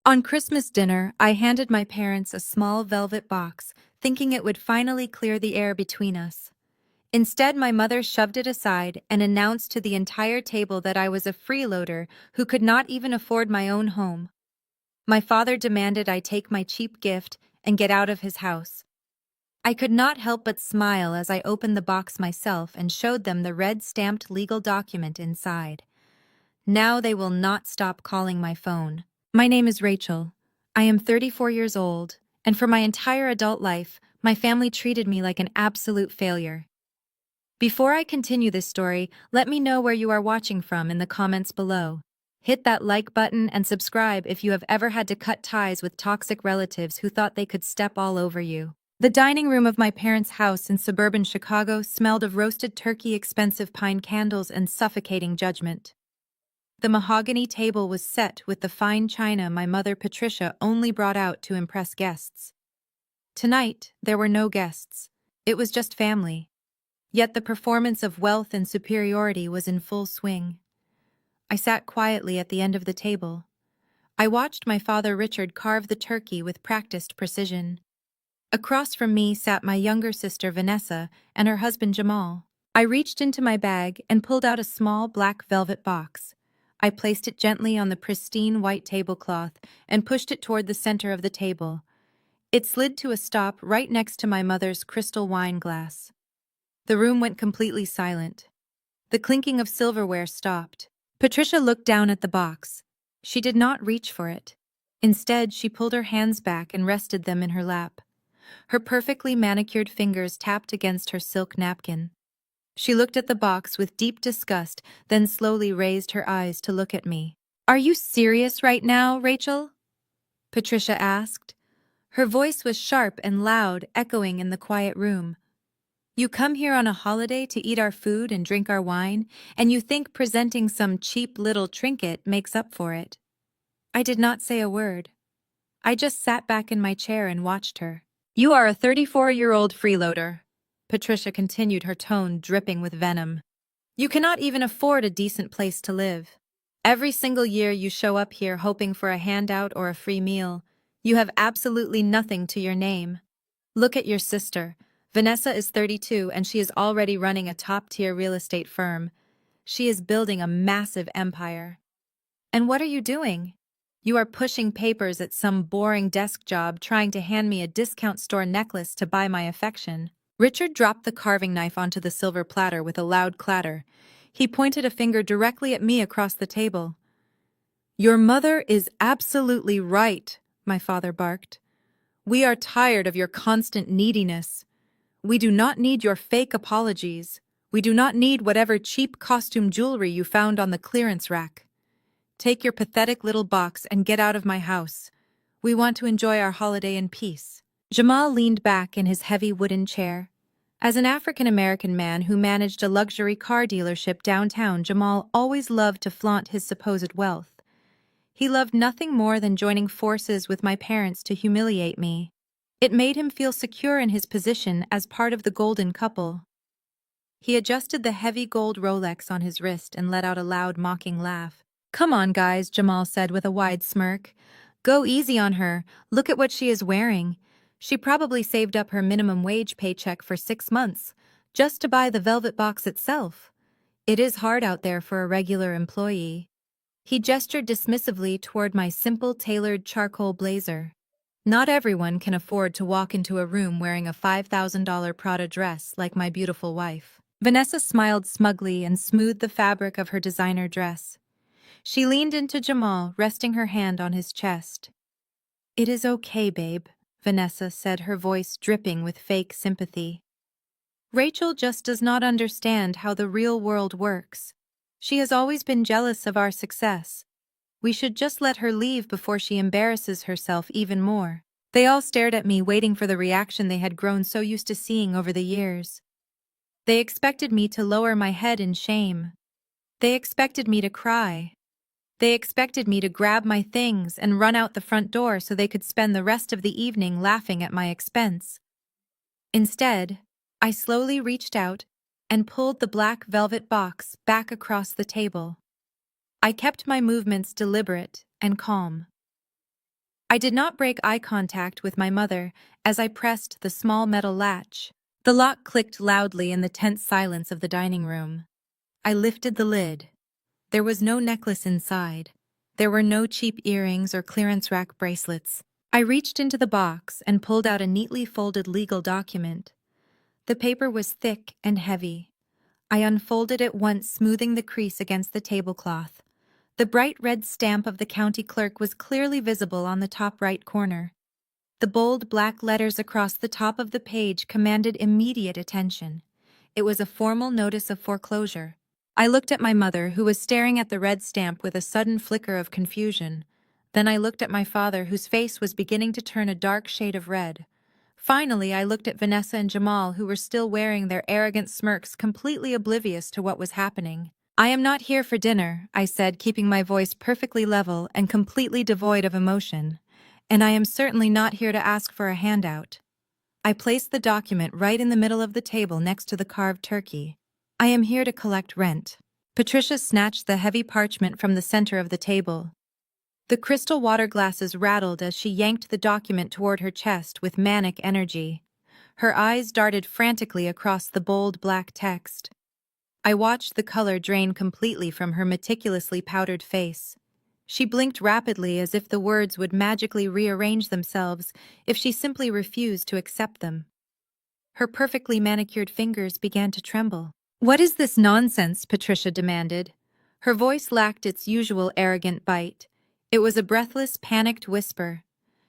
On Christmas dinner, I handed my parents a small velvet box, thinking it would finally clear the air between us. Instead, my mother shoved it aside and announced to the entire table that I was a freeloader who could not even afford my own home. My father demanded I take my cheap gift and get out of his house. I could not help but smile as I opened the box myself and showed them the red-stamped legal document inside. Now they will not stop calling my phone. My name is Rachel. I am 34 years old, and for my entire adult life, my family treated me like an absolute failure. Before I continue this story, let me know where you are watching from in the comments below. Hit that like button and subscribe if you have ever had to cut ties with toxic relatives who thought they could step all over you. The dining room of my parents' house in suburban Chicago smelled of roasted turkey, expensive pine candles, and suffocating judgment. The mahogany table was set with the fine china my mother Patricia only brought out to impress guests. Tonight, there were no guests. It was just family. Yet the performance of wealth and superiority was in full swing. I sat quietly at the end of the table. I watched my father Richard carve the turkey with practiced precision. Across from me sat my younger sister Vanessa and her husband Jamal. I reached into my bag and pulled out a small black velvet box. I placed it gently on the pristine white tablecloth and pushed it toward the center of the table. It slid to a stop right next to my mother's crystal wine glass. The room went completely silent. The clinking of silverware stopped. Patricia looked down at the box. She did not reach for it. Instead, she pulled her hands back and rested them in her lap. Her perfectly manicured fingers tapped against her silk napkin. She looked at the box with deep disgust, then slowly raised her eyes to look at me. "Are you serious right now, Rachel?" Patricia asked. Her voice was sharp and loud, echoing in the quiet room. "You come here on a holiday to eat our food and drink our wine, and you think presenting some cheap little trinket makes up for it." I did not say a word. I just sat back in my chair and watched her. "You are a 34-year-old freeloader," Patricia continued, her tone dripping with venom. "You cannot even afford a decent place to live. Every single year you show up here hoping for a handout or a free meal. You have absolutely nothing to your name. Look at your sister. Vanessa is 32 and she is already running a top-tier real estate firm. She is building a massive empire. And what are you doing? You are pushing papers at some boring desk job trying to hand me a discount store necklace to buy my affection." Richard dropped the carving knife onto the silver platter with a loud clatter. He pointed a finger directly at me across the table. "Your mother is absolutely right," my father barked. "We are tired of your constant neediness. We do not need your fake apologies. We do not need whatever cheap costume jewelry you found on the clearance rack. Take your pathetic little box and get out of my house. We want to enjoy our holiday in peace." Jamal leaned back in his heavy wooden chair. As an African-American man who managed a luxury car dealership downtown, Jamal always loved to flaunt his supposed wealth. He loved nothing more than joining forces with my parents to humiliate me. It made him feel secure in his position as part of the golden couple. He adjusted the heavy gold Rolex on his wrist and let out a loud, mocking laugh. "Come on, guys," Jamal said with a wide smirk. "Go easy on her. Look at what she is wearing. She probably saved up her minimum wage paycheck for 6 months, just to buy the velvet box itself. It is hard out there for a regular employee." He gestured dismissively toward my simple tailored charcoal blazer. "Not everyone can afford to walk into a room wearing a $5,000 Prada dress like my beautiful wife." Vanessa smiled smugly and smoothed the fabric of her designer dress. She leaned into Jamal, resting her hand on his chest. "It is okay, babe," Vanessa said, her voice dripping with fake sympathy. "Rachel just does not understand how the real world works. She has always been jealous of our success. We should just let her leave before she embarrasses herself even more." They all stared at me, waiting for the reaction they had grown so used to seeing over the years. They expected me to lower my head in shame. They expected me to cry. They expected me to grab my things and run out the front door so they could spend the rest of the evening laughing at my expense. Instead, I slowly reached out and pulled the black velvet box back across the table. I kept my movements deliberate and calm. I did not break eye contact with my mother as I pressed the small metal latch. The lock clicked loudly in the tense silence of the dining room. I lifted the lid. There was no necklace inside. There were no cheap earrings or clearance rack bracelets. I reached into the box and pulled out a neatly folded legal document. The paper was thick and heavy. I unfolded it once, smoothing the crease against the tablecloth. The bright red stamp of the county clerk was clearly visible on the top right corner. The bold black letters across the top of the page commanded immediate attention. It was a formal notice of foreclosure. I looked at my mother, who was staring at the red stamp with a sudden flicker of confusion. Then I looked at my father, whose face was beginning to turn a dark shade of red. Finally, I looked at Vanessa and Jamal, who were still wearing their arrogant smirks, completely oblivious to what was happening. "I am not here for dinner," I said, keeping my voice perfectly level and completely devoid of emotion. "And I am certainly not here to ask for a handout." I placed the document right in the middle of the table next to the carved turkey. "I am here to collect rent." Patricia snatched the heavy parchment from the center of the table. The crystal water glasses rattled as she yanked the document toward her chest with manic energy. Her eyes darted frantically across the bold black text. I watched the color drain completely from her meticulously powdered face. She blinked rapidly, as if the words would magically rearrange themselves if she simply refused to accept them. Her perfectly manicured fingers began to tremble. "What is this nonsense?" Patricia demanded. Her voice lacked its usual arrogant bite. It was a breathless, panicked whisper.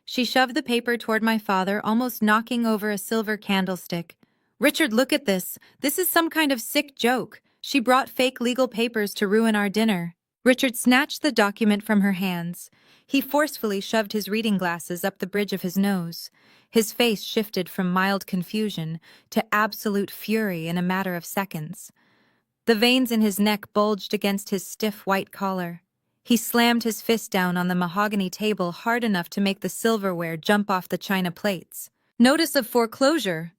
She shoved the paper toward my father, almost knocking over a silver candlestick. "Richard, look at this. This is some kind of sick joke. She brought fake legal papers to ruin our dinner." Richard snatched the document from her hands. He forcefully shoved his reading glasses up the bridge of his nose. His face shifted from mild confusion to absolute fury in a matter of seconds. The veins in his neck bulged against his stiff white collar. He slammed his fist down on the mahogany table hard enough to make the silverware jump off the china plates. "Notice of foreclosure!"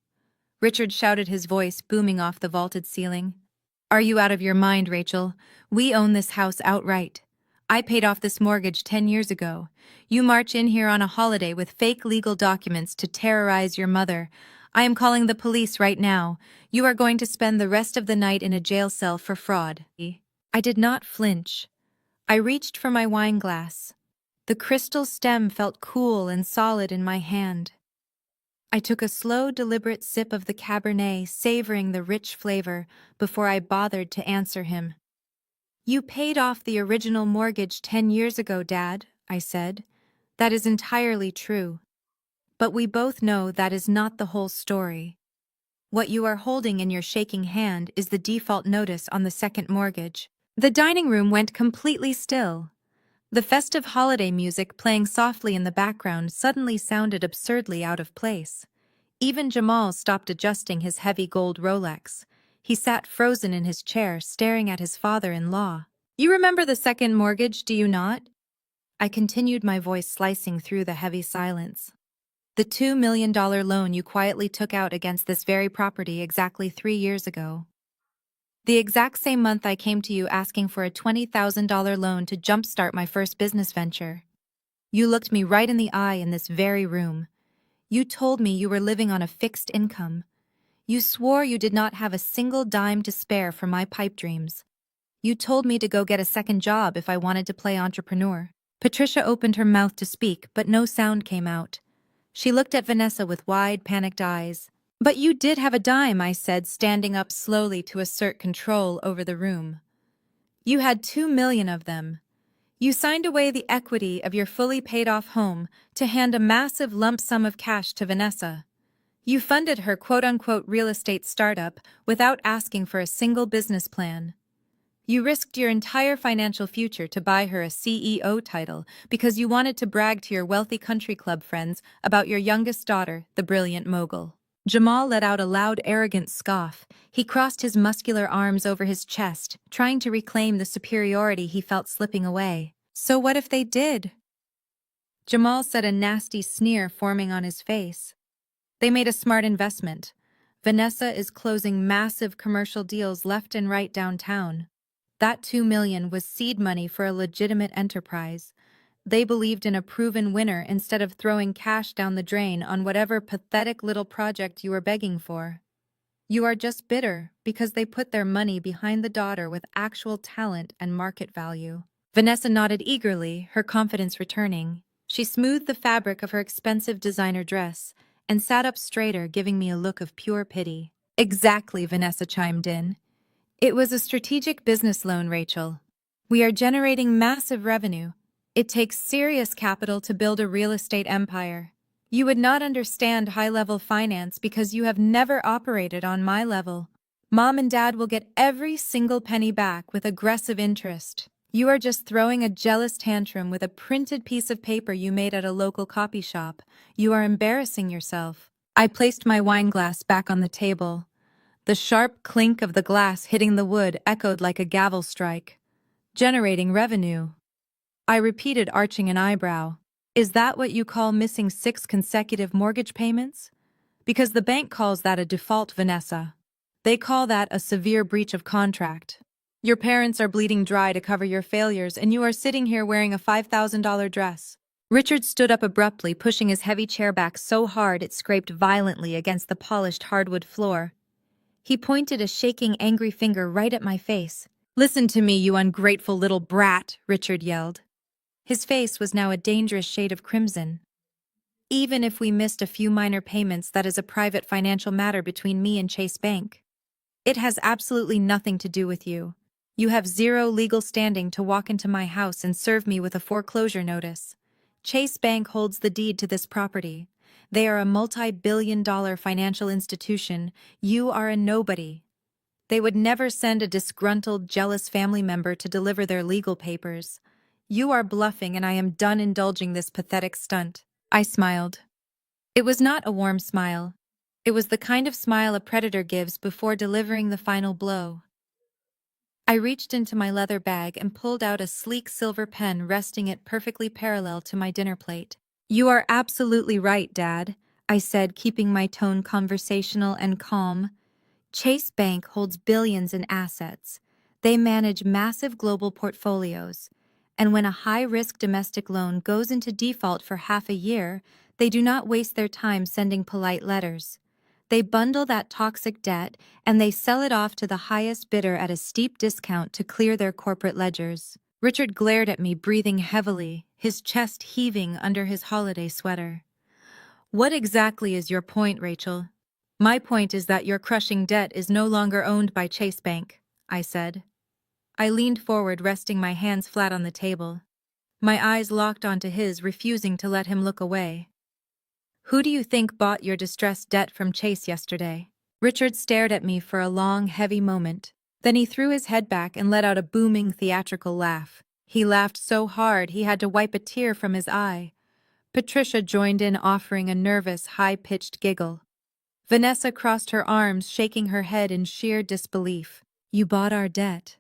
Richard shouted, his voice booming off the vaulted ceiling. "Are you out of your mind, Rachel? We own this house outright. I paid off this mortgage 10 years ago. You march in here on a holiday with fake legal documents to terrorize your mother. I am calling the police right now. You are going to spend the rest of the night in a jail cell for fraud." I did not flinch. I reached for my wine glass. The crystal stem felt cool and solid in my hand. I took a slow, deliberate sip of the Cabernet, savoring the rich flavor, before I bothered to answer him. "You paid off the original mortgage 10 years ago, Dad," I said. "That is entirely true. But we both know that is not the whole story. What you are holding in your shaking hand is the default notice on the second mortgage." The dining room went completely still. The festive holiday music playing softly in the background suddenly sounded absurdly out of place. Even Jamal stopped adjusting his heavy gold Rolex. He sat frozen in his chair, staring at his father-in-law. "You remember the second mortgage, do you not?" I continued, my voice slicing through the heavy silence. "The $2 million loan you quietly took out against this very property exactly 3 years ago. The exact same month I came to you asking for a $20,000 loan to jumpstart my first business venture. You looked me right in the eye in this very room. You told me you were living on a fixed income. You swore you did not have a single dime to spare for my pipe dreams. You told me to go get a second job if I wanted to play entrepreneur." Patricia opened her mouth to speak, but no sound came out. She looked at Vanessa with wide, panicked eyes. "But you did have a dime," I said, standing up slowly to assert control over the room. "You had 2 million of them. You signed away the equity of your fully paid-off home to hand a massive lump sum of cash to Vanessa. You funded her quote-unquote real estate startup without asking for a single business plan. You risked your entire financial future to buy her a CEO title because you wanted to brag to your wealthy country club friends about your youngest daughter, the brilliant mogul." Jamal let out a loud, arrogant scoff. He crossed his muscular arms over his chest, trying to reclaim the superiority he felt slipping away. "So what if they did?" Jamal said, a nasty sneer forming on his face. "They made a smart investment. Vanessa is closing massive commercial deals left and right downtown. That $2 million was seed money for a legitimate enterprise. They believed in a proven winner instead of throwing cash down the drain on whatever pathetic little project you were begging for. You are just bitter because they put their money behind the daughter with actual talent and market value. Vanessa nodded eagerly, her confidence returning. She smoothed the fabric of her expensive designer dress and sat up straighter, giving me a look of pure pity. Exactly, Vanessa chimed in. It was a strategic business loan, Rachel. We are generating massive revenue. It takes serious capital to build a real estate empire. You would not understand high-level finance because you have never operated on my level. Mom and Dad will get every single penny back with aggressive interest. You are just throwing a jealous tantrum with a printed piece of paper you made at a local copy shop. You are embarrassing yourself. I placed my wine glass back on the table. The sharp clink of the glass hitting the wood echoed like a gavel strike. Generating revenue. I repeated, arching an eyebrow. Is that what you call missing 6 consecutive mortgage payments? Because the bank calls that a default, Vanessa. They call that a severe breach of contract. Your parents are bleeding dry to cover your failures, and you are sitting here wearing a $5,000 dress. Richard stood up abruptly, pushing his heavy chair back so hard it scraped violently against the polished hardwood floor. He pointed a shaking, angry finger right at my face. "Listen to me, you ungrateful little brat," Richard yelled. His face was now a dangerous shade of crimson. "Even if we missed a few minor payments, that is a private financial matter between me and Chase Bank. It has absolutely nothing to do with you. You have zero legal standing to walk into my house and serve me with a foreclosure notice. Chase Bank holds the deed to this property. They are a multi-billion-dollar financial institution. You are a nobody. They would never send a disgruntled, jealous family member to deliver their legal papers. You are bluffing, and I am done indulging this pathetic stunt." I smiled. It was not a warm smile. It was the kind of smile a predator gives before delivering the final blow. I reached into my leather bag and pulled out a sleek silver pen, resting it perfectly parallel to my dinner plate. "You are absolutely right, Dad," I said, keeping my tone conversational and calm. "Chase Bank holds billions in assets. They manage massive global portfolios. And when a high-risk domestic loan goes into default for half a year, they do not waste their time sending polite letters. They bundle that toxic debt and they sell it off to the highest bidder at a steep discount to clear their corporate ledgers." Richard glared at me, breathing heavily, his chest heaving under his holiday sweater. "What exactly is your point, Rachel?" "My point is that your crushing debt is no longer owned by Chase Bank," I said. I leaned forward, resting my hands flat on the table. My eyes locked onto his, refusing to let him look away. "Who do you think bought your distressed debt from Chase yesterday?" Richard stared at me for a long, heavy moment. Then he threw his head back and let out a booming, theatrical laugh. He laughed so hard he had to wipe a tear from his eye. Patricia joined in, offering a nervous, high-pitched giggle. Vanessa crossed her arms, shaking her head in sheer disbelief. "You bought our debt."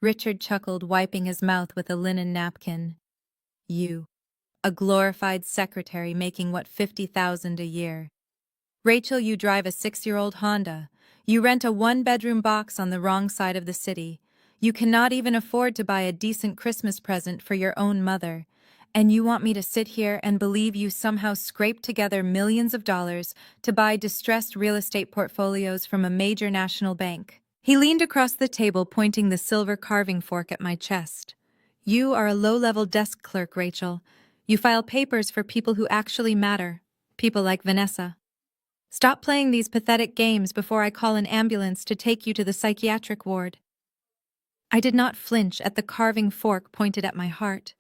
Richard chuckled, wiping his mouth with a linen napkin. "You. A glorified secretary making what, 50,000 a year. Rachel, you drive a 6-year-old Honda. You rent a 1-bedroom box on the wrong side of the city. You cannot even afford to buy a decent Christmas present for your own mother. And you want me to sit here and believe you somehow scraped together millions of dollars to buy distressed real estate portfolios from a major national bank." He leaned across the table, pointing the silver carving fork at my chest. "You are a low-level desk clerk, Rachel. You file papers for people who actually matter, people like Vanessa. Stop playing these pathetic games before I call an ambulance to take you to the psychiatric ward." I did not flinch at the carving fork pointed at my heart.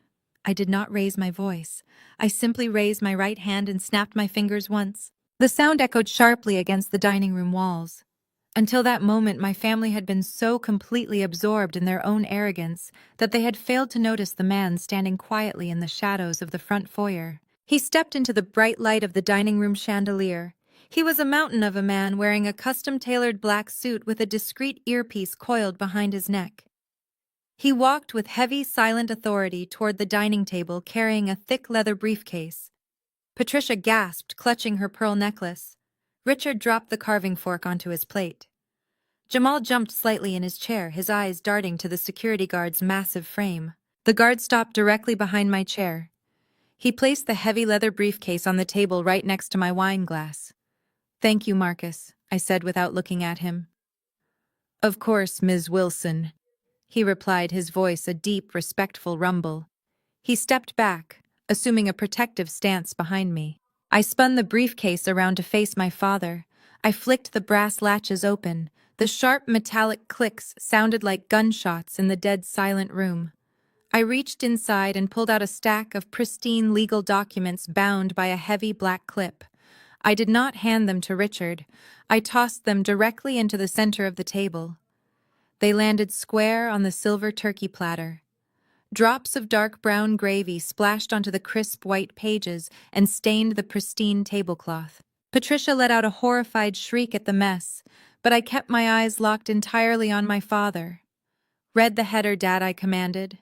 I did not raise my voice. I simply raised my right hand and snapped my fingers once. The sound echoed sharply against the dining room walls. Until that moment, my family had been so completely absorbed in their own arrogance that they had failed to notice the man standing quietly in the shadows of the front foyer. He stepped into the bright light of the dining room chandelier. He was a mountain of a man wearing a custom-tailored black suit with a discreet earpiece coiled behind his neck. He walked with heavy, silent authority toward the dining table, carrying a thick leather briefcase. Patricia gasped, clutching her pearl necklace. Richard dropped the carving fork onto his plate. Jamal jumped slightly in his chair, his eyes darting to the security guard's massive frame. The guard stopped directly behind my chair, He placed the heavy leather briefcase on the table right next to my wine glass. "Thank you, Marcus," I said without looking at him. "Of course, Ms. Wilson," he replied, his voice a deep, respectful rumble. He stepped back, assuming a protective stance behind me. I spun the briefcase around to face my father. I flicked the brass latches open. The sharp metallic clicks sounded like gunshots in the dead silent room. I reached inside and pulled out a stack of pristine legal documents bound by a heavy black clip. I did not hand them to Richard. I tossed them directly into the center of the table. They landed square on the silver turkey platter. Drops of dark brown gravy splashed onto the crisp white pages and stained the pristine tablecloth. Patricia let out a horrified shriek at the mess, but I kept my eyes locked entirely on my father. "Read the header, Dad," I commanded.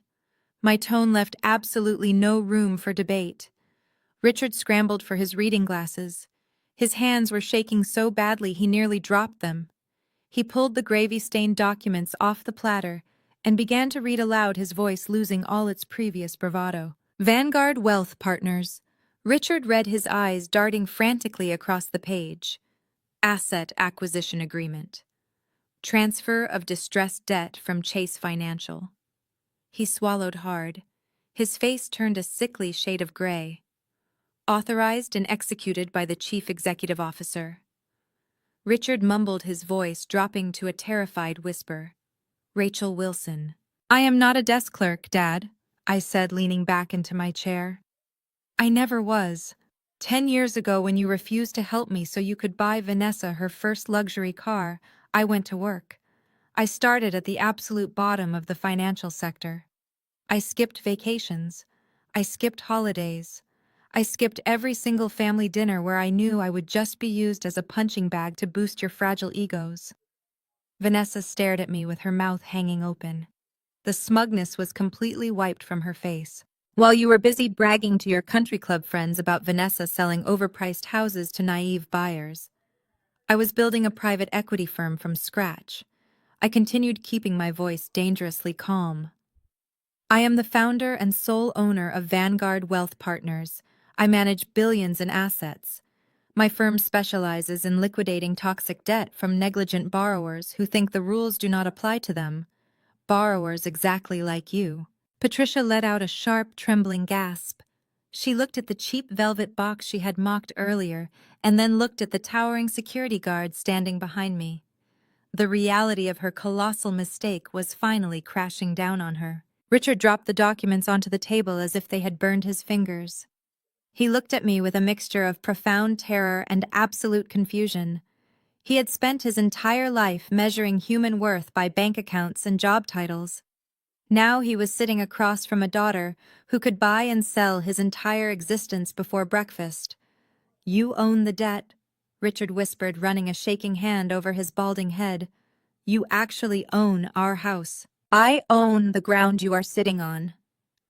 My tone left absolutely no room for debate. Richard scrambled for his reading glasses. His hands were shaking so badly he nearly dropped them. He pulled the gravy-stained documents off the platter and began to read aloud, his voice losing all its previous bravado. "Vanguard Wealth Partners." Richard read, his eyes darting frantically across the page. "Asset Acquisition Agreement. Transfer of distressed debt from Chase Financial." He swallowed hard. His face turned a sickly shade of gray. "Authorized and executed by the Chief Executive Officer." Richard mumbled, his voice dropping to a terrified whisper. "Rachel Wilson." "I am not a desk clerk, Dad," I said, leaning back into my chair. "I never was. 10 years ago, when you refused to help me so you could buy Vanessa her first luxury car, I went to work. I started at the absolute bottom of the financial sector. I skipped vacations. I skipped holidays. I skipped every single family dinner where I knew I would just be used as a punching bag to boost your fragile egos." Vanessa stared at me with her mouth hanging open. The smugness was completely wiped from her face. "While you were busy bragging to your country club friends about Vanessa selling overpriced houses to naive buyers, I was building a private equity firm from scratch." I continued, keeping my voice dangerously calm. "I am the founder and sole owner of Vanguard Wealth Partners. I manage billions in assets. My firm specializes in liquidating toxic debt from negligent borrowers who think the rules do not apply to them. Borrowers exactly like you." Patricia let out a sharp, trembling gasp. She looked at the cheap velvet box she had mocked earlier, and then looked at the towering security guard standing behind me. The reality of her colossal mistake was finally crashing down on her. Richard dropped the documents onto the table as if they had burned his fingers. He looked at me with a mixture of profound terror and absolute confusion. He had spent his entire life measuring human worth by bank accounts and job titles. Now he was sitting across from a daughter who could buy and sell his entire existence before breakfast. "You own the debt," Richard whispered, running a shaking hand over his balding head. "You actually own our house." "I own the ground you are sitting on,"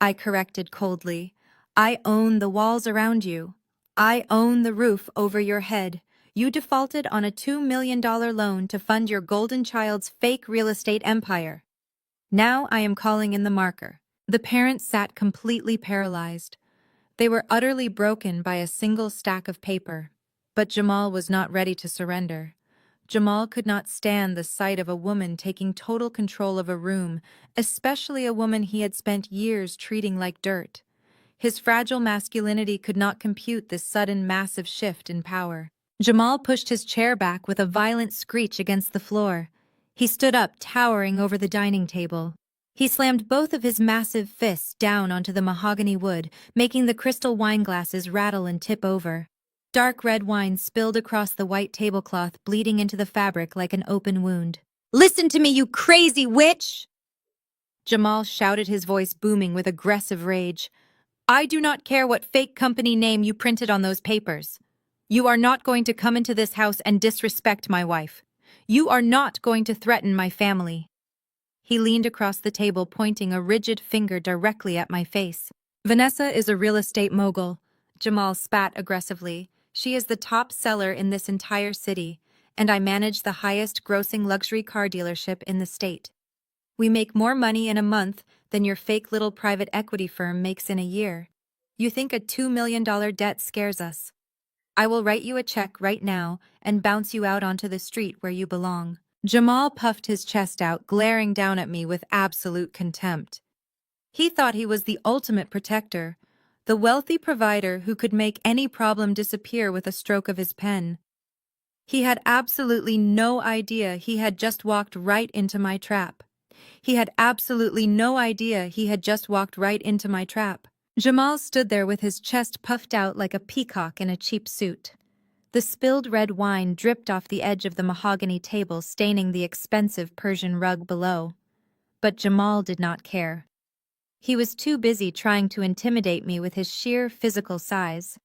I corrected coldly. "I own the walls around you. I own the roof over your head. You defaulted on a $2 million loan to fund your golden child's fake real estate empire. Now I am calling in the marker." The parents sat completely paralyzed. They were utterly broken by a single stack of paper. But Jamal was not ready to surrender. Jamal could not stand the sight of a woman taking total control of a room, especially a woman he had spent years treating like dirt. His fragile masculinity could not compute this sudden, massive shift in power. Jamal pushed his chair back with a violent screech against the floor. He stood up, towering over the dining table. He slammed both of his massive fists down onto the mahogany wood, making the crystal wine glasses rattle and tip over. Dark red wine spilled across the white tablecloth, bleeding into the fabric like an open wound. "Listen to me, you crazy witch!" Jamal shouted, his voice booming with aggressive rage. "I do not care what fake company name you printed on those papers. You are not going to come into this house and disrespect my wife. You are not going to threaten my family." He leaned across the table, pointing a rigid finger directly at my face. "Vanessa is a real estate mogul," Jamal spat aggressively. "She is the top seller in this entire city, and I manage the highest grossing luxury car dealership in the state. We make more money in a month than your fake little private equity firm makes in a year. You think a $2 million debt scares us? I will write you a check right now and bounce you out onto the street where you belong. Jamal puffed his chest out, glaring down at me with absolute contempt. He thought he was the ultimate protector, the wealthy provider who could make any problem disappear with a stroke of his pen. He had absolutely no idea he had just walked right into my trap. He had absolutely no idea he had just walked right into my trap. Jamal stood there with his chest puffed out like a peacock in a cheap suit. The spilled red wine dripped off the edge of the mahogany table, staining the expensive Persian rug below. But Jamal did not care. He was too busy trying to intimidate me with his sheer physical size.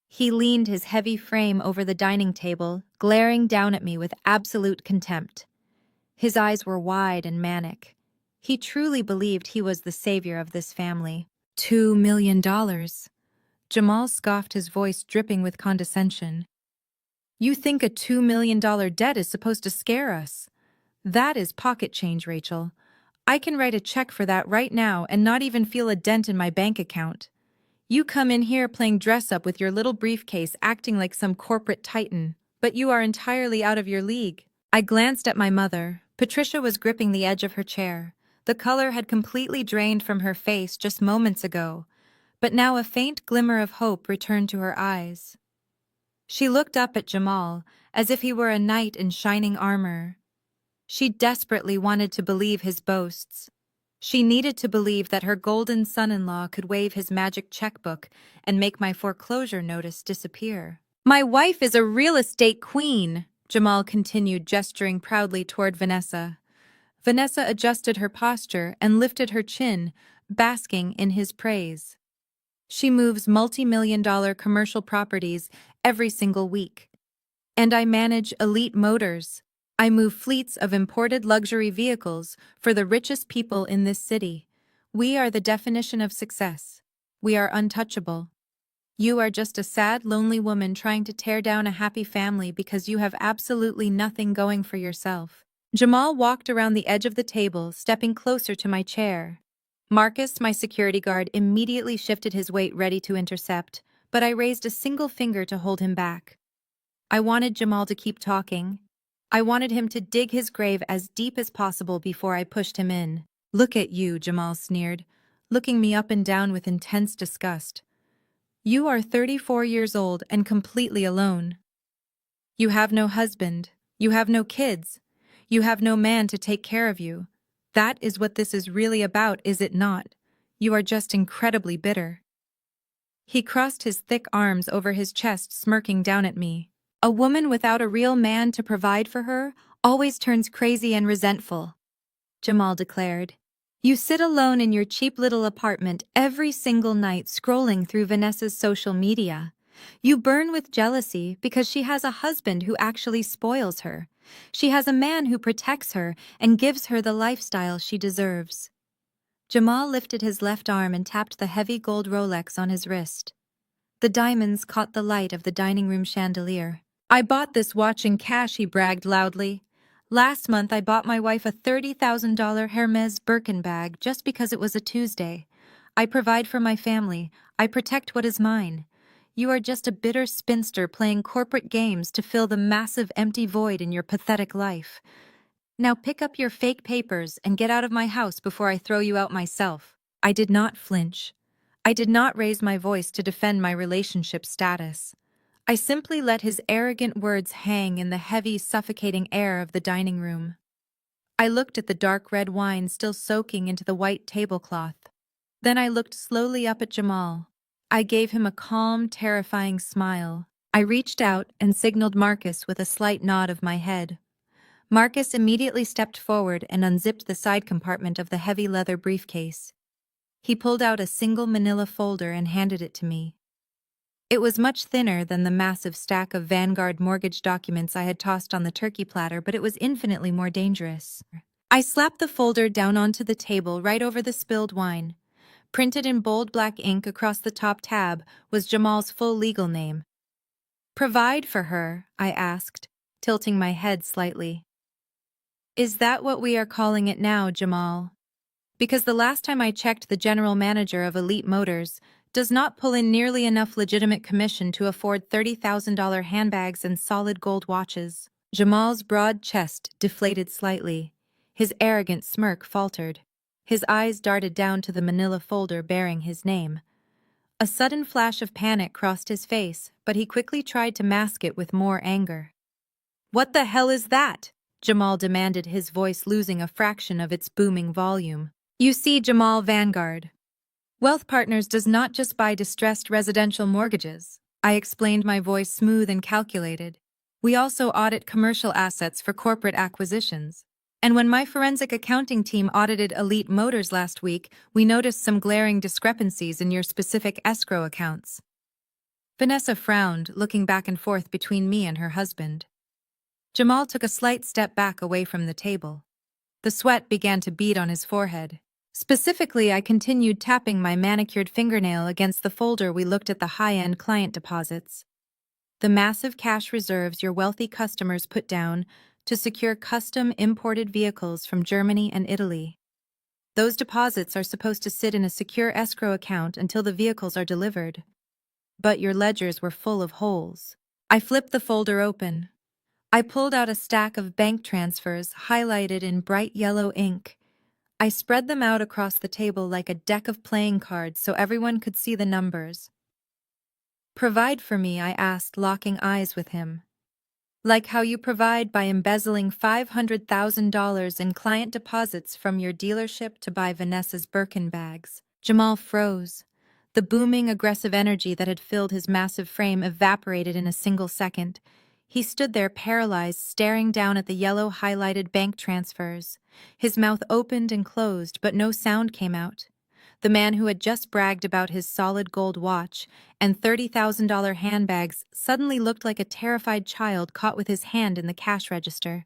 He leaned his heavy frame over the dining table, glaring down at me with absolute contempt. His eyes were wide and manic. He truly believed he was the savior of this family. $2 million. Jamal scoffed, his voice dripping with condescension. You think a $2 million debt is supposed to scare us? That is pocket change, Rachel. I can write a check for that right now and not even feel a dent in my bank account. You come in here playing dress-up with your little briefcase, acting like some corporate titan, but you are entirely out of your league. I glanced at my mother. Patricia was gripping the edge of her chair. The color had completely drained from her face just moments ago, but now a faint glimmer of hope returned to her eyes. She looked up at Jamal, as if he were a knight in shining armor. She desperately wanted to believe his boasts. She needed to believe that her golden son-in-law could wave his magic checkbook and make my foreclosure notice disappear. My wife is a real estate queen, Jamal continued, gesturing proudly toward Vanessa. Vanessa adjusted her posture and lifted her chin, basking in his praise. She moves multi-million-dollar commercial properties every single week. And I manage Elite Motors. I move fleets of imported luxury vehicles for the richest people in this city. We are the definition of success. We are untouchable. You are just a sad, lonely woman trying to tear down a happy family because you have absolutely nothing going for yourself. Jamal walked around the edge of the table, stepping closer to my chair. Marcus, my security guard, immediately shifted his weight, ready to intercept, but I raised a single finger to hold him back. I wanted Jamal to keep talking. I wanted him to dig his grave as deep as possible before I pushed him in. Look at you, Jamal sneered, looking me up and down with intense disgust. You are 34 years old and completely alone. You have no husband. You have no kids. You have no man to take care of you. That is what this is really about, is it not? You are just incredibly bitter. He crossed his thick arms over his chest, smirking down at me. A woman without a real man to provide for her always turns crazy and resentful, Jamal declared. You sit alone in your cheap little apartment every single night scrolling through Vanessa's social media. You burn with jealousy because she has a husband who actually spoils her. She has a man who protects her and gives her the lifestyle she deserves. Jamal lifted his left arm and tapped the heavy gold Rolex on his wrist. The diamonds caught the light of the dining room chandelier. I bought this watch in cash, he bragged loudly. Last month I bought my wife a $30,000 Hermes Birkin bag just because it was a Tuesday. I provide for my family. I protect what is mine. You are just a bitter spinster playing corporate games to fill the massive empty void in your pathetic life. Now pick up your fake papers and get out of my house before I throw you out myself. I did not flinch. I did not raise my voice to defend my relationship status. I simply let his arrogant words hang in the heavy, suffocating air of the dining room. I looked at the dark red wine still soaking into the white tablecloth. Then I looked slowly up at Jamal. I gave him a calm, terrifying smile. I reached out and signaled Marcus with a slight nod of my head. Marcus immediately stepped forward and unzipped the side compartment of the heavy leather briefcase. He pulled out a single manila folder and handed it to me. It was much thinner than the massive stack of Vanguard mortgage documents I had tossed on the turkey platter, but it was infinitely more dangerous. I slapped the folder down onto the table right over the spilled wine. Printed in bold black ink across the top tab was Jamal's full legal name. Provide for her, I asked, tilting my head slightly. Is that what we are calling it now, Jamal? Because the last time I checked, the general manager of Elite Motors does not pull in nearly enough legitimate commission to afford $30,000 handbags and solid gold watches. Jamal's broad chest deflated slightly. His arrogant smirk faltered. His eyes darted down to the manila folder bearing his name. A sudden flash of panic crossed his face, but he quickly tried to mask it with more anger. "What the hell is that?" Jamal demanded, his voice losing a fraction of its booming volume. "You see, Jamal Vanguard. Wealth Partners does not just buy distressed residential mortgages." I explained, my voice smooth and calculated. "We also audit commercial assets for corporate acquisitions. And when my forensic accounting team audited Elite Motors last week, we noticed some glaring discrepancies in your specific escrow accounts." Vanessa frowned, looking back and forth between me and her husband. Jamal took a slight step back away from the table. The sweat began to bead on his forehead. Specifically, I continued tapping my manicured fingernail against the folder we looked at, the high-end client deposits. The massive cash reserves your wealthy customers put down to secure custom imported vehicles from Germany and Italy. Those deposits are supposed to sit in a secure escrow account until the vehicles are delivered. But your ledgers were full of holes. I flipped the folder open. I pulled out a stack of bank transfers highlighted in bright yellow ink. I spread them out across the table like a deck of playing cards so everyone could see the numbers. "Provide for me," I asked, locking eyes with him. "Like how you provide by embezzling $500,000 in client deposits from your dealership to buy Vanessa's Birkin bags." Jamal froze. The booming, aggressive energy that had filled his massive frame evaporated in a single second. He stood there paralyzed, staring down at the yellow highlighted bank transfers. His mouth opened and closed, but no sound came out. The man who had just bragged about his solid gold watch and $30,000 handbags suddenly looked like a terrified child caught with his hand in the cash register.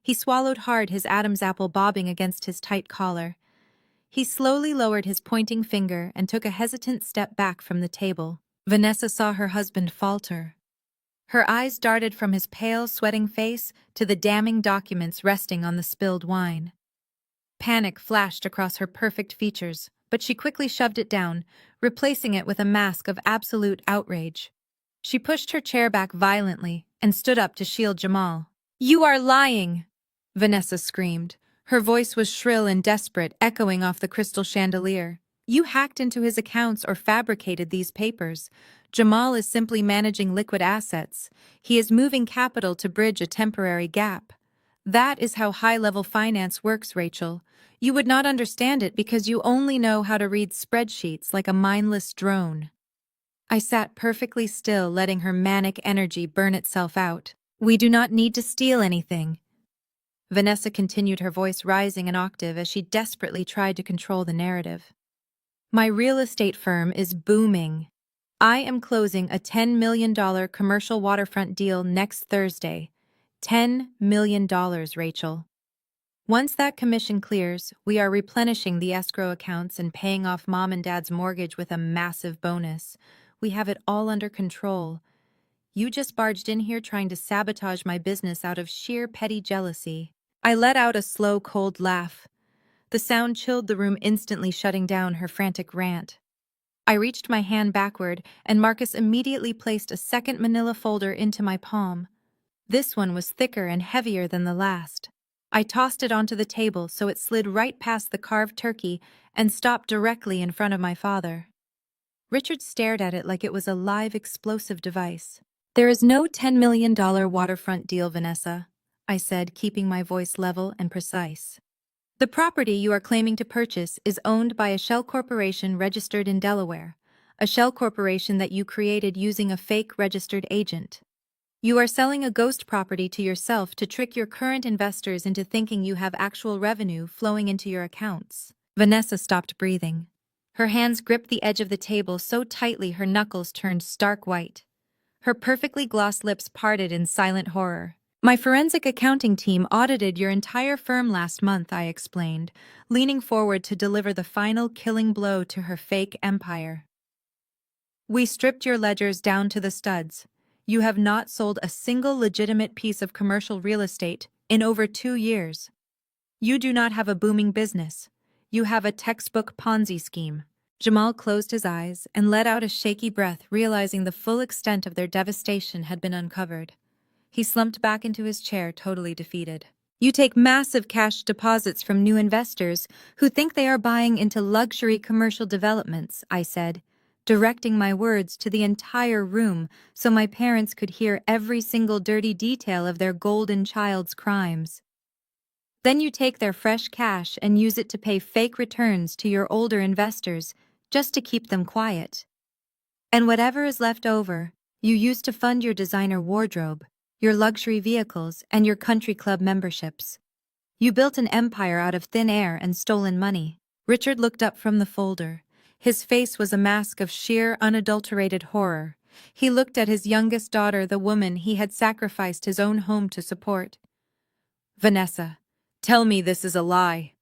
He swallowed hard, his Adam's apple bobbing against his tight collar. He slowly lowered his pointing finger and took a hesitant step back from the table. Vanessa saw her husband falter. Her eyes darted from his pale, sweating face to the damning documents resting on the spilled wine. Panic flashed across her perfect features, but she quickly shoved it down, replacing it with a mask of absolute outrage. She pushed her chair back violently and stood up to shield Jamal. "You are lying!" Vanessa screamed. Her voice was shrill and desperate, echoing off the crystal chandelier. "You hacked into his accounts or fabricated these papers. Jamal is simply managing liquid assets. He is moving capital to bridge a temporary gap. That is how high-level finance works, Rachel. You would not understand it because you only know how to read spreadsheets like a mindless drone." I sat perfectly still, letting her manic energy burn itself out. "We do not need to steal anything." Vanessa continued, her voice rising an octave as she desperately tried to control the narrative. "My real estate firm is booming. I am closing a $10 million commercial waterfront deal next Thursday. $10 million, Rachel. Once that commission clears, we are replenishing the escrow accounts and paying off Mom and Dad's mortgage with a massive bonus. We have it all under control. You just barged in here trying to sabotage my business out of sheer petty jealousy." I let out a slow, cold laugh. The sound chilled the room, instantly shutting down her frantic rant. I reached my hand backward, and Marcus immediately placed a second manila folder into my palm. This one was thicker and heavier than the last. I tossed it onto the table so it slid right past the carved turkey and stopped directly in front of my father. Richard stared at it like it was a live explosive device. "There is no $10 million waterfront deal, Vanessa," I said, keeping my voice level and precise. "The property you are claiming to purchase is owned by a shell corporation registered in Delaware, a shell corporation that you created using a fake registered agent. You are selling a ghost property to yourself to trick your current investors into thinking you have actual revenue flowing into your accounts." Vanessa stopped breathing. Her hands gripped the edge of the table so tightly her knuckles turned stark white. Her perfectly glossed lips parted in silent horror. "My forensic accounting team audited your entire firm last month," I explained, leaning forward to deliver the final killing blow to her fake empire. "We stripped your ledgers down to the studs. You have not sold a single legitimate piece of commercial real estate in over 2 years. You do not have a booming business. You have a textbook Ponzi scheme. Jamal closed his eyes and let out a shaky breath, realizing the full extent of their devastation had been uncovered. He slumped back into his chair, totally defeated. You take massive cash deposits from new investors who think they are buying into luxury commercial developments, I said, directing my words to the entire room so my parents could hear every single dirty detail of their golden child's crimes. Then you take their fresh cash and use it to pay fake returns to your older investors, just to keep them quiet. And whatever is left over, you use to fund your designer wardrobe, your luxury vehicles, and your country club memberships. You built an empire out of thin air and stolen money. Richard looked up from the folder. His face was a mask of sheer, unadulterated horror. He looked at his youngest daughter, the woman he had sacrificed his own home to support. Vanessa, tell me this is a lie.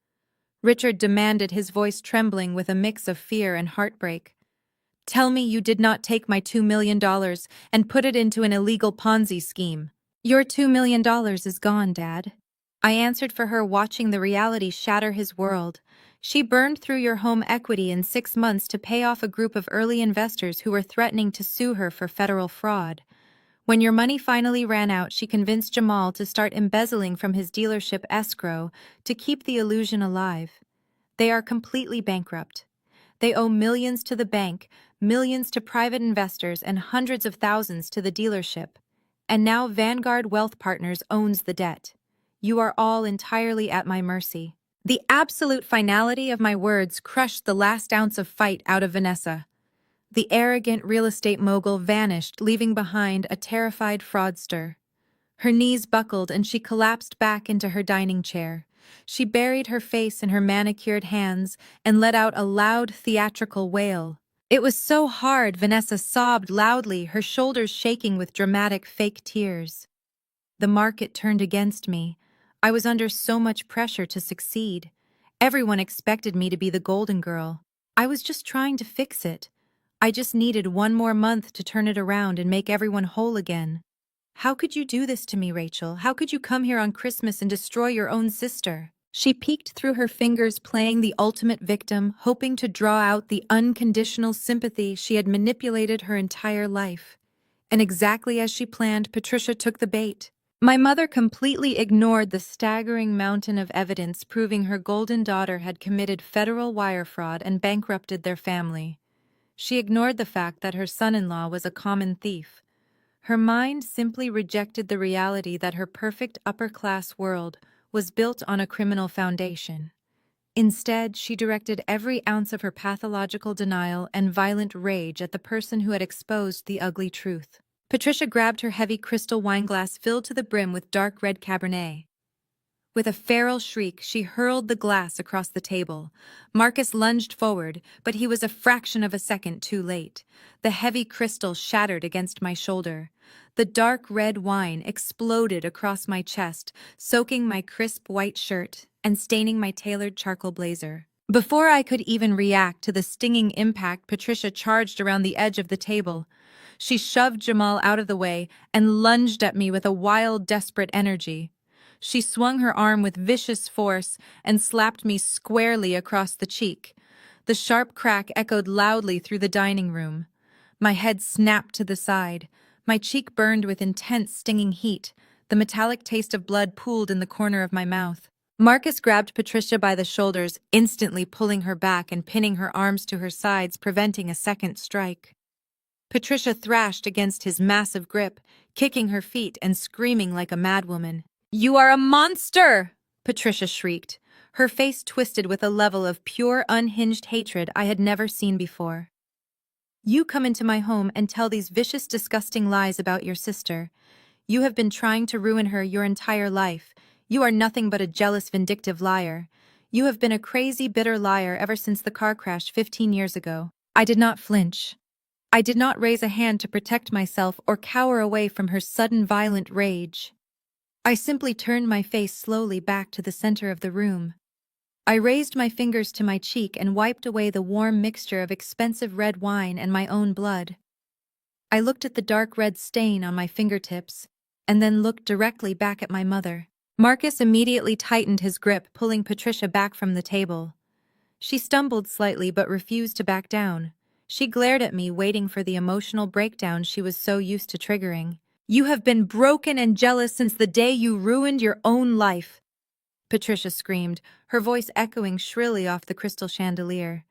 Richard demanded, his voice trembling with a mix of fear and heartbreak. Tell me you did not take my $2 million and put it into an illegal Ponzi scheme. Your $2 million is gone, Dad. I answered for her, watching the reality shatter his world. She burned through your home equity in 6 months to pay off a group of early investors who were threatening to sue her for federal fraud. When your money finally ran out, she convinced Jamal to start embezzling from his dealership escrow to keep the illusion alive. They are completely bankrupt. They owe millions to the bank, millions to private investors, and hundreds of thousands to the dealership. And now Vanguard Wealth Partners owns the debt. You are all entirely at my mercy. The absolute finality of my words crushed the last ounce of fight out of Vanessa. The arrogant real estate mogul vanished, leaving behind a terrified fraudster. Her knees buckled and she collapsed back into her dining chair. She buried her face in her manicured hands and let out a loud, theatrical wail. It was so hard, Vanessa sobbed loudly, her shoulders shaking with dramatic fake tears. The market turned against me. I was under so much pressure to succeed. Everyone expected me to be the golden girl. I was just trying to fix it. I just needed 1 more month to turn it around and make everyone whole again. How could you do this to me, Rachel? How could you come here on Christmas and destroy your own sister? She peeked through her fingers, playing the ultimate victim, hoping to draw out the unconditional sympathy she had manipulated her entire life. And exactly as she planned, Patricia took the bait. My mother completely ignored the staggering mountain of evidence proving her golden daughter had committed federal wire fraud and bankrupted their family. She ignored the fact that her son-in-law was a common thief. Her mind simply rejected the reality that her perfect upper-class world was built on a criminal foundation. Instead, she directed every ounce of her pathological denial and violent rage at the person who had exposed the ugly truth. Patricia grabbed her heavy crystal wineglass filled to the brim with dark red Cabernet. With a feral shriek, she hurled the glass across the table. Marcus lunged forward, but he was a fraction of a second too late. The heavy crystal shattered against my shoulder. The dark red wine exploded across my chest, soaking my crisp white shirt and staining my tailored charcoal blazer. Before I could even react to the stinging impact, Patricia charged around the edge of the table. She shoved Jamal out of the way and lunged at me with a wild, desperate energy. She swung her arm with vicious force and slapped me squarely across the cheek. The sharp crack echoed loudly through the dining room. My head snapped to the side. My cheek burned with intense, stinging heat. The metallic taste of blood pooled in the corner of my mouth. Marcus grabbed Patricia by the shoulders, instantly pulling her back and pinning her arms to her sides, preventing a second strike. Patricia thrashed against his massive grip, kicking her feet and screaming like a madwoman. "You are a monster!" Patricia shrieked, her face twisted with a level of pure, unhinged hatred I had never seen before. "You come into my home and tell these vicious, disgusting lies about your sister. You have been trying to ruin her your entire life. You are nothing but a jealous, vindictive liar. You have been a crazy, bitter liar ever since the car crash 15 years ago." I did not flinch. I did not raise a hand to protect myself or cower away from her sudden, violent rage. I simply turned my face slowly back to the center of the room. I raised my fingers to my cheek and wiped away the warm mixture of expensive red wine and my own blood. I looked at the dark red stain on my fingertips, and then looked directly back at my mother. Marcus immediately tightened his grip, pulling Patricia back from the table. She stumbled slightly but refused to back down. She glared at me, waiting for the emotional breakdown she was so used to triggering. "You have been broken and jealous since the day you ruined your own life," Patricia screamed, her voice echoing shrilly off the crystal chandelier.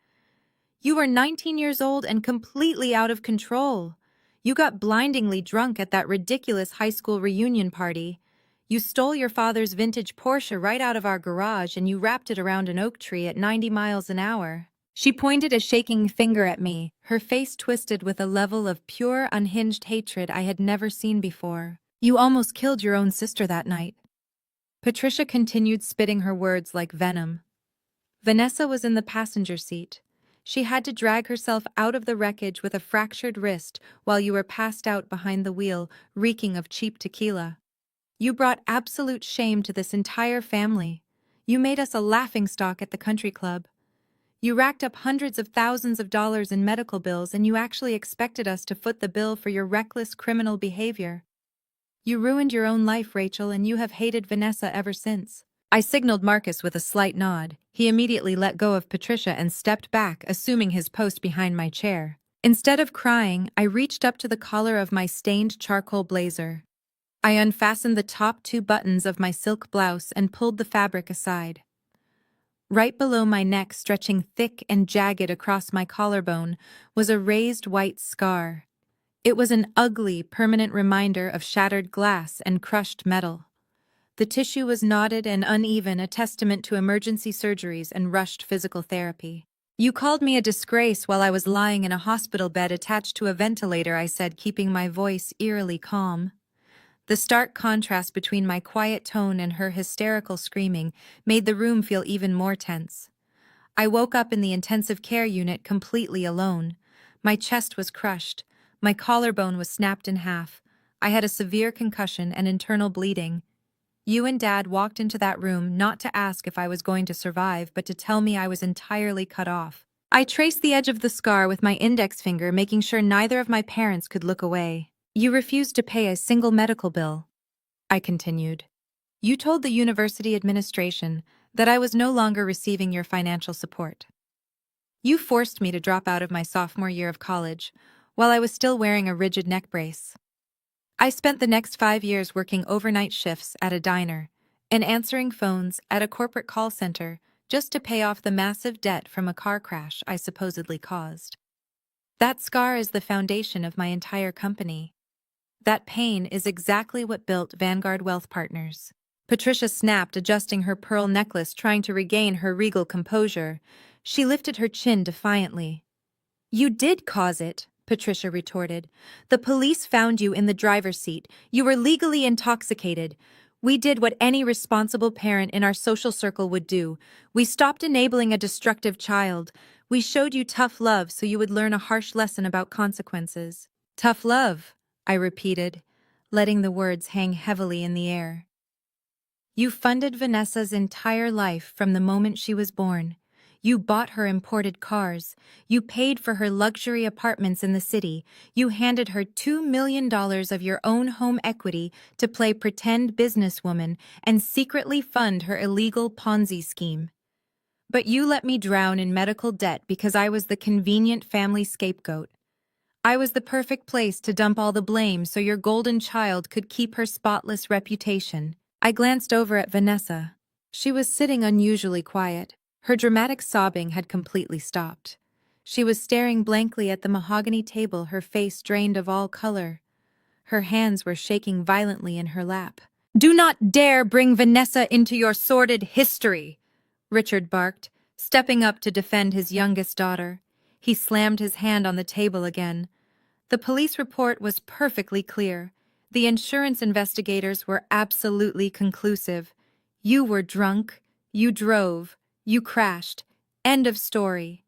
"You were 19 years old and completely out of control. You got blindingly drunk at that ridiculous high school reunion party. You stole your father's vintage Porsche right out of our garage and you wrapped it around an oak tree at 90 miles an hour." She pointed a shaking finger at me, her face twisted with a level of pure, unhinged hatred I had never seen before. "You almost killed your own sister that night." Patricia continued spitting her words like venom. Vanessa was in the passenger seat. She had to drag herself out of the wreckage with a fractured wrist while you were passed out behind the wheel, reeking of cheap tequila. You brought absolute shame to this entire family. You made us a laughingstock at the country club. You racked up hundreds of thousands of dollars in medical bills and you actually expected us to foot the bill for your reckless criminal behavior. You ruined your own life, Rachel, and you have hated Vanessa ever since. I signaled Marcus with a slight nod. He immediately let go of Patricia and stepped back, assuming his post behind my chair. Instead of crying, I reached up to the collar of my stained charcoal blazer. I unfastened the top 2 buttons of my silk blouse and pulled the fabric aside. Right below my neck, stretching thick and jagged across my collarbone, was a raised white scar. It was an ugly, permanent reminder of shattered glass and crushed metal. The tissue was knotted and uneven, a testament to emergency surgeries and rushed physical therapy. "You called me a disgrace while I was lying in a hospital bed attached to a ventilator," I said, keeping my voice eerily calm. The stark contrast between my quiet tone and her hysterical screaming made the room feel even more tense. I woke up in the intensive care unit completely alone. My chest was crushed. My collarbone was snapped in half. I had a severe concussion and internal bleeding. You and Dad walked into that room not to ask if I was going to survive, but to tell me I was entirely cut off. I traced the edge of the scar with my index finger, making sure neither of my parents could look away. "You refused to pay a single medical bill," I continued. "You told the university administration that I was no longer receiving your financial support. You forced me to drop out of my sophomore year of college while I was still wearing a rigid neck brace. I spent the next 5 years working overnight shifts at a diner and answering phones at a corporate call center just to pay off the massive debt from a car crash I supposedly caused. That scar is the foundation of my entire company. That pain is exactly what built Vanguard Wealth Partners." Patricia snapped, adjusting her pearl necklace, trying to regain her regal composure. She lifted her chin defiantly. "You did cause it," Patricia retorted. "The police found you in the driver's seat. You were legally intoxicated. We did what any responsible parent in our social circle would do. We stopped enabling a destructive child. We showed you tough love so you would learn a harsh lesson about consequences." "Tough love," I repeated, letting the words hang heavily in the air. "You funded Vanessa's entire life from the moment she was born. You bought her imported cars. You paid for her luxury apartments in the city. You handed her $2 million of your own home equity to play pretend businesswoman and secretly fund her illegal Ponzi scheme. But you let me drown in medical debt because I was the convenient family scapegoat. I was the perfect place to dump all the blame so your golden child could keep her spotless reputation." I glanced over at Vanessa. She was sitting unusually quiet. Her dramatic sobbing had completely stopped. She was staring blankly at the mahogany table, her face drained of all color. Her hands were shaking violently in her lap. "Do not dare bring Vanessa into your sordid history," Richard barked, stepping up to defend his youngest daughter. He slammed his hand on the table again. The police report was perfectly clear. The insurance investigators were absolutely conclusive. You were drunk, you drove, you crashed. End of story.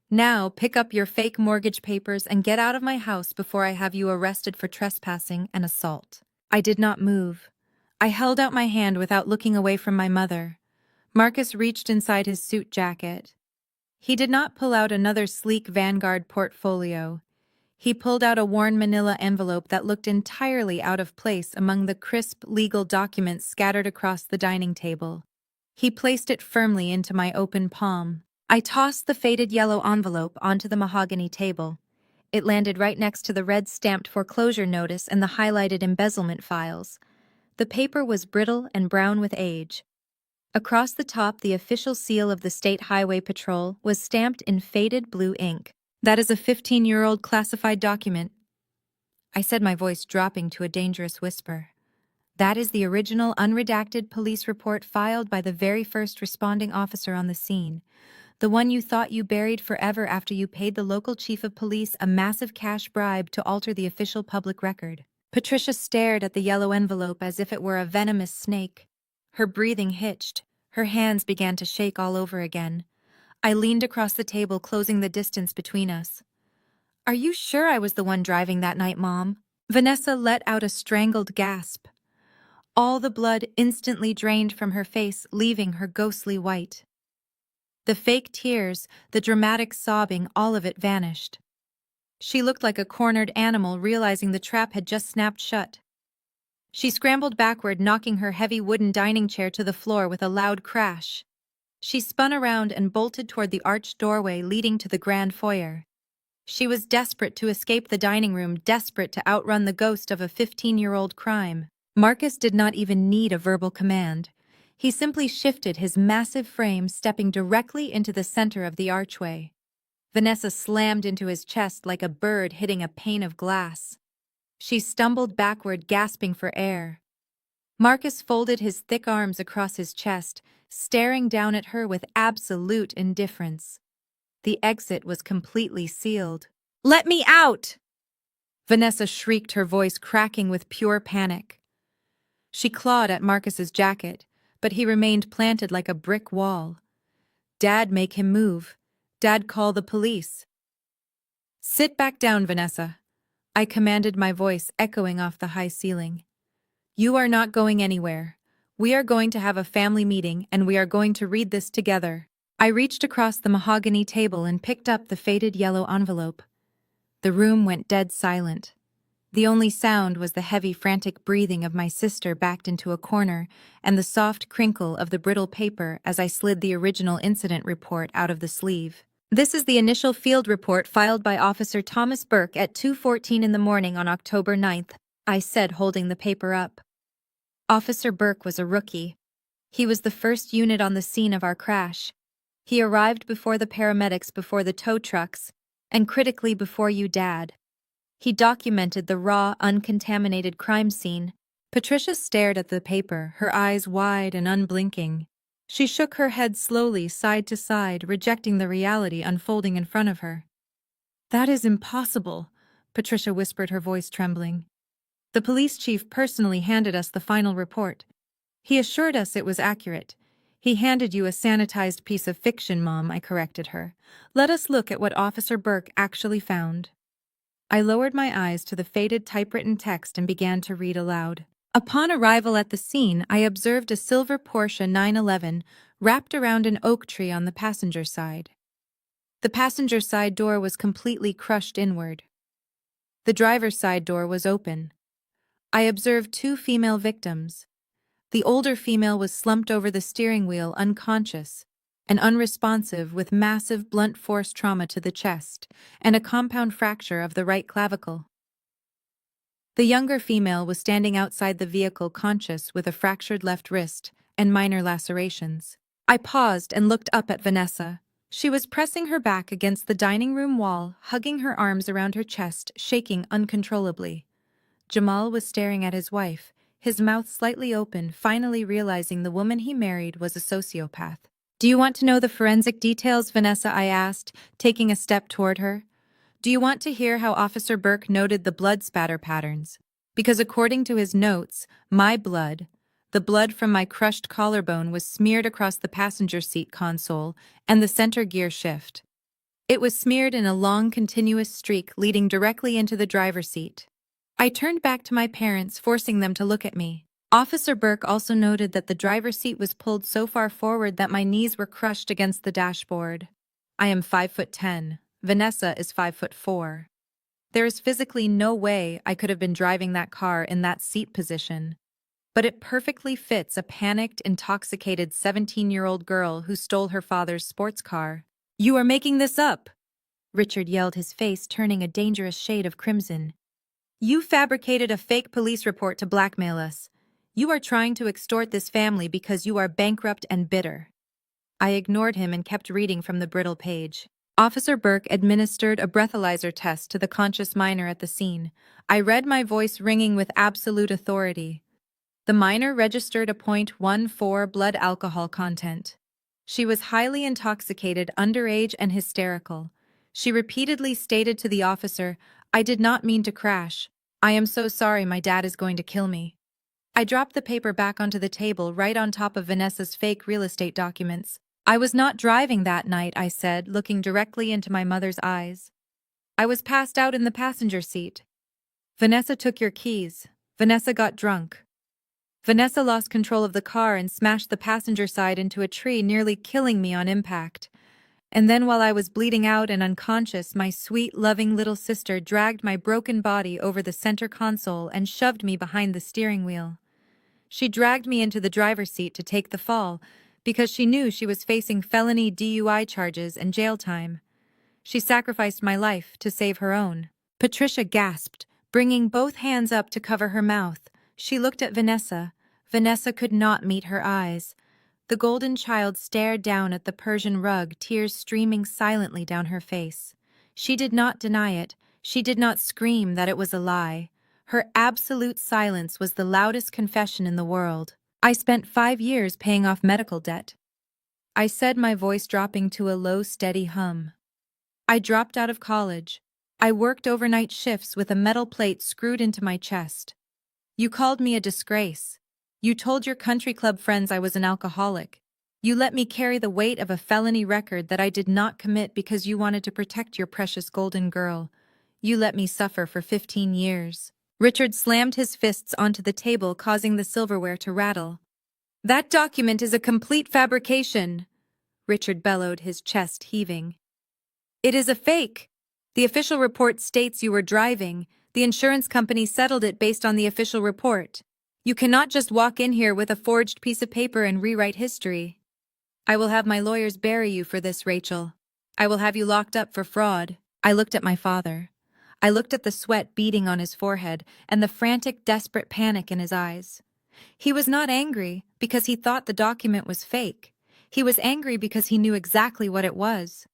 Now pick up your fake mortgage papers and get out of my house before I have you arrested for trespassing and assault. I did not move. I held out my hand without looking away from my mother. Marcus reached inside his suit jacket. He did not pull out another sleek Vanguard portfolio. He pulled out a worn manila envelope that looked entirely out of place among the crisp legal documents scattered across the dining table. He placed it firmly into my open palm. I tossed the faded yellow envelope onto the mahogany table. It landed right next to the red stamped foreclosure notice and the highlighted embezzlement files. The paper was brittle and brown with age. Across the top, the official seal of the State Highway Patrol was stamped in faded blue ink. "That is a 15-year-old classified document," I said, my voice dropping to a dangerous whisper. "That is the original unredacted police report filed by the very first responding officer on the scene. The one you thought you buried forever after you paid the local chief of police a massive cash bribe to alter the official public record." Patricia stared at the yellow envelope as if it were a venomous snake. Her breathing hitched. Her hands began to shake all over again. I leaned across the table, closing the distance between us. "Are you sure I was the one driving that night, Mom?" Vanessa let out a strangled gasp. All the blood instantly drained from her face, leaving her ghostly white. The fake tears, the dramatic sobbing, all of it vanished. She looked like a cornered animal realizing the trap had just snapped shut. She scrambled backward, knocking her heavy wooden dining chair to the floor with a loud crash. She spun around and bolted toward the arched doorway leading to the grand foyer. She was desperate to escape the dining room, desperate to outrun the ghost of a 15-year-old crime. Marcus did not even need a verbal command. He simply shifted his massive frame, stepping directly into the center of the archway. Vanessa slammed into his chest like a bird hitting a pane of glass. She stumbled backward, gasping for air. Marcus folded his thick arms across his chest, staring down at her with absolute indifference. The exit was completely sealed. "Let me out!" Vanessa shrieked, her voice cracking with pure panic. She clawed at Marcus's jacket, but he remained planted like a brick wall. "Dad, make him move. Dad, call the police." "Sit back down, Vanessa," I commanded, my voice echoing off the high ceiling. "You are not going anywhere. We are going to have a family meeting, and we are going to read this together." I reached across the mahogany table and picked up the faded yellow envelope. The room went dead silent. The only sound was the heavy, frantic breathing of my sister backed into a corner and the soft crinkle of the brittle paper as I slid the original incident report out of the sleeve. "This is the initial field report filed by Officer Thomas Burke at 2:14 in the morning on October 9th, I said, holding the paper up. Officer Burke was a rookie. He was the first unit on the scene of our crash. He arrived before the paramedics, before the tow trucks, and critically before you, Dad. He documented the raw, uncontaminated crime scene. Patricia stared at the paper, her eyes wide and unblinking. She shook her head slowly, side to side, rejecting the reality unfolding in front of her. "That is impossible," Patricia whispered, her voice trembling. "The police chief personally handed us the final report. He assured us it was accurate. He handed you a sanitized piece of fiction, Mom," I corrected her. "Let us look at what Officer Burke actually found." I lowered my eyes to the faded typewritten text and began to read aloud. "Upon arrival at the scene, I observed a silver Porsche 911 wrapped around an oak tree on the passenger side. The passenger side door was completely crushed inward. The driver's side door was open. I observed two female victims. The older female was slumped over the steering wheel, unconscious and unresponsive, with massive blunt force trauma to the chest and a compound fracture of the right clavicle. The younger female was standing outside the vehicle, conscious, with a fractured left wrist and minor lacerations. I paused and looked up at Vanessa. She was pressing her back against the dining room wall, hugging her arms around her chest, shaking uncontrollably. Jamal was staring at his wife, his mouth slightly open, finally realizing the woman he married was a sociopath. "Do you want to know the forensic details, Vanessa?" I asked, taking a step toward her. "Do you want to hear how Officer Burke noted the blood spatter patterns? Because according to his notes, my blood, the blood from my crushed collarbone, was smeared across the passenger seat console and the center gear shift. It was smeared in a long, continuous streak leading directly into the driver's seat." I turned back to my parents, forcing them to look at me. "Officer Burke also noted that the driver's seat was pulled so far forward that my knees were crushed against the dashboard. I am 5'10". Vanessa is 5'4". There is physically no way I could have been driving that car in that seat position. But it perfectly fits a panicked, intoxicated 17-year-old girl who stole her father's sports car. You are making this up, Richard yelled, his face turning a dangerous shade of crimson. You fabricated a fake police report to blackmail us. You are trying to extort this family because you are bankrupt and bitter. I ignored him and kept reading from the brittle page. Officer Burke administered a breathalyzer test to the conscious minor at the scene. I read, my voice ringing with absolute authority. The minor registered a .14 blood alcohol content. She was highly intoxicated, underage, and hysterical. She repeatedly stated to the officer, "I did not mean to crash. I am so sorry, my dad is going to kill me." I dropped the paper back onto the table right on top of Vanessa's fake real estate documents. "I was not driving that night," I said, looking directly into my mother's eyes. "I was passed out in the passenger seat. Vanessa took your keys. Vanessa got drunk. Vanessa lost control of the car and smashed the passenger side into a tree, nearly killing me on impact. And then while I was bleeding out and unconscious, my sweet, loving little sister dragged my broken body over the center console and shoved me behind the steering wheel. She dragged me into the driver's seat to take the fall, because she knew she was facing felony DUI charges and jail time. She sacrificed my life to save her own." Patricia gasped, bringing both hands up to cover her mouth. She looked at Vanessa. Vanessa could not meet her eyes. The golden child stared down at the Persian rug, tears streaming silently down her face. She did not deny it. She did not scream that it was a lie. Her absolute silence was the loudest confession in the world. "I spent 5 years paying off medical debt," I said, my voice dropping to a low, steady hum. "I dropped out of college. I worked overnight shifts with a metal plate screwed into my chest. You called me a disgrace. You told your country club friends I was an alcoholic. You let me carry the weight of a felony record that I did not commit because you wanted to protect your precious golden girl. You let me suffer for 15 years. Richard slammed his fists onto the table, causing the silverware to rattle. "That document is a complete fabrication," Richard bellowed, his chest heaving. "It is a fake. The official report states you were driving. The insurance company settled it based on the official report. You cannot just walk in here with a forged piece of paper and rewrite history. I will have my lawyers bury you for this, Rachel. I will have you locked up for fraud." I looked at my father. I looked at the sweat beading on his forehead and the frantic, desperate panic in his eyes. He was not angry because he thought the document was fake. He was angry because he knew exactly what it was.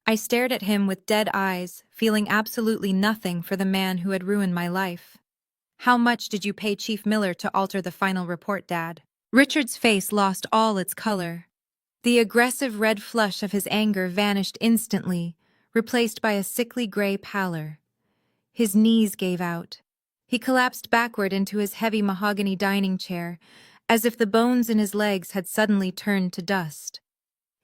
I stared at him with dead eyes, feeling absolutely nothing for the man who had ruined my life. "How much did you pay Chief Miller to alter the final report, Dad?" Richard's face lost all its color. The aggressive red flush of his anger vanished instantly, replaced by a sickly gray pallor. His knees gave out. He collapsed backward into his heavy mahogany dining chair, as if the bones in his legs had suddenly turned to dust.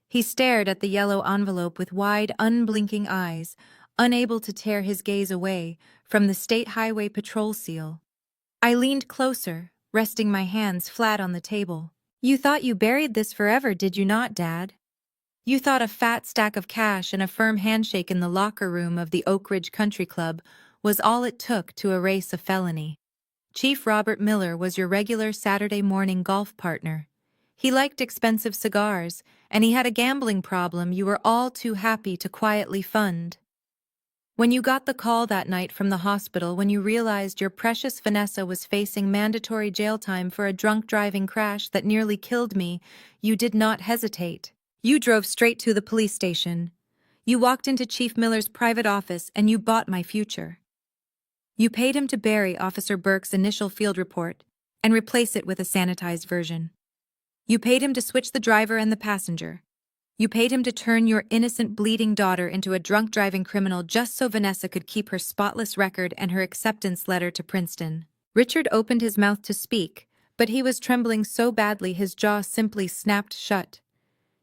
He stared at the yellow envelope with wide, unblinking eyes, unable to tear his gaze away from the State Highway Patrol seal. I leaned closer, resting my hands flat on the table. "You thought you buried this forever, did you not, Dad? You thought a fat stack of cash and a firm handshake in the locker room of the Oak Ridge Country Club was all it took to erase a felony. Chief Robert Miller was your regular Saturday morning golf partner. He liked expensive cigars, and he had a gambling problem you were all too happy to quietly fund. When you got the call that night from the hospital, when you realized your precious Vanessa was facing mandatory jail time for a drunk driving crash that nearly killed me, you did not hesitate. You drove straight to the police station. You walked into Chief Miller's private office and you bought my future. You paid him to bury Officer Burke's initial field report and replace it with a sanitized version. You paid him to switch the driver and the passenger. You paid him to turn your innocent, bleeding daughter into a drunk driving criminal just so Vanessa could keep her spotless record and her acceptance letter to Princeton." Richard opened his mouth to speak, but he was trembling so badly his jaw simply snapped shut.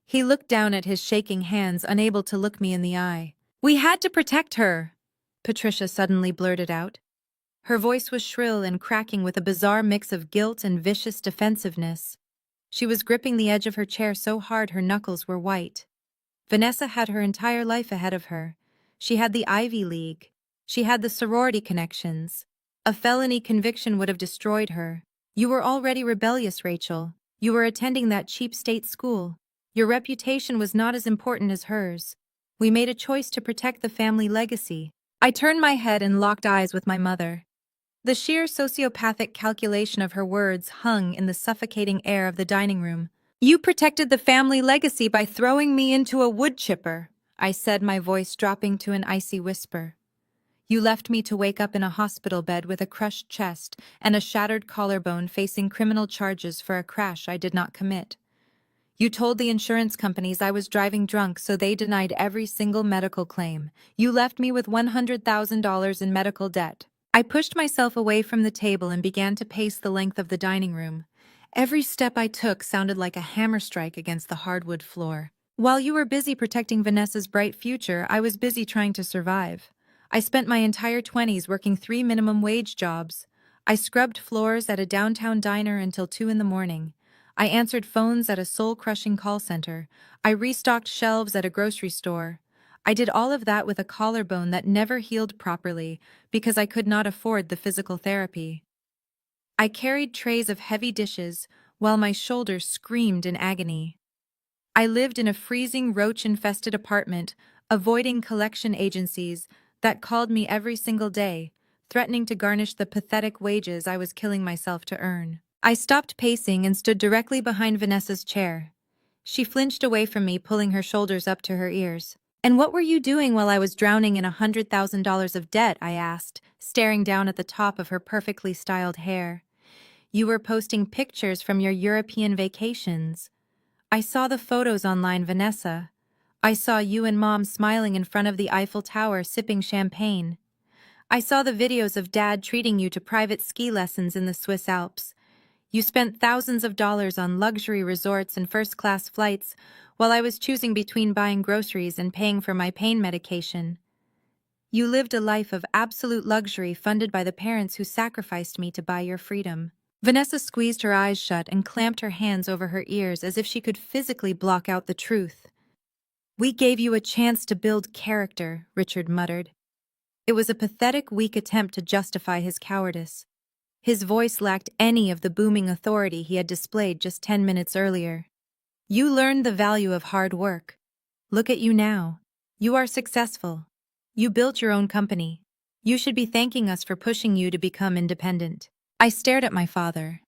He looked down at his shaking hands, unable to look me in the eye. "We had to protect her," Patricia suddenly blurted out. Her voice was shrill and cracking with a bizarre mix of guilt and vicious defensiveness. She was gripping the edge of her chair so hard her knuckles were white. Vanessa had her entire life ahead of her. She had the Ivy League. She had the sorority connections. A felony conviction would have destroyed her. "You were already rebellious, Rachel. You were attending that cheap state school. Your reputation was not as important as hers. We made a choice to protect the family legacy. I turned my head and locked eyes with my mother. The sheer sociopathic calculation of her words hung in the suffocating air of the dining room. You protected the family legacy by throwing me into a wood chipper, I said, my voice dropping to an icy whisper. You left me to wake up in a hospital bed with a crushed chest and a shattered collarbone, facing criminal charges for a crash I did not commit. You told the insurance companies I was driving drunk, so they denied every single medical claim. You left me with $100,000 in medical debt. I pushed myself away from the table and began to pace the length of the dining room. Every step I took sounded like a hammer strike against the hardwood floor. While you were busy protecting Vanessa's bright future, I was busy trying to survive. I spent my entire 20s working 3 minimum wage jobs. I scrubbed floors at a downtown diner until 2 in the morning. I answered phones at a soul-crushing call center. I restocked shelves at a grocery store. I did all of that with a collarbone that never healed properly because I could not afford the physical therapy. I carried trays of heavy dishes while my shoulders screamed in agony. I lived in a freezing, roach-infested apartment, avoiding collection agencies that called me every single day, threatening to garnish the pathetic wages I was killing myself to earn. I stopped pacing and stood directly behind Vanessa's chair. She flinched away from me, pulling her shoulders up to her ears. "And what were you doing while I was drowning in $100,000 of debt?" I asked, staring down at the top of her perfectly styled hair. "You were posting pictures from your European vacations. I saw the photos online, Vanessa. I saw you and Mom smiling in front of the Eiffel Tower sipping champagne. I saw the videos of Dad treating you to private ski lessons in the Swiss Alps. You spent thousands of dollars on luxury resorts and first-class flights while I was choosing between buying groceries and paying for my pain medication. You lived a life of absolute luxury funded by the parents who sacrificed me to buy your freedom." Vanessa squeezed her eyes shut and clamped her hands over her ears as if she could physically block out the truth. "We gave you a chance to build character," Richard muttered. It was a pathetic, weak attempt to justify his cowardice. His voice lacked any of the booming authority he had displayed just 10 minutes earlier. "You learned the value of hard work. Look at you now. You are successful. You built your own company. You should be thanking us for pushing you to become independent." I stared at my father.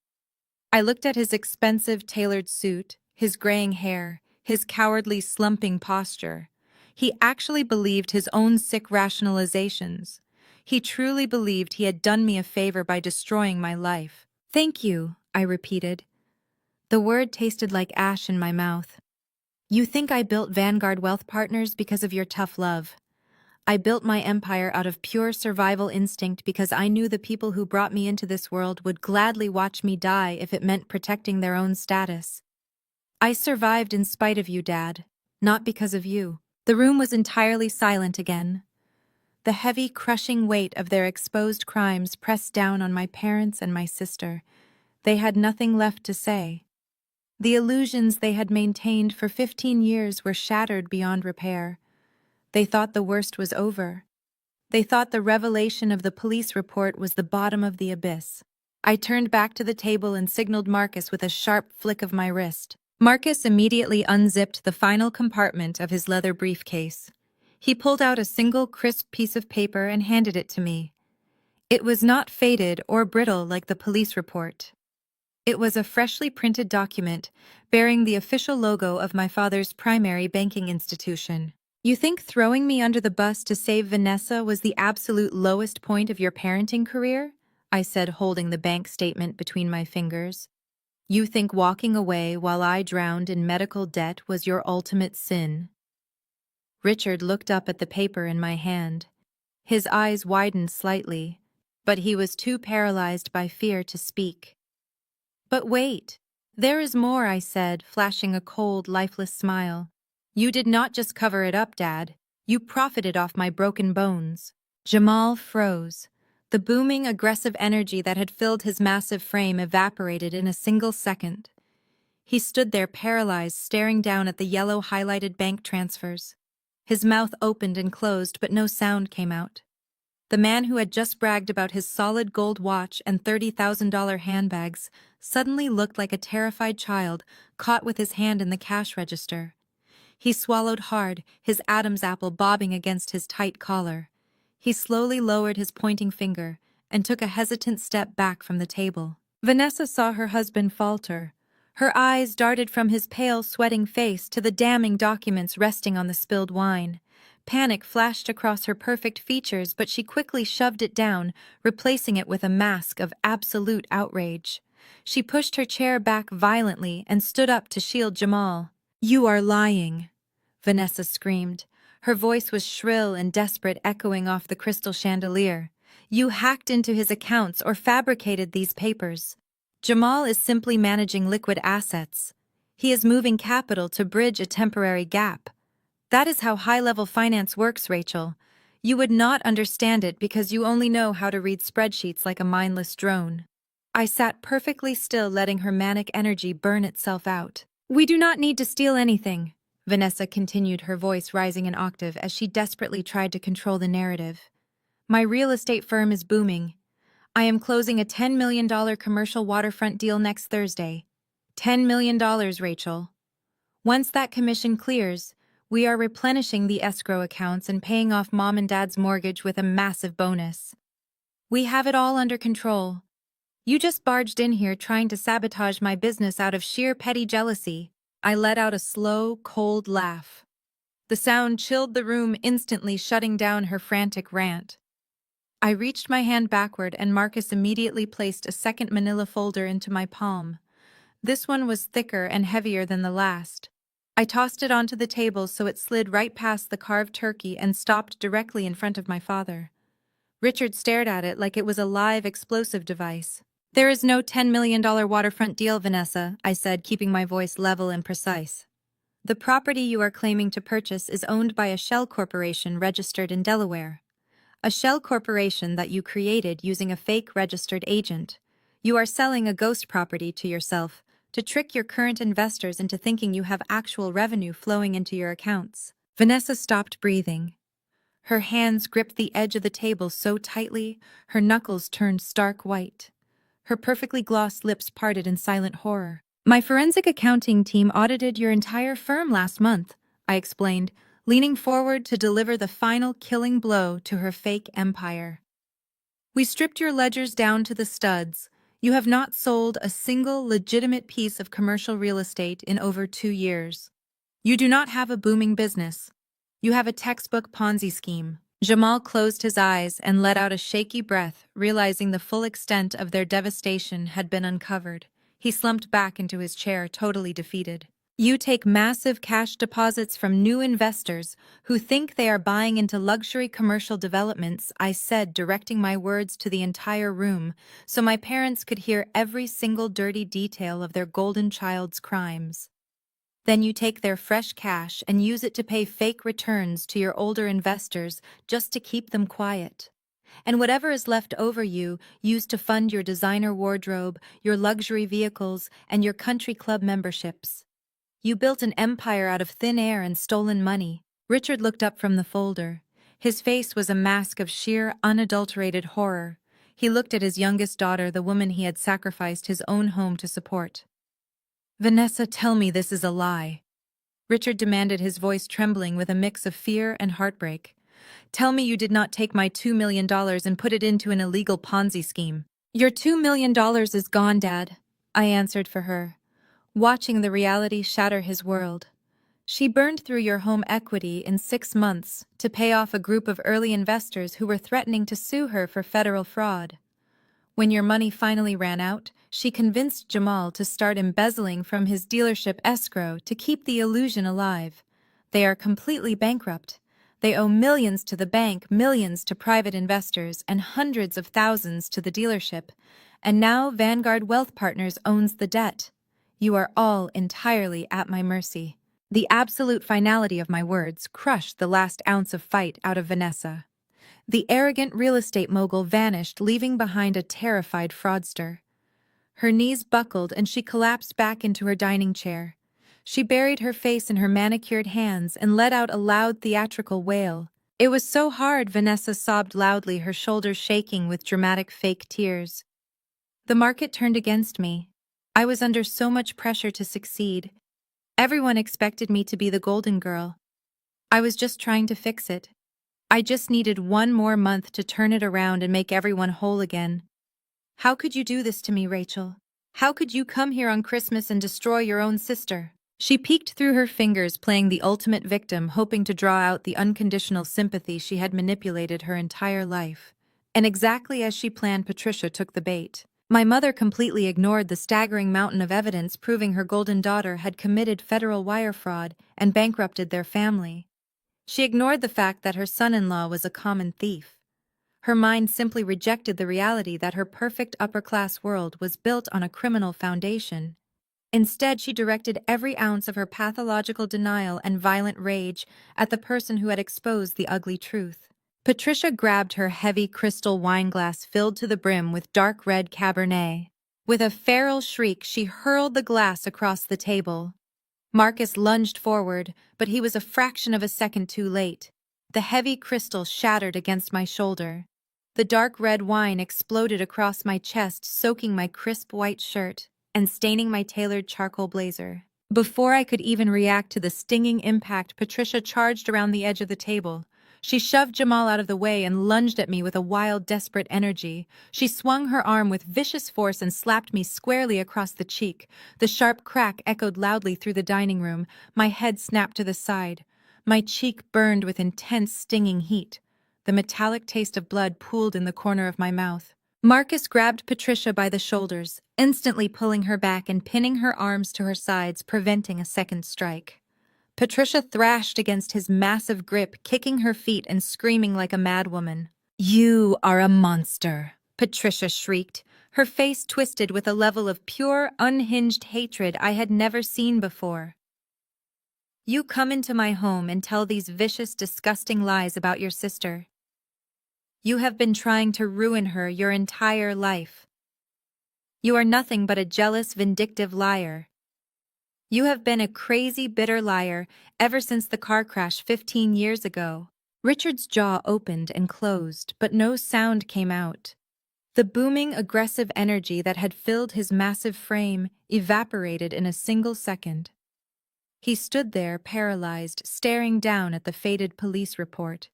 I looked at his expensive, tailored suit, his graying hair, his cowardly, slumping posture. He actually believed his own sick rationalizations. He truly believed he had done me a favor by destroying my life. "Thank you," I repeated. The word tasted like ash in my mouth. "You think I built Vanguard Wealth Partners because of your tough love. I built my empire out of pure survival instinct because I knew the people who brought me into this world would gladly watch me die if it meant protecting their own status. I survived in spite of you, Dad, not because of you." The room was entirely silent again. The heavy, crushing weight of their exposed crimes pressed down on my parents and my sister. They had nothing left to say. The illusions they had maintained for 15 years were shattered beyond repair. They thought the worst was over. They thought the revelation of the police report was the bottom of the abyss. I turned back to the table and signaled Marcus with a sharp flick of my wrist. Marcus immediately unzipped the final compartment of his leather briefcase. He pulled out a single crisp piece of paper and handed it to me. It was not faded or brittle like the police report. It was a freshly printed document bearing the official logo of my father's primary banking institution. "You think throwing me under the bus to save Vanessa was the absolute lowest point of your parenting career?" I said, holding the bank statement between my fingers. "You think walking away while I drowned in medical debt was your ultimate sin?" Richard looked up at the paper in my hand. His eyes widened slightly, but he was too paralyzed by fear to speak. "But wait, there is more," I said, flashing a cold, lifeless smile. "You did not just cover it up, Dad. You profited off my broken bones." Jamal froze. The booming, aggressive energy that had filled his massive frame evaporated in a single second. He stood there paralyzed, staring down at the yellow highlighted bank transfers. His mouth opened and closed, but no sound came out. The man who had just bragged about his solid gold watch and $30,000 handbags suddenly looked like a terrified child caught with his hand in the cash register. He swallowed hard, his Adam's apple bobbing against his tight collar. He slowly lowered his pointing finger and took a hesitant step back from the table. Vanessa saw her husband falter. Her eyes darted from his pale, sweating face to the damning documents resting on the spilled wine. Panic flashed across her perfect features, but she quickly shoved it down, replacing it with a mask of absolute outrage. She pushed her chair back violently and stood up to shield Jamal. "You are lying," Vanessa screamed. Her voice was shrill and desperate, echoing off the crystal chandelier. "You hacked into his accounts or fabricated these papers. Jamal is simply managing liquid assets. He is moving capital to bridge a temporary gap. That is how high-level finance works, Rachel. You would not understand it because you only know how to read spreadsheets like a mindless drone." I sat perfectly still, letting her manic energy burn itself out. "We do not need to steal anything," Vanessa continued, her voice rising an octave as she desperately tried to control the narrative. "My real estate firm is booming. I am closing a $10 million commercial waterfront deal next Thursday. $10 million, Rachel. Once that commission clears, we are replenishing the escrow accounts and paying off Mom and Dad's mortgage with a massive bonus. We have it all under control. You just barged in here trying to sabotage my business out of sheer petty jealousy." I let out a slow, cold laugh. The sound chilled the room, instantly shutting down her frantic rant. I reached my hand backward and Marcus immediately placed a second manila folder into my palm. This one was thicker and heavier than the last. I tossed it onto the table so it slid right past the carved turkey and stopped directly in front of my father. Richard stared at it like it was a live explosive device. "There is no $10 million waterfront deal, Vanessa," I said, keeping my voice level and precise. "The property you are claiming to purchase is owned by a shell corporation registered in Delaware. A shell corporation that you created using a fake registered agent. You are selling a ghost property to yourself to trick your current investors into thinking you have actual revenue flowing into your accounts." Vanessa stopped breathing. Her hands gripped the edge of the table so tightly, her knuckles turned stark white. Her perfectly glossed lips parted in silent horror. "My forensic accounting team audited your entire firm last month," I explained, leaning forward to deliver the final killing blow to her fake empire. "We stripped your ledgers down to the studs. You have not sold a single legitimate piece of commercial real estate in over 2 years. You do not have a booming business. You have a textbook Ponzi scheme." Jamal closed his eyes and let out a shaky breath, realizing the full extent of their devastation had been uncovered. He slumped back into his chair, totally defeated. "You take massive cash deposits from new investors who think they are buying into luxury commercial developments," I said, directing my words to the entire room so my parents could hear every single dirty detail of their golden child's crimes. "Then you take their fresh cash and use it to pay fake returns to your older investors just to keep them quiet. And whatever is left over you use to fund your designer wardrobe, your luxury vehicles, and your country club memberships. You built an empire out of thin air and stolen money." Richard looked up from the folder. His face was a mask of sheer, unadulterated horror. He looked at his youngest daughter, the woman he had sacrificed his own home to support. "Vanessa, tell me this is a lie," Richard demanded, his voice trembling with a mix of fear and heartbreak. "Tell me you did not take my $2 million and put it into an illegal Ponzi scheme." "Your $2 million is gone, Dad," I answered for her, watching the reality shatter his world. "She burned through your home equity in 6 months to pay off a group of early investors who were threatening to sue her for federal fraud. When your money finally ran out, she convinced Jamal to start embezzling from his dealership escrow to keep the illusion alive. They are completely bankrupt. They owe millions to the bank, millions to private investors, and hundreds of thousands to the dealership. And now Vanguard Wealth Partners owns the debt. You are all entirely at my mercy." The absolute finality of my words crushed the last ounce of fight out of Vanessa. The arrogant real estate mogul vanished, leaving behind a terrified fraudster. Her knees buckled and she collapsed back into her dining chair. She buried her face in her manicured hands and let out a loud theatrical wail. It was so hard, Vanessa sobbed loudly, her shoulders shaking with dramatic fake tears. The market turned against me. I was under so much pressure to succeed. Everyone expected me to be the golden girl. I was just trying to fix it. I just needed one more month to turn it around and make everyone whole again. How could you do this to me, Rachel? How could you come here on Christmas and destroy your own sister? She peeked through her fingers, playing the ultimate victim, hoping to draw out the unconditional sympathy she had manipulated her entire life. And exactly as she planned, Patricia took the bait. My mother completely ignored the staggering mountain of evidence proving her golden daughter had committed federal wire fraud and bankrupted their family. She ignored the fact that her son-in-law was a common thief. Her mind simply rejected the reality that her perfect upper-class world was built on a criminal foundation. Instead, she directed every ounce of her pathological denial and violent rage at the person who had exposed the ugly truth. Patricia grabbed her heavy crystal wineglass filled to the brim with dark red Cabernet. With a feral shriek, she hurled the glass across the table. Marcus lunged forward, but he was a fraction of a second too late. The heavy crystal shattered against my shoulder. The dark red wine exploded across my chest, soaking my crisp white shirt and staining my tailored charcoal blazer. Before I could even react to the stinging impact, Patricia charged around the edge of the table. She shoved Jamal out of the way and lunged at me with a wild, desperate energy. She swung her arm with vicious force and slapped me squarely across the cheek. The sharp crack echoed loudly through the dining room. My head snapped to the side. My cheek burned with intense, stinging heat. The metallic taste of blood pooled in the corner of my mouth. Marcus grabbed Patricia by the shoulders, instantly pulling her back and pinning her arms to her sides, preventing a second strike. Patricia thrashed against his massive grip, kicking her feet and screaming like a madwoman. "You are a monster," Patricia shrieked, her face twisted with a level of pure, unhinged hatred I had never seen before. "You come into my home and tell these vicious, disgusting lies about your sister. You have been trying to ruin her your entire life. You are nothing but a jealous, vindictive liar. You have been a crazy, bitter liar ever since the car crash 15 years ago." Richard's jaw opened and closed, but no sound came out. The booming, aggressive energy that had filled his massive frame evaporated in a single second. He stood there, paralyzed, staring down at the faded police report.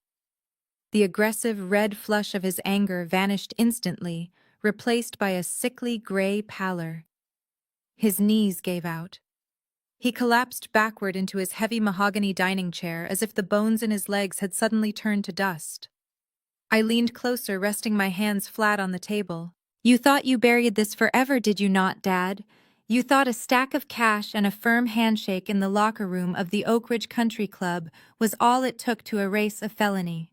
The aggressive red flush of his anger vanished instantly, replaced by a sickly gray pallor. His knees gave out. He collapsed backward into his heavy mahogany dining chair as if the bones in his legs had suddenly turned to dust. I leaned closer, resting my hands flat on the table. "You thought you buried this forever, did you not, Dad? You thought a stack of cash and a firm handshake in the locker room of the Oak Ridge Country Club was all it took to erase a felony.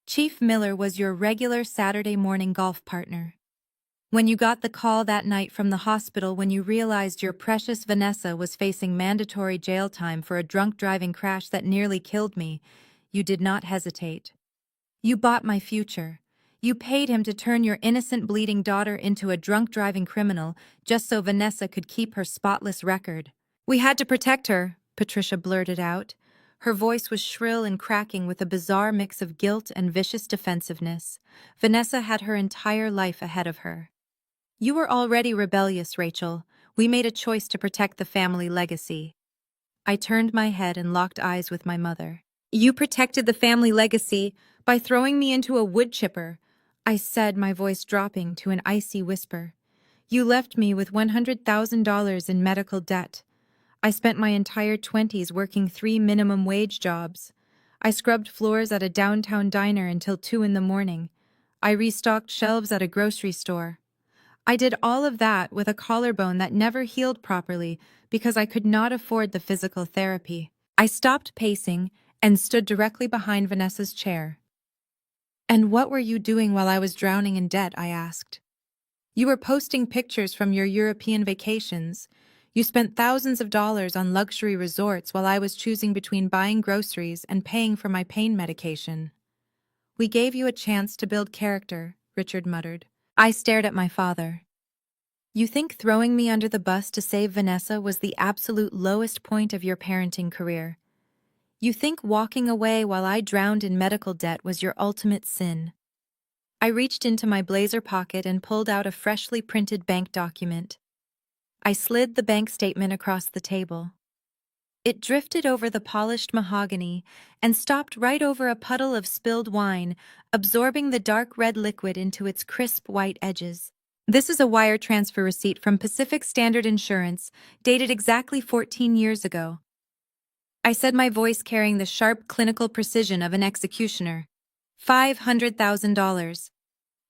Chief Miller was your regular Saturday morning golf partner. When you got the call that night from the hospital when you realized your precious Vanessa was facing mandatory jail time for a drunk driving crash that nearly killed me, you did not hesitate. You bought my future. You paid him to turn your innocent bleeding daughter into a drunk driving criminal just so Vanessa could keep her spotless record. We had to protect her," Patricia blurted out. Her voice was shrill and cracking with a bizarre mix of guilt and vicious defensiveness. Vanessa had her entire life ahead of her. "You were already rebellious, Rachel. We made a choice to protect the family legacy." I turned my head and locked eyes with my mother. "You protected the family legacy by throwing me into a wood chipper," I said, my voice dropping to an icy whisper. "You left me with $100,000 in medical debt. I spent my entire 20s working 3 minimum wage jobs. I scrubbed floors at a downtown diner until 2 in the morning. I restocked shelves at a grocery store. I did all of that with a collarbone that never healed properly because I could not afford the physical therapy." I stopped pacing and stood directly behind Vanessa's chair. "And what were you doing while I was drowning in debt?" I asked. "You were posting pictures from your European vacations. You spent thousands of dollars on luxury resorts while I was choosing between buying groceries and paying for my pain medication." "We gave you a chance to build character," Richard muttered. I stared at my father. "You think throwing me under the bus to save Vanessa was the absolute lowest point of your parenting career? You think walking away while I drowned in medical debt was your ultimate sin. I reached into my blazer pocket and pulled out a freshly printed bank document. I slid the bank statement across the table. It drifted over the polished mahogany and stopped right over a puddle of spilled wine, absorbing the dark red liquid into its crisp white edges. This is a wire transfer receipt from Pacific Standard Insurance, dated exactly 14 years ago. I said, my voice carrying the sharp clinical precision of an executioner. $500,000.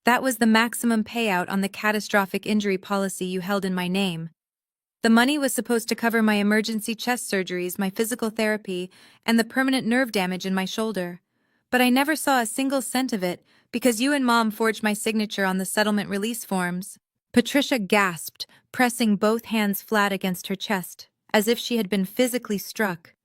That was the maximum payout on the catastrophic injury policy you held in my name. The money was supposed to cover my emergency chest surgeries, my physical therapy, and the permanent nerve damage in my shoulder. But I never saw a single cent of it because you and Mom forged my signature on the settlement release forms. Patricia gasped, pressing both hands flat against her chest, as if she had been physically struck.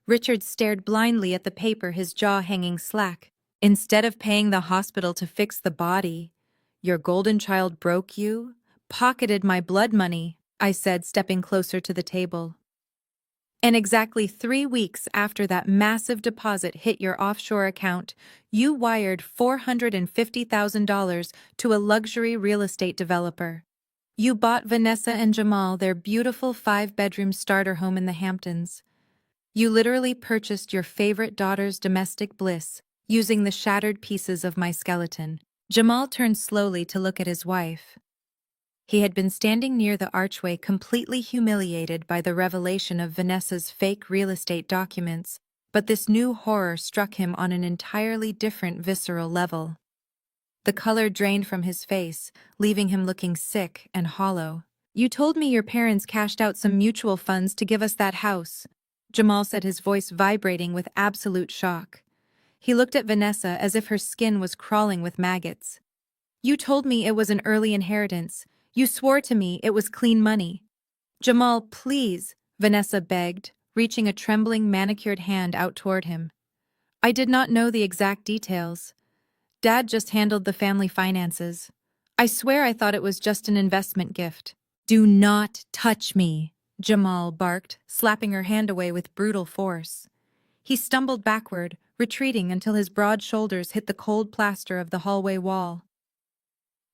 Richard stared blindly at the paper, his jaw hanging slack. Instead of paying the hospital to fix the body, your golden child broke you, pocketed my blood money, I said, stepping closer to the table. And exactly 3 weeks after that massive deposit hit your offshore account, you wired $450,000 to a luxury real estate developer. You bought Vanessa and Jamal their beautiful 5-bedroom starter home in the Hamptons. You literally purchased your favorite daughter's domestic bliss, using the shattered pieces of my skeleton. Jamal turned slowly to look at his wife. He had been standing near the archway, completely humiliated by the revelation of Vanessa's fake real estate documents, but this new horror struck him on an entirely different visceral level. The color drained from his face, leaving him looking sick and hollow. You told me your parents cashed out some mutual funds to give us that house, Jamal said, his voice vibrating with absolute shock. He looked at Vanessa as if her skin was crawling with maggots. You told me it was an early inheritance. You swore to me it was clean money. Jamal, please, Vanessa begged, reaching a trembling, manicured hand out toward him. I did not know the exact details. Dad just handled the family finances. I swear I thought it was just an investment gift. Do not touch me, Jamal barked, slapping her hand away with brutal force. He stumbled backward, retreating until his broad shoulders hit the cold plaster of the hallway wall.